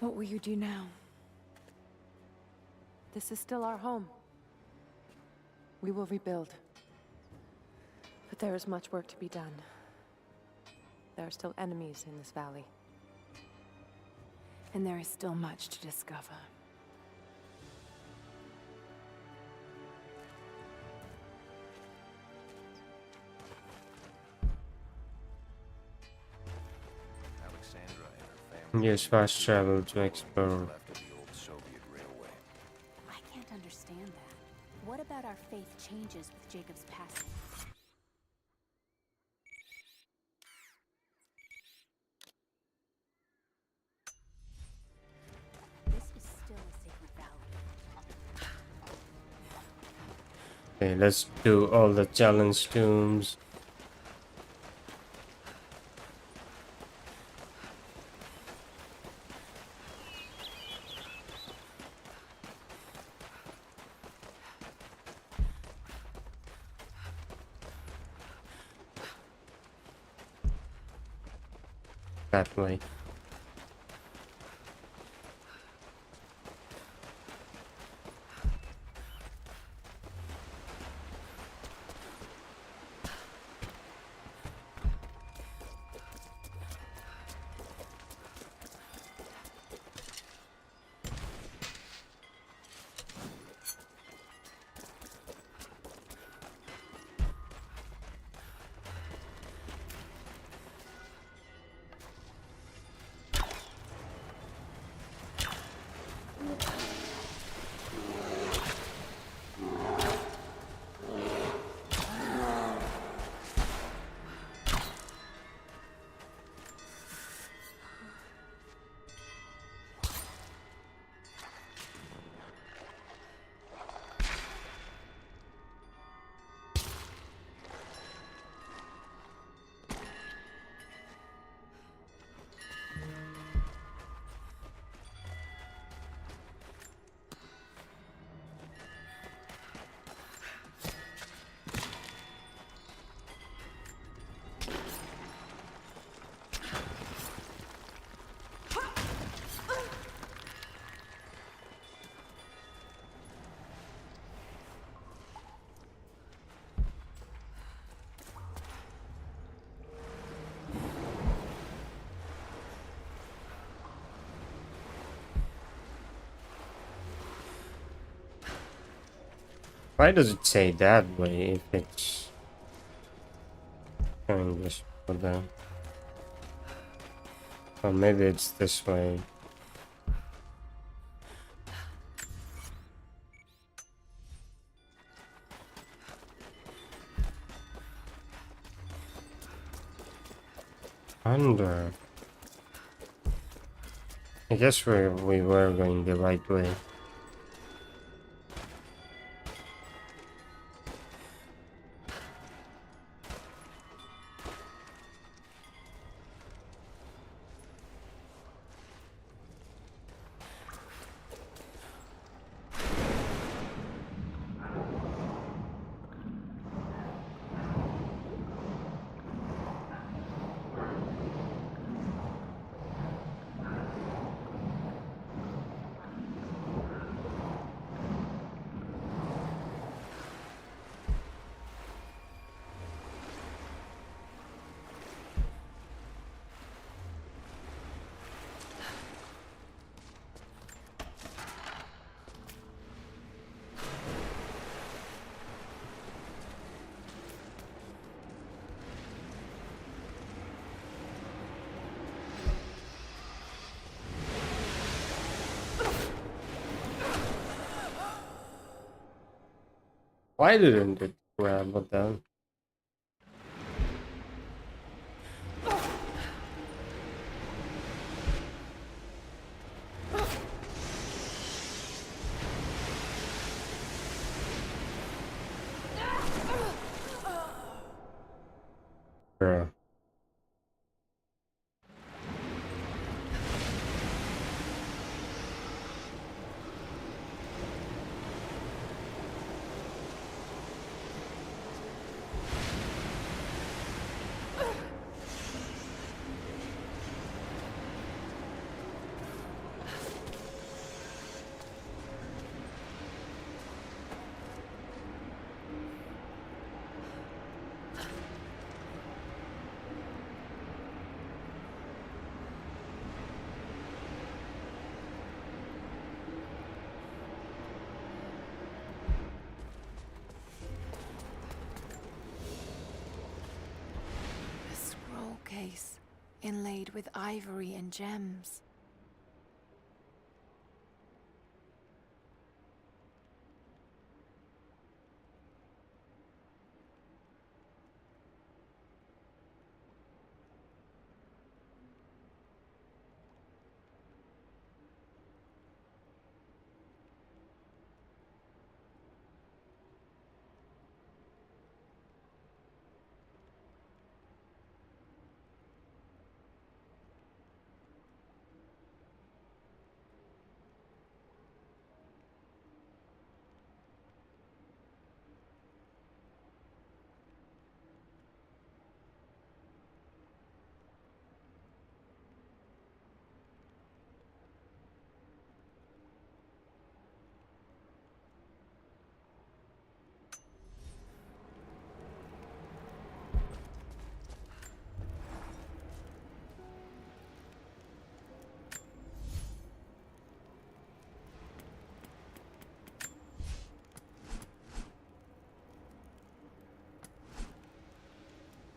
[SPEAKER 3] What will you do now?
[SPEAKER 16] This is still our home. We will rebuild. But there is much work to be done. There are still enemies in this valley.
[SPEAKER 3] And there is still much to discover.
[SPEAKER 1] Use fast travel to explore.
[SPEAKER 17] I can't understand that. What about our faith changes with Jacob's passing? This is still a sacred valley.
[SPEAKER 1] Okay, let's do all the challenge tombs. That way. Why does it say that way if it's going this way? Or maybe it's this way. Under. I guess we were going the right way. Why didn't it grab with them? Yeah.
[SPEAKER 3] A scroll case, inlaid with ivory and gems.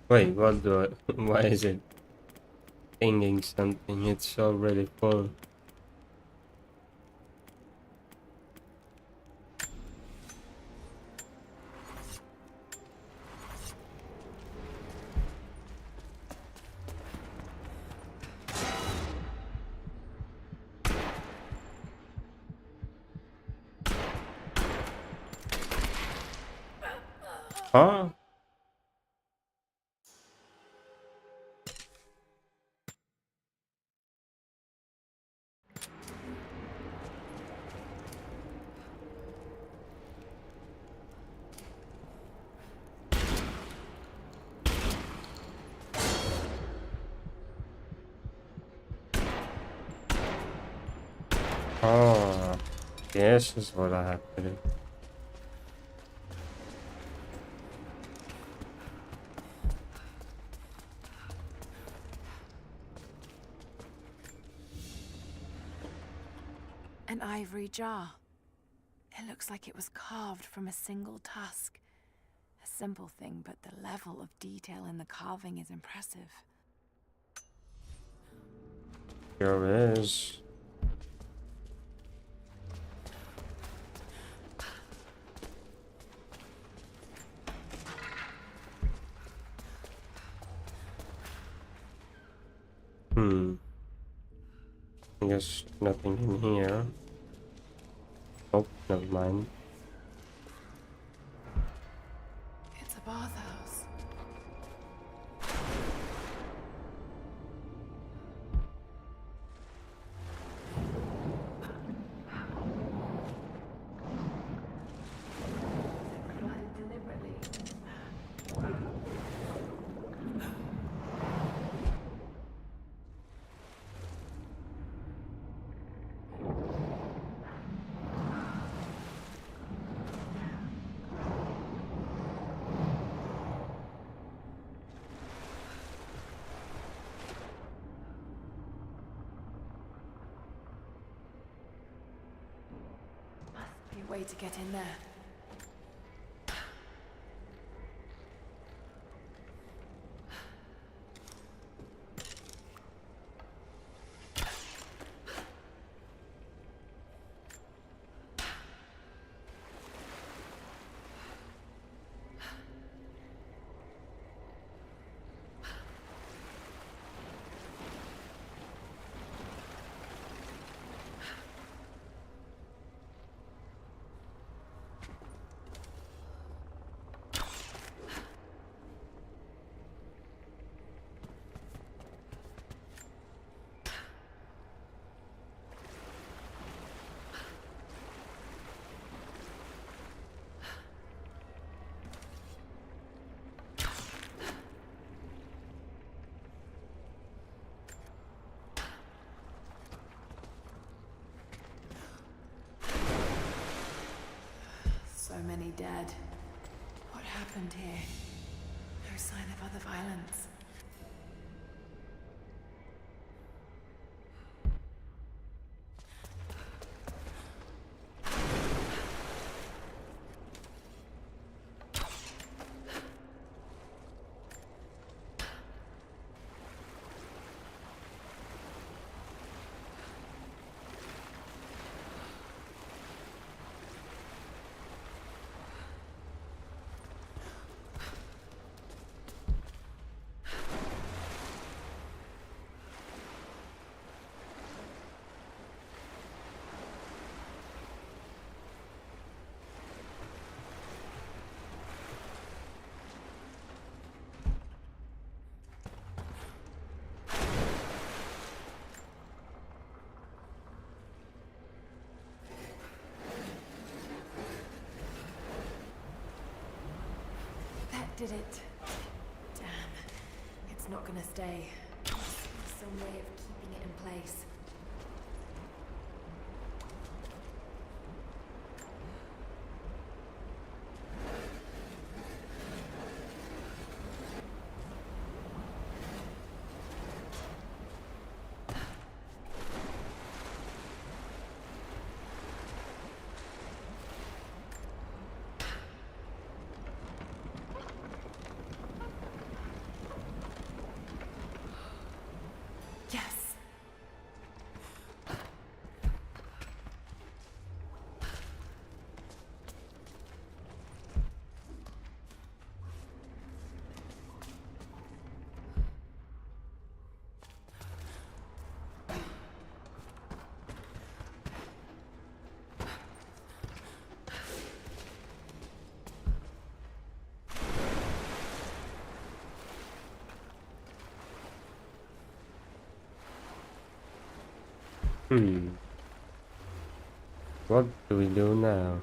[SPEAKER 1] Wait, what the? Why is it pinging something? It's already full. Huh? Oh, this is what I have to do.
[SPEAKER 3] An ivory jar. It looks like it was carved from a single tusk. A simple thing, but the level of detail in the carving is impressive.
[SPEAKER 1] Here it is. I guess nothing in here. Oh, never mind.
[SPEAKER 3] It's a bathhouse. Must be a way to get in there. many dead. What happened here? No sign of other violence. That did it. Damn. It's not gonna stay. There's some way of keeping it in place. Yes.
[SPEAKER 1] What do we do now?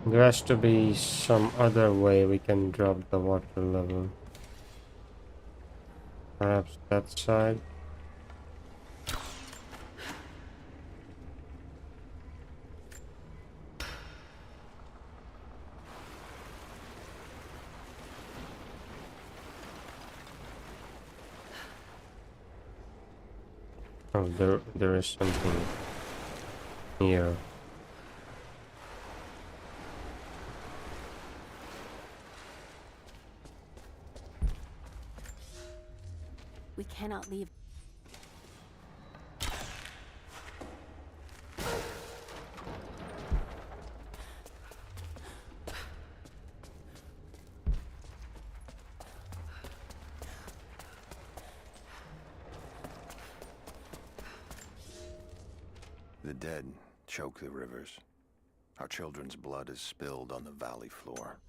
[SPEAKER 1] There has to be some other way we can drop the water level. Perhaps that side? Oh, there is something here.
[SPEAKER 17] We cannot leave.
[SPEAKER 18] The dead choke the rivers. Our children's blood is spilled on the valley floor.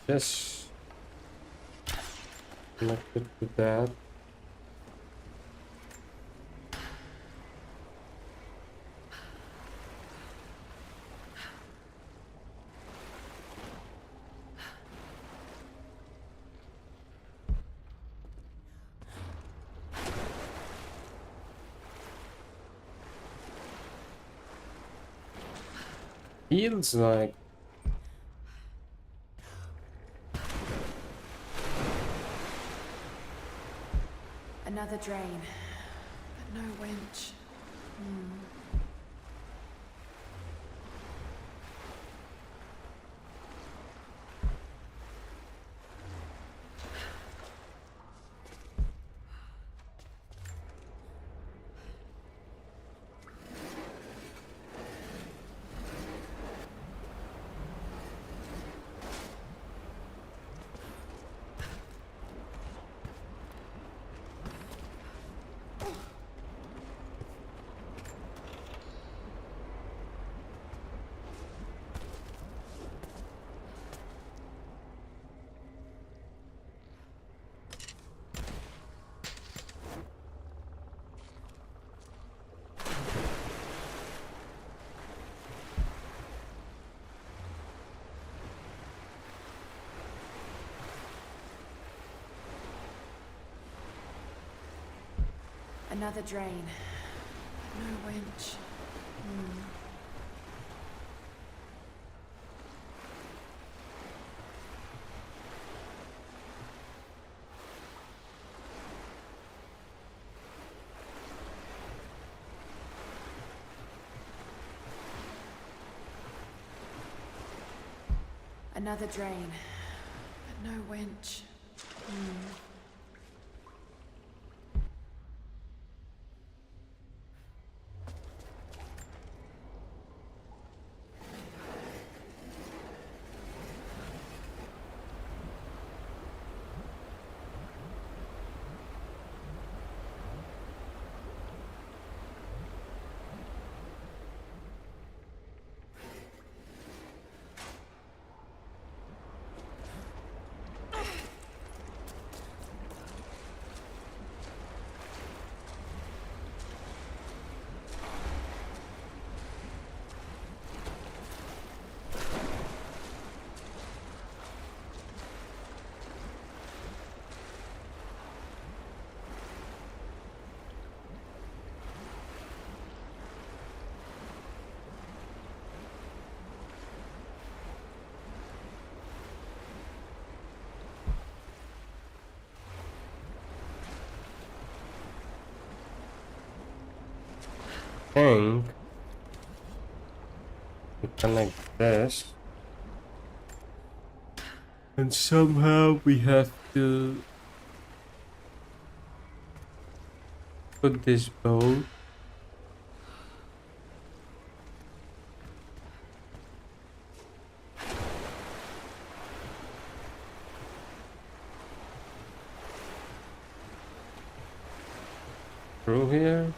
[SPEAKER 1] Just connected to that. Feels like
[SPEAKER 3] Another drain, but no winch. Another drain, but no winch. Another drain, but no winch.
[SPEAKER 1] Think we connect this, and somehow we have to put this boat through here.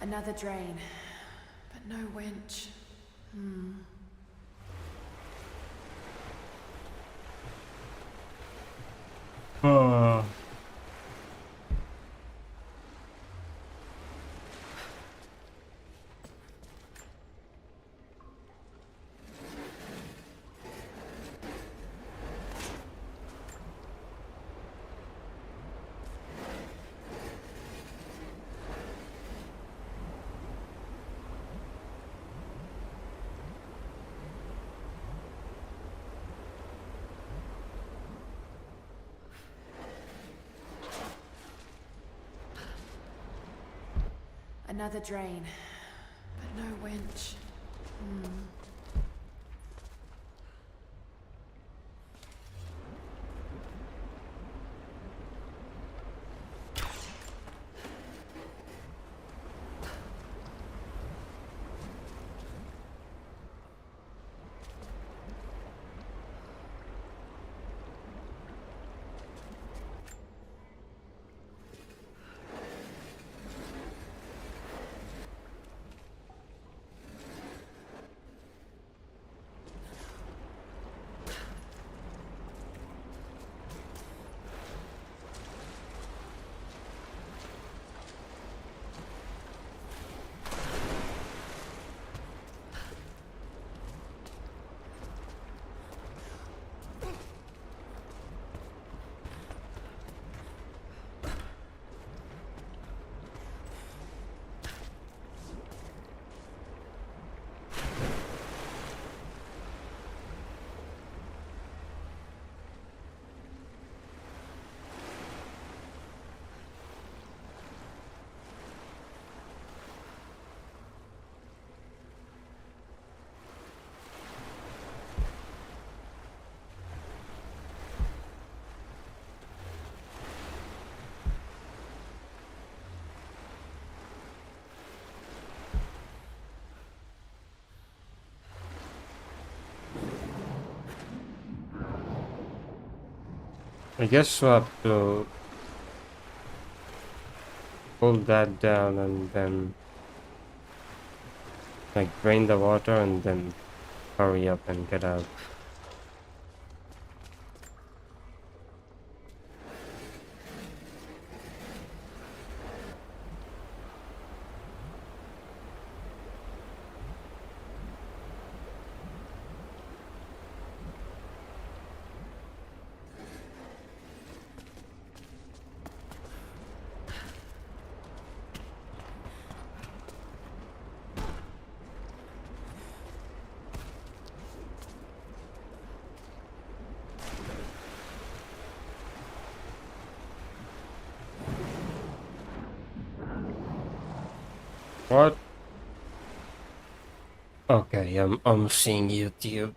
[SPEAKER 3] Another drain, but no winch. Another drain, but no winch.
[SPEAKER 1] I guess we'll have to pull that down and then like drain the water and then hurry up and get out. What? Okay, I'm seeing YouTube.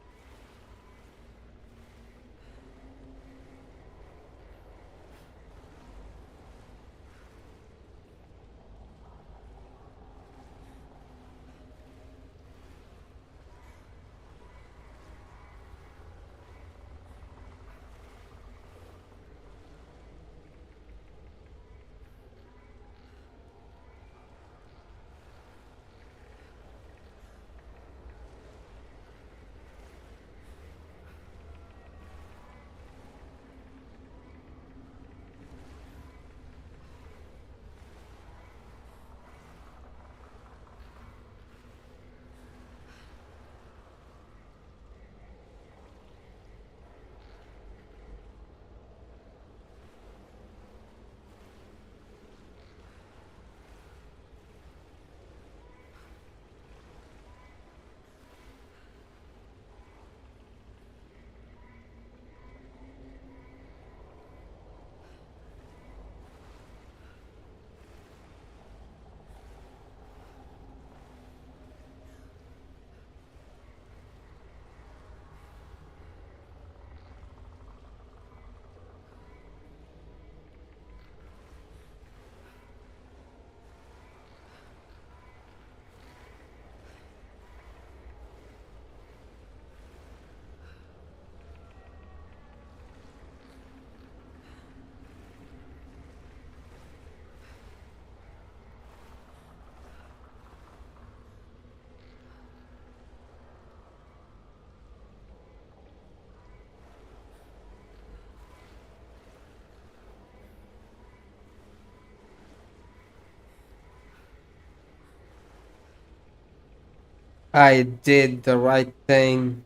[SPEAKER 1] I did the right thing.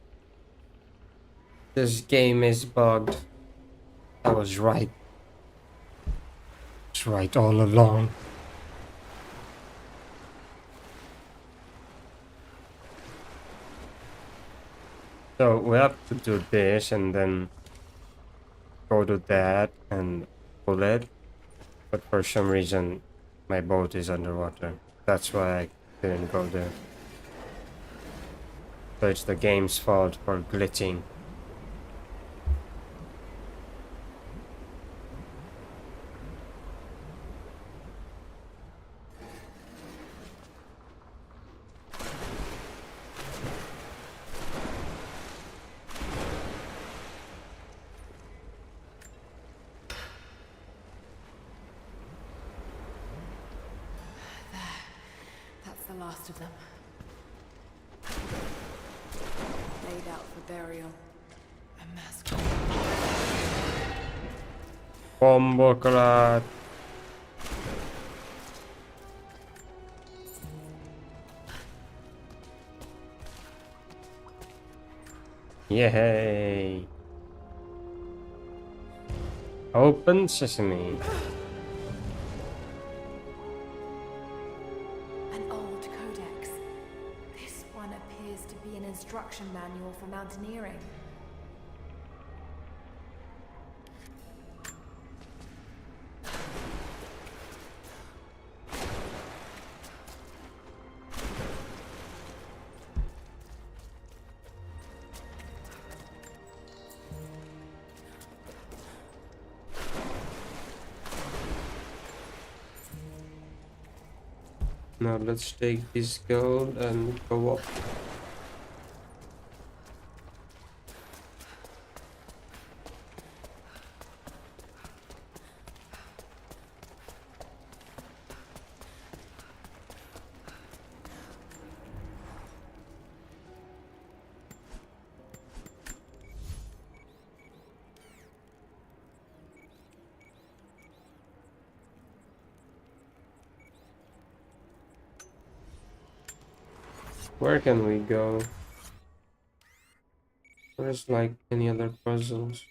[SPEAKER 1] This game is bugged. I was right. It's right all along. So we have to do this and then go to that and pull it. But for some reason, my boat is underwater. That's why I didn't go there. So it's the game's fault for glitching.
[SPEAKER 3] That's the last of them. Laid out for burial. A mask.
[SPEAKER 1] Bomboclat. Yay! Open sesame.
[SPEAKER 3] An old codex. This one appears to be an instruction manual for mountaineering.
[SPEAKER 1] Now let's take this gold and go up. Where can we go? There's like any other puzzles.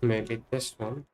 [SPEAKER 1] Maybe this one.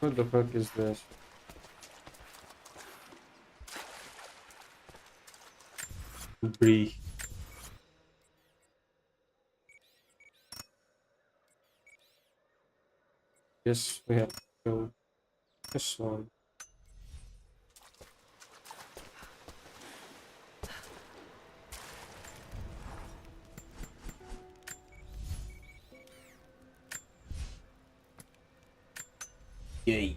[SPEAKER 1] What the fuck is this? Breathe. Yes, we have to go this one. Yay.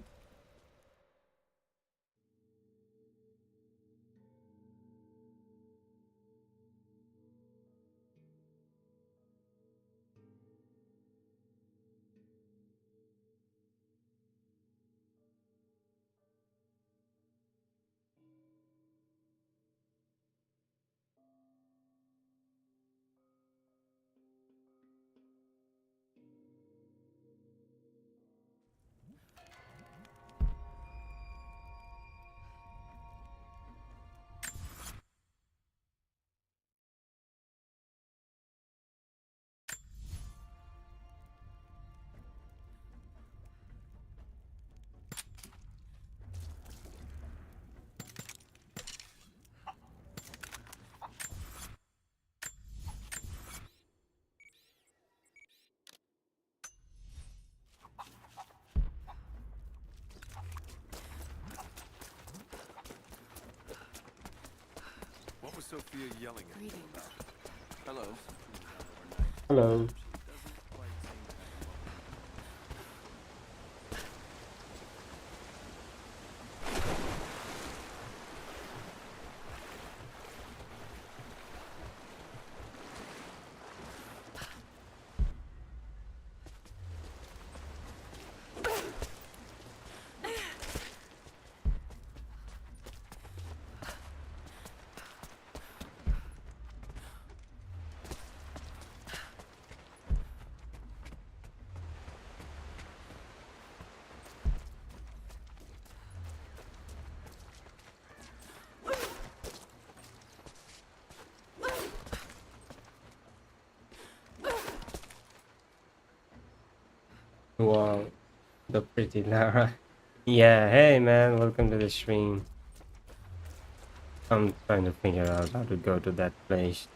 [SPEAKER 5] was Sophia yelling at me about? Hello.
[SPEAKER 1] Hello. Wow, the pretty Lara. Yeah, hey man, welcome to the stream. I'm trying to figure out how to go to that place.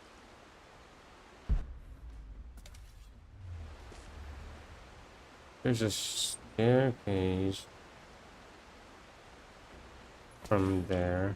[SPEAKER 1] There's a staircase from there.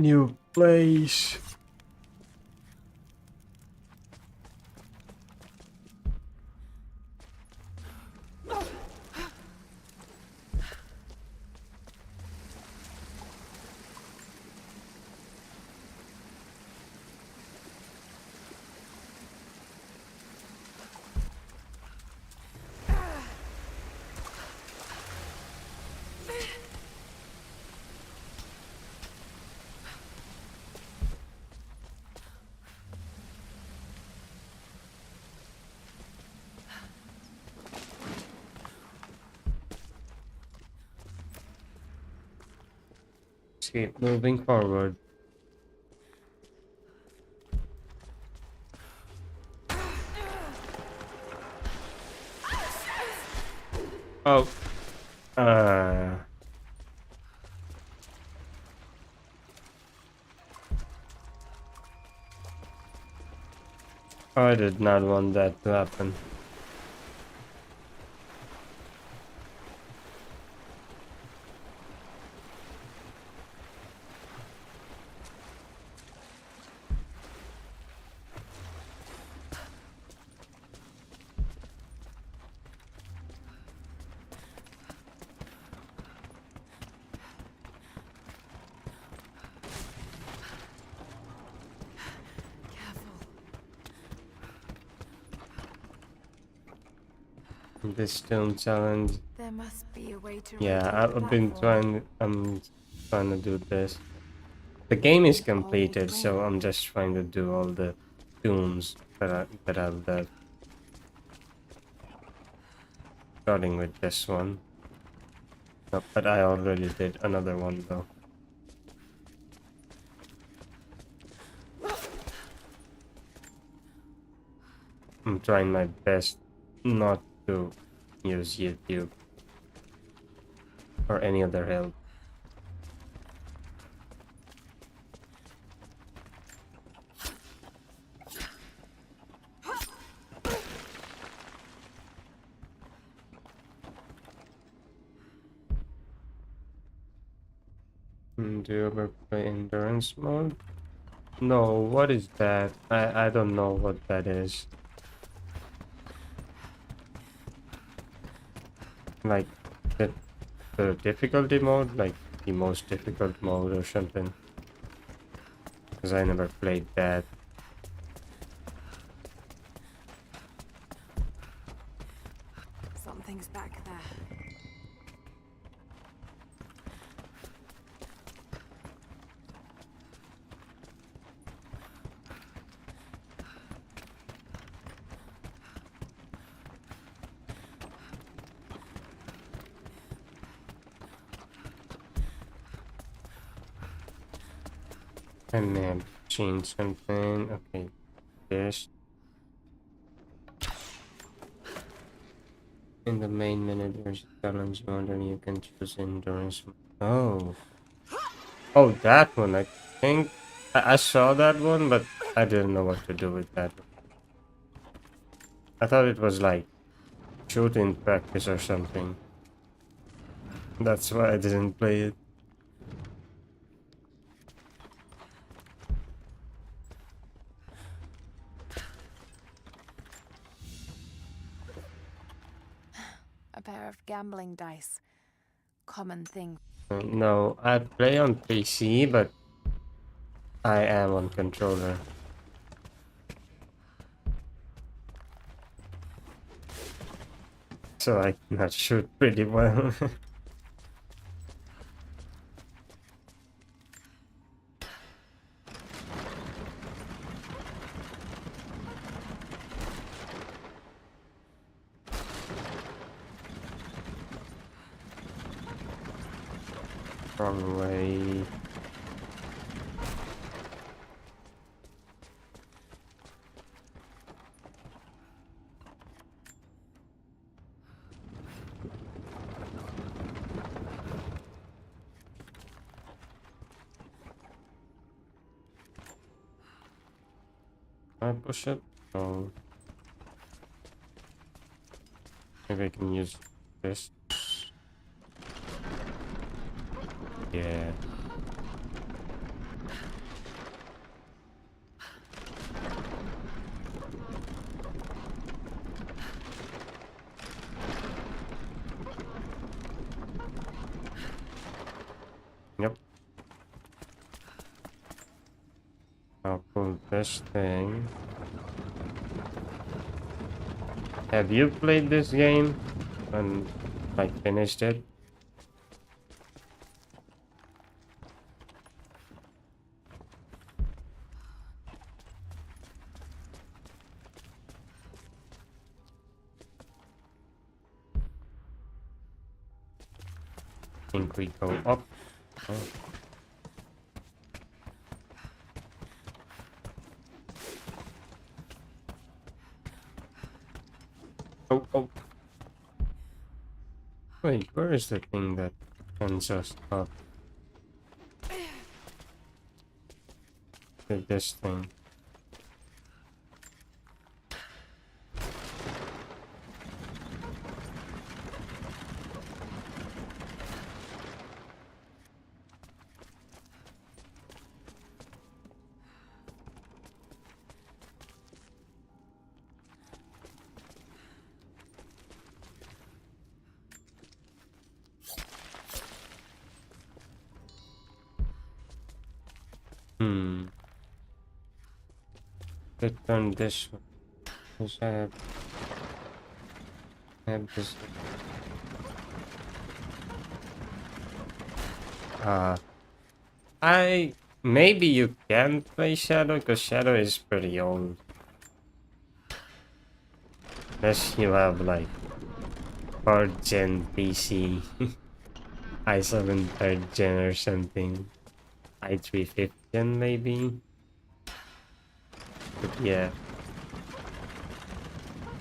[SPEAKER 1] New place. Keep moving forward. Oh. I did not want that to happen. This stone challenge.
[SPEAKER 3] There must be a way to
[SPEAKER 1] Yeah,
[SPEAKER 3] rotate the
[SPEAKER 1] I've been
[SPEAKER 3] platform.
[SPEAKER 1] I'm trying to do this. The game is completed, so I'm just trying to do all the tombs that I've left. Starting with this one. No, but I already did another one though. I'm trying my best not to use YouTube or any other help. Do you ever play endurance mode? No, what is that? I don't know what that is. Like the difficulty mode, like the most difficult mode or something. Because I never played that.
[SPEAKER 3] Something's back there.
[SPEAKER 1] I may have changed something. Okay, this. In the main menu, there's a challenge mode and you can choose endurance. Oh. Oh, that one. I think I saw that one, but I didn't know what to do with that one. I thought it was like shooting practice or something. That's why I didn't play it.
[SPEAKER 3] A pair of gambling dice. Common thing.
[SPEAKER 1] No, I play on PC, but I am on controller. So I cannot shoot pretty well. Wrong way. Can I push it? No. Maybe I can use this. Yeah. Yep. I'll pull this thing. Have you played this game and like finished it? I think we go up. Oh. Oh, oh. Wait, where is the thing that sends us up? This thing. Let's turn this one. Because I have this. Maybe you can play Shadow because Shadow is pretty old. Unless you have like 3rd gen PC, i7 3rd gen or something, i3 5th gen maybe. But yeah,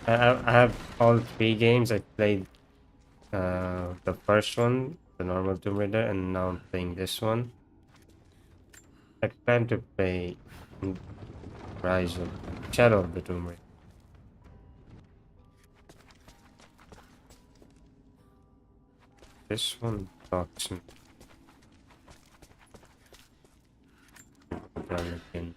[SPEAKER 1] I have all 3 games. I played the first one, the normal Tomb Raider, and now I'm playing this one. I plan to play Rise of Shadow of the Tomb Raider. This one talks me. Again.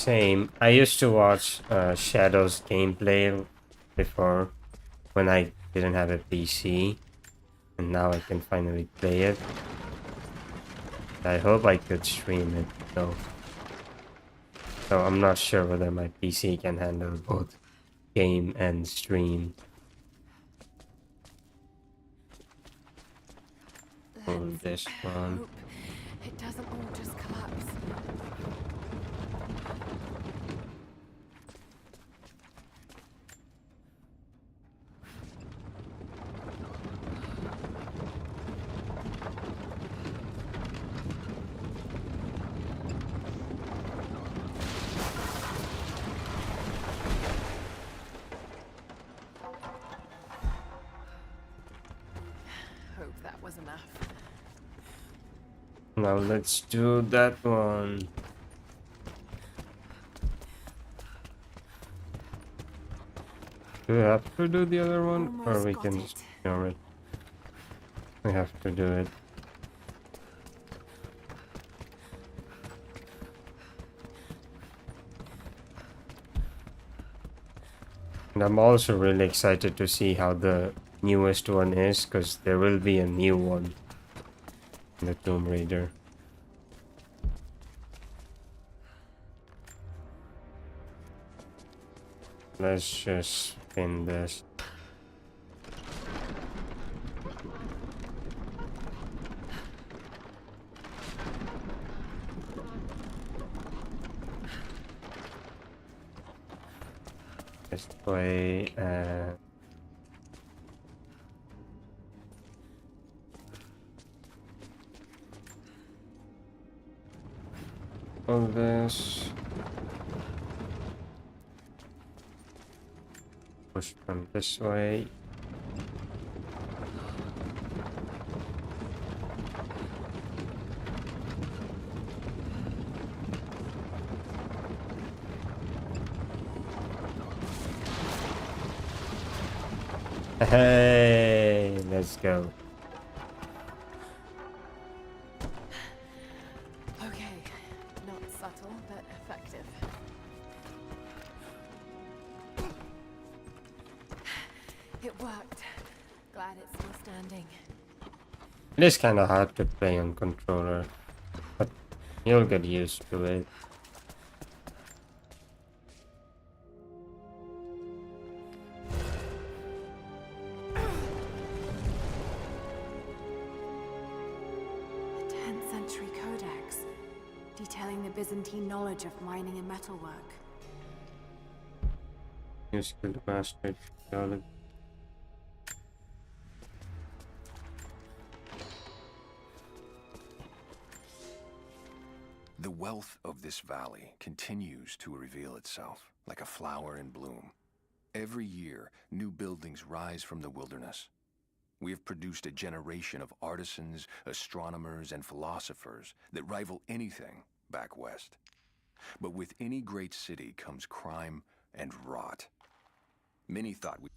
[SPEAKER 1] Same. I used to watch Shadow's gameplay before when I didn't have a PC, and now I can finally play it. I hope I could stream it though. So I'm not sure whether my PC can handle both game and stream. On this one.
[SPEAKER 3] Hope it doesn't all just collapse. Hope that was enough.
[SPEAKER 1] Now let's do that one. Do we have to do the other one, or we can just ignore it? We have to do it. And I'm also really excited to see how the newest one is, because there will be a new one in the Tomb Raider. Let's just spin this. This way, all this. Push from this way. Hey, let's go.
[SPEAKER 3] Okay, not subtle, but effective. It worked. Glad it's still standing.
[SPEAKER 1] It is kind of hard to play on controller, but you'll get used to it.
[SPEAKER 3] A 10th century codex, detailing the Byzantine knowledge of mining and metalwork.
[SPEAKER 1] New skill to master theology.
[SPEAKER 18] The wealth of this valley continues to reveal itself like a flower in bloom. Every year, new buildings rise from the wilderness. We have produced a generation of artisans, astronomers, and philosophers that rival anything back west. But with any great city comes crime and rot. Many thought we...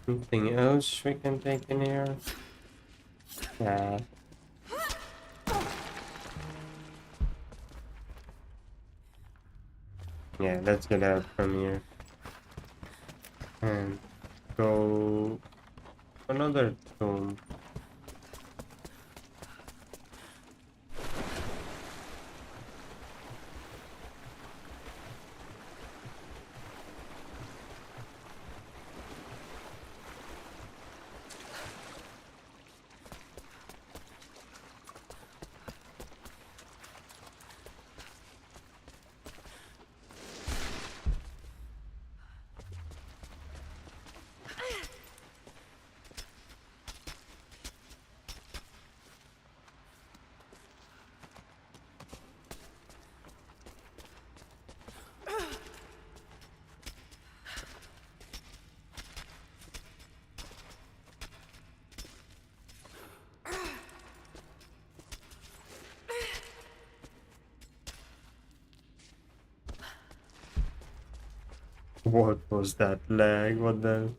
[SPEAKER 1] Anything else we can take in here? Nah. Yeah, let's get out from here. And go another tomb. What was that lag? What the?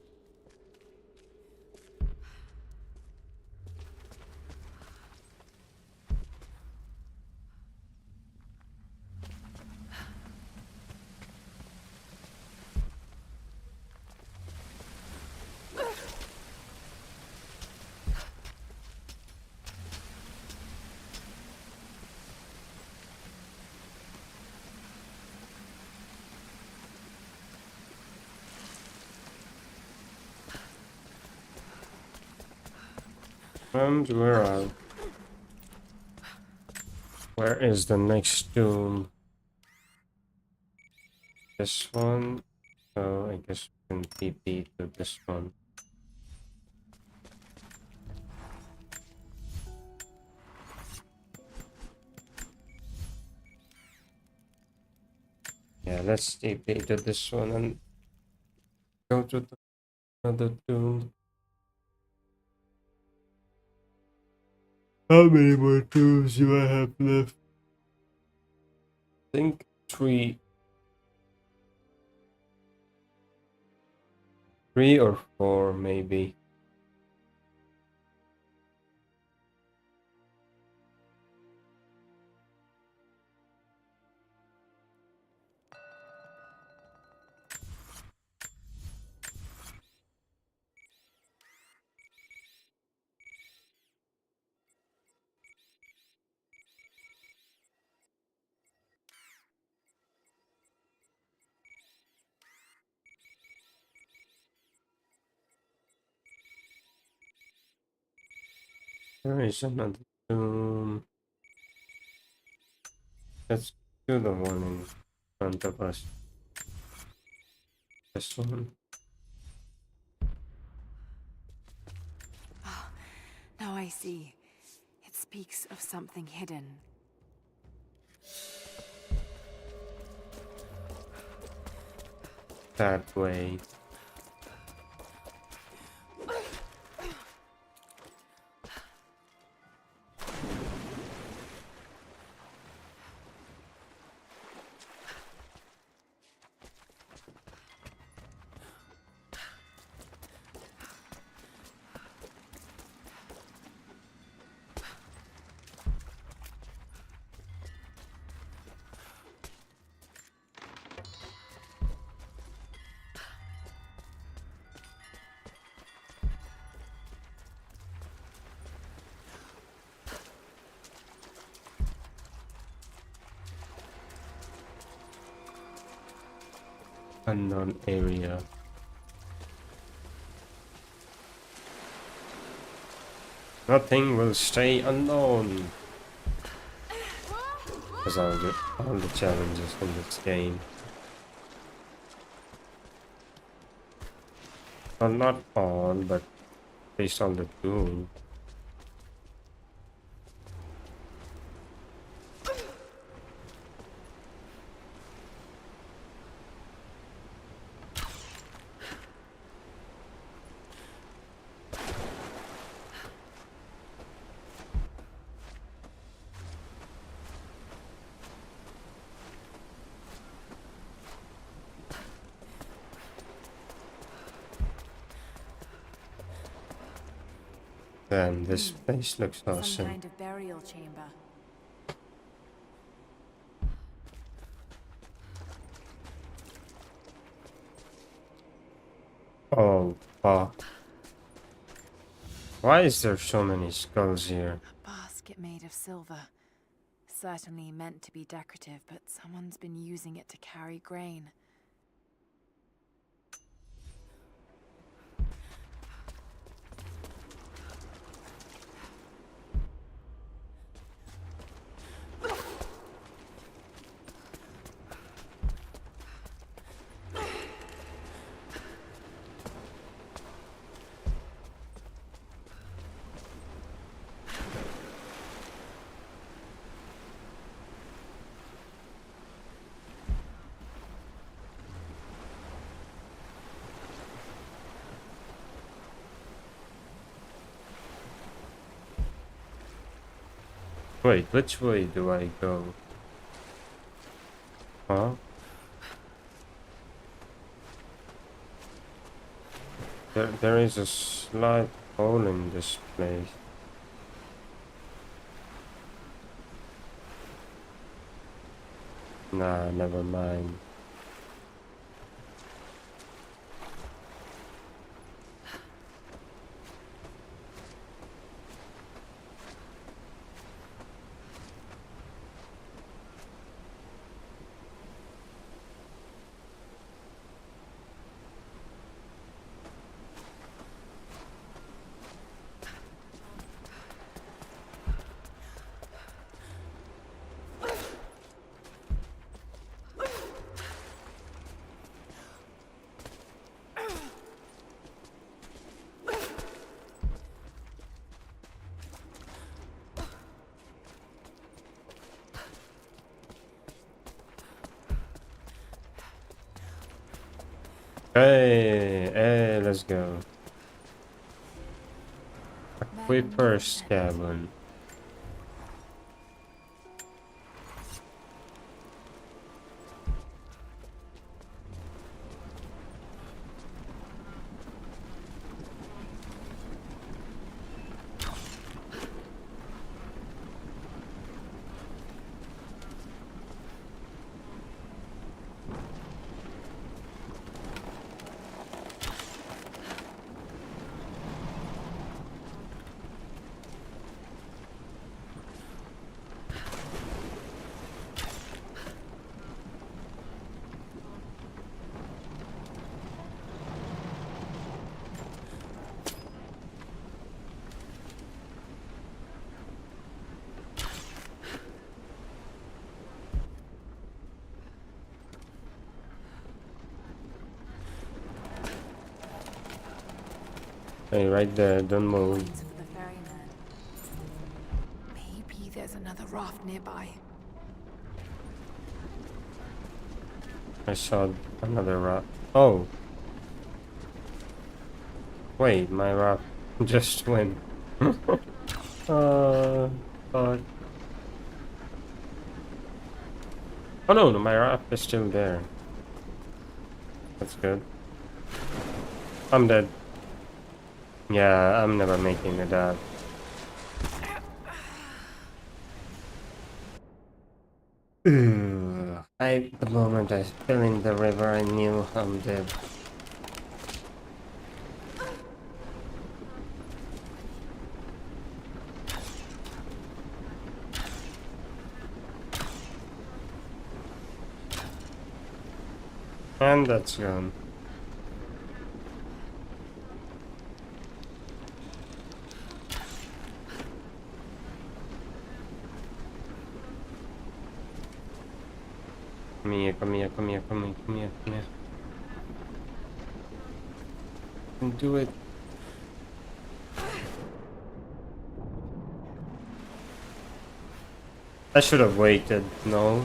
[SPEAKER 1] And we're out. Where is the next tomb? This one. So I guess we can TP to this one. Yeah, let's TP to this one and go to the other tomb. How many more tombs do I have left? I think 3. 3 or 4 maybe. There is another tomb. Let's do the one in front of us. This one.
[SPEAKER 3] Ah, now I see. It speaks of something hidden.
[SPEAKER 1] That way. Unknown area. Nothing will stay unknown. Because all the challenges in this game. Well, not all, but based on the tool. Damn, this place looks
[SPEAKER 3] Some
[SPEAKER 1] awesome.
[SPEAKER 3] kind of burial chamber.
[SPEAKER 1] Oh, fuck. Why is there so many skulls here?
[SPEAKER 3] A basket made of silver. Certainly meant to be decorative, but someone's been using it to carry grain.
[SPEAKER 1] Wait, which way do I go? Huh? there is a slight hole in this place. Nah, never mind. Hey, let's go. Equippers cabin. Hey, right there, don't move.
[SPEAKER 3] The ferryman. Maybe there's another raft nearby.
[SPEAKER 1] I saw another raft. Oh. Wait, my raft just went. Fuck. Oh no, my raft is still there. That's good. I'm dead. Yeah, I'm never making it up. The moment I fell in the river, I knew I'm dead. And that's gone. Come here, come here, come here, come here, come here, come here. You can do it. I should have waited, no?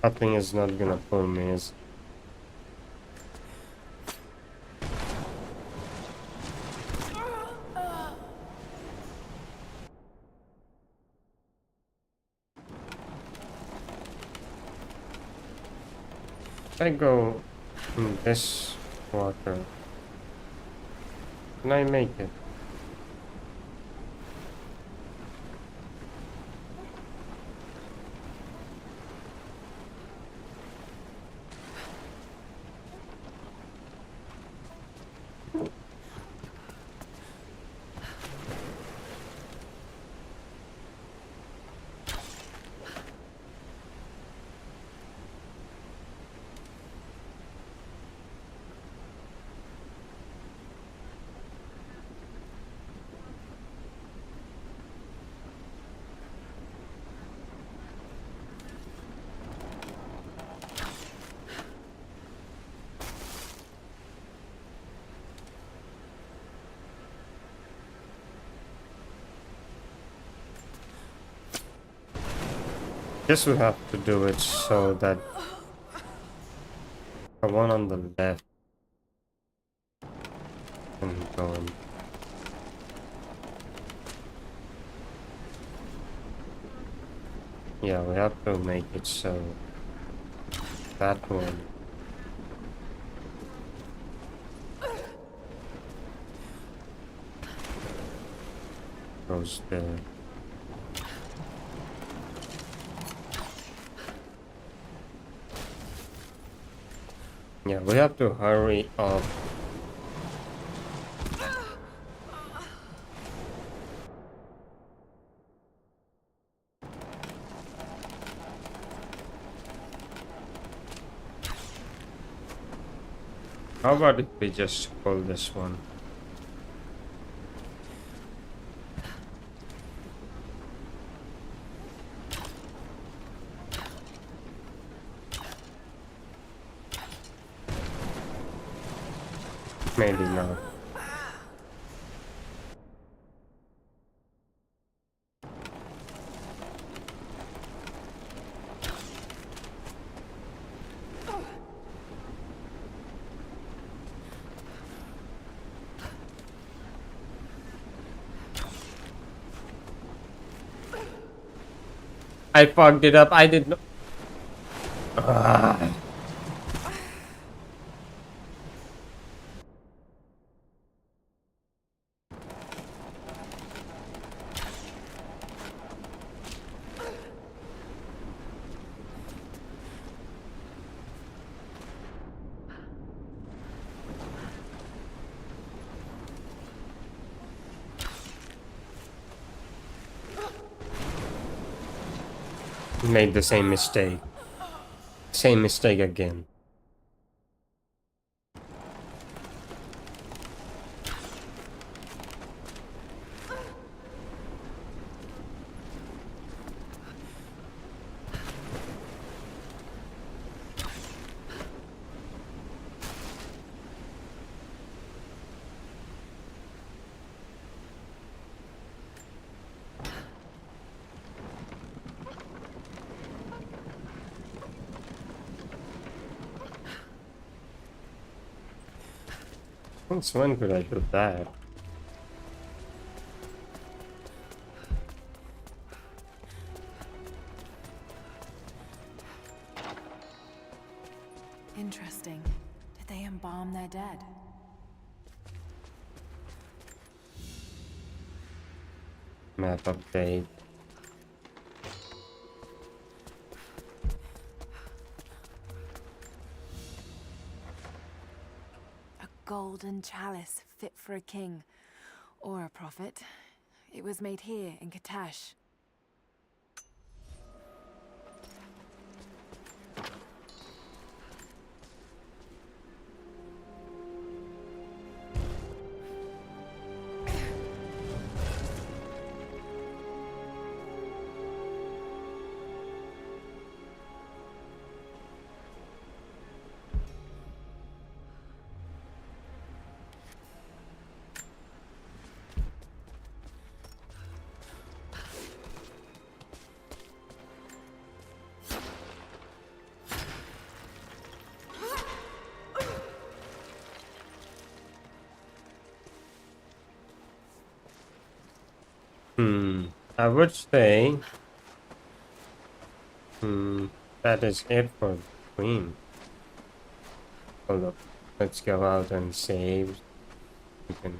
[SPEAKER 1] That thing is not gonna pull me, is I go in this water. Can I make it? Guess we have to do it so that the one on the left can go in. Yeah, we have to make it so that one goes there. Yeah, we have to hurry up. How about if we just pull this one? Maybe not. I fucked it up. I did not. Made the same mistake. Same mistake again. Since when could I do that?
[SPEAKER 3] Interesting. Did they embalm their dead?
[SPEAKER 1] Map update.
[SPEAKER 3] A golden chalice fit for a king. Or a prophet. It was made here in Katash.
[SPEAKER 1] I would say that is it for the queen. Hold up. Let's go out and save. We can.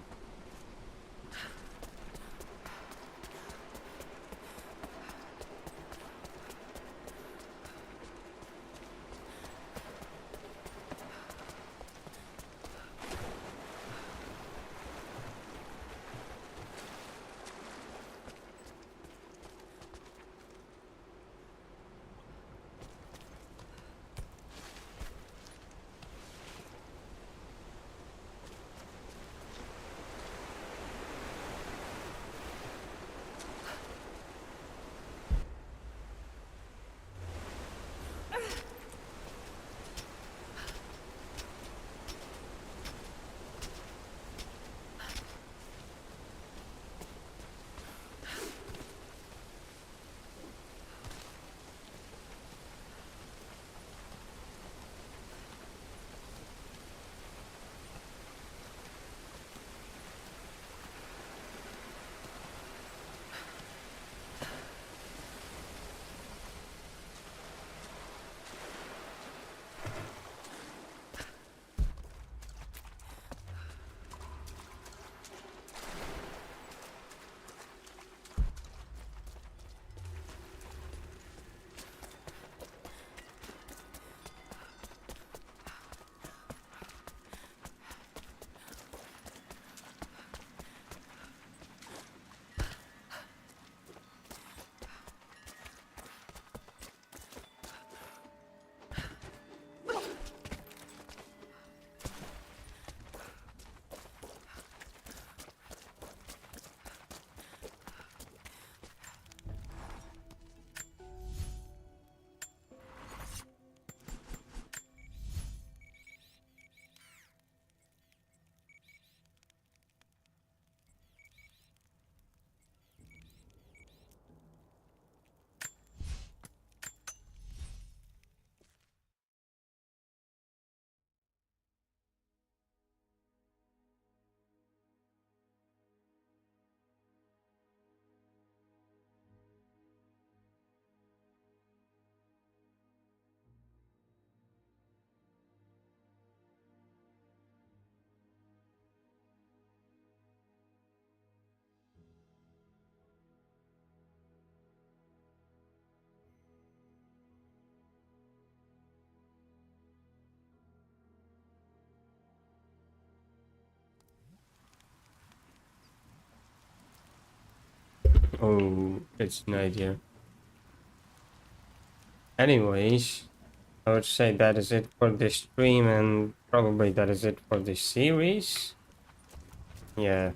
[SPEAKER 1] Oh, it's an idea. Anyways, I would say that is it for this stream, and probably that is it for this series. Yeah,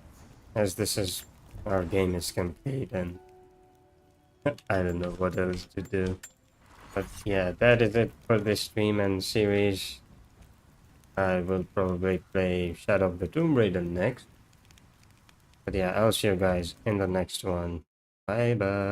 [SPEAKER 1] as this is our game is complete, and I don't know what else to do. But yeah, that is it for this stream and series. I will probably play Shadow of the Tomb Raider next. But yeah, I'll see you guys in the next one. Bye bye.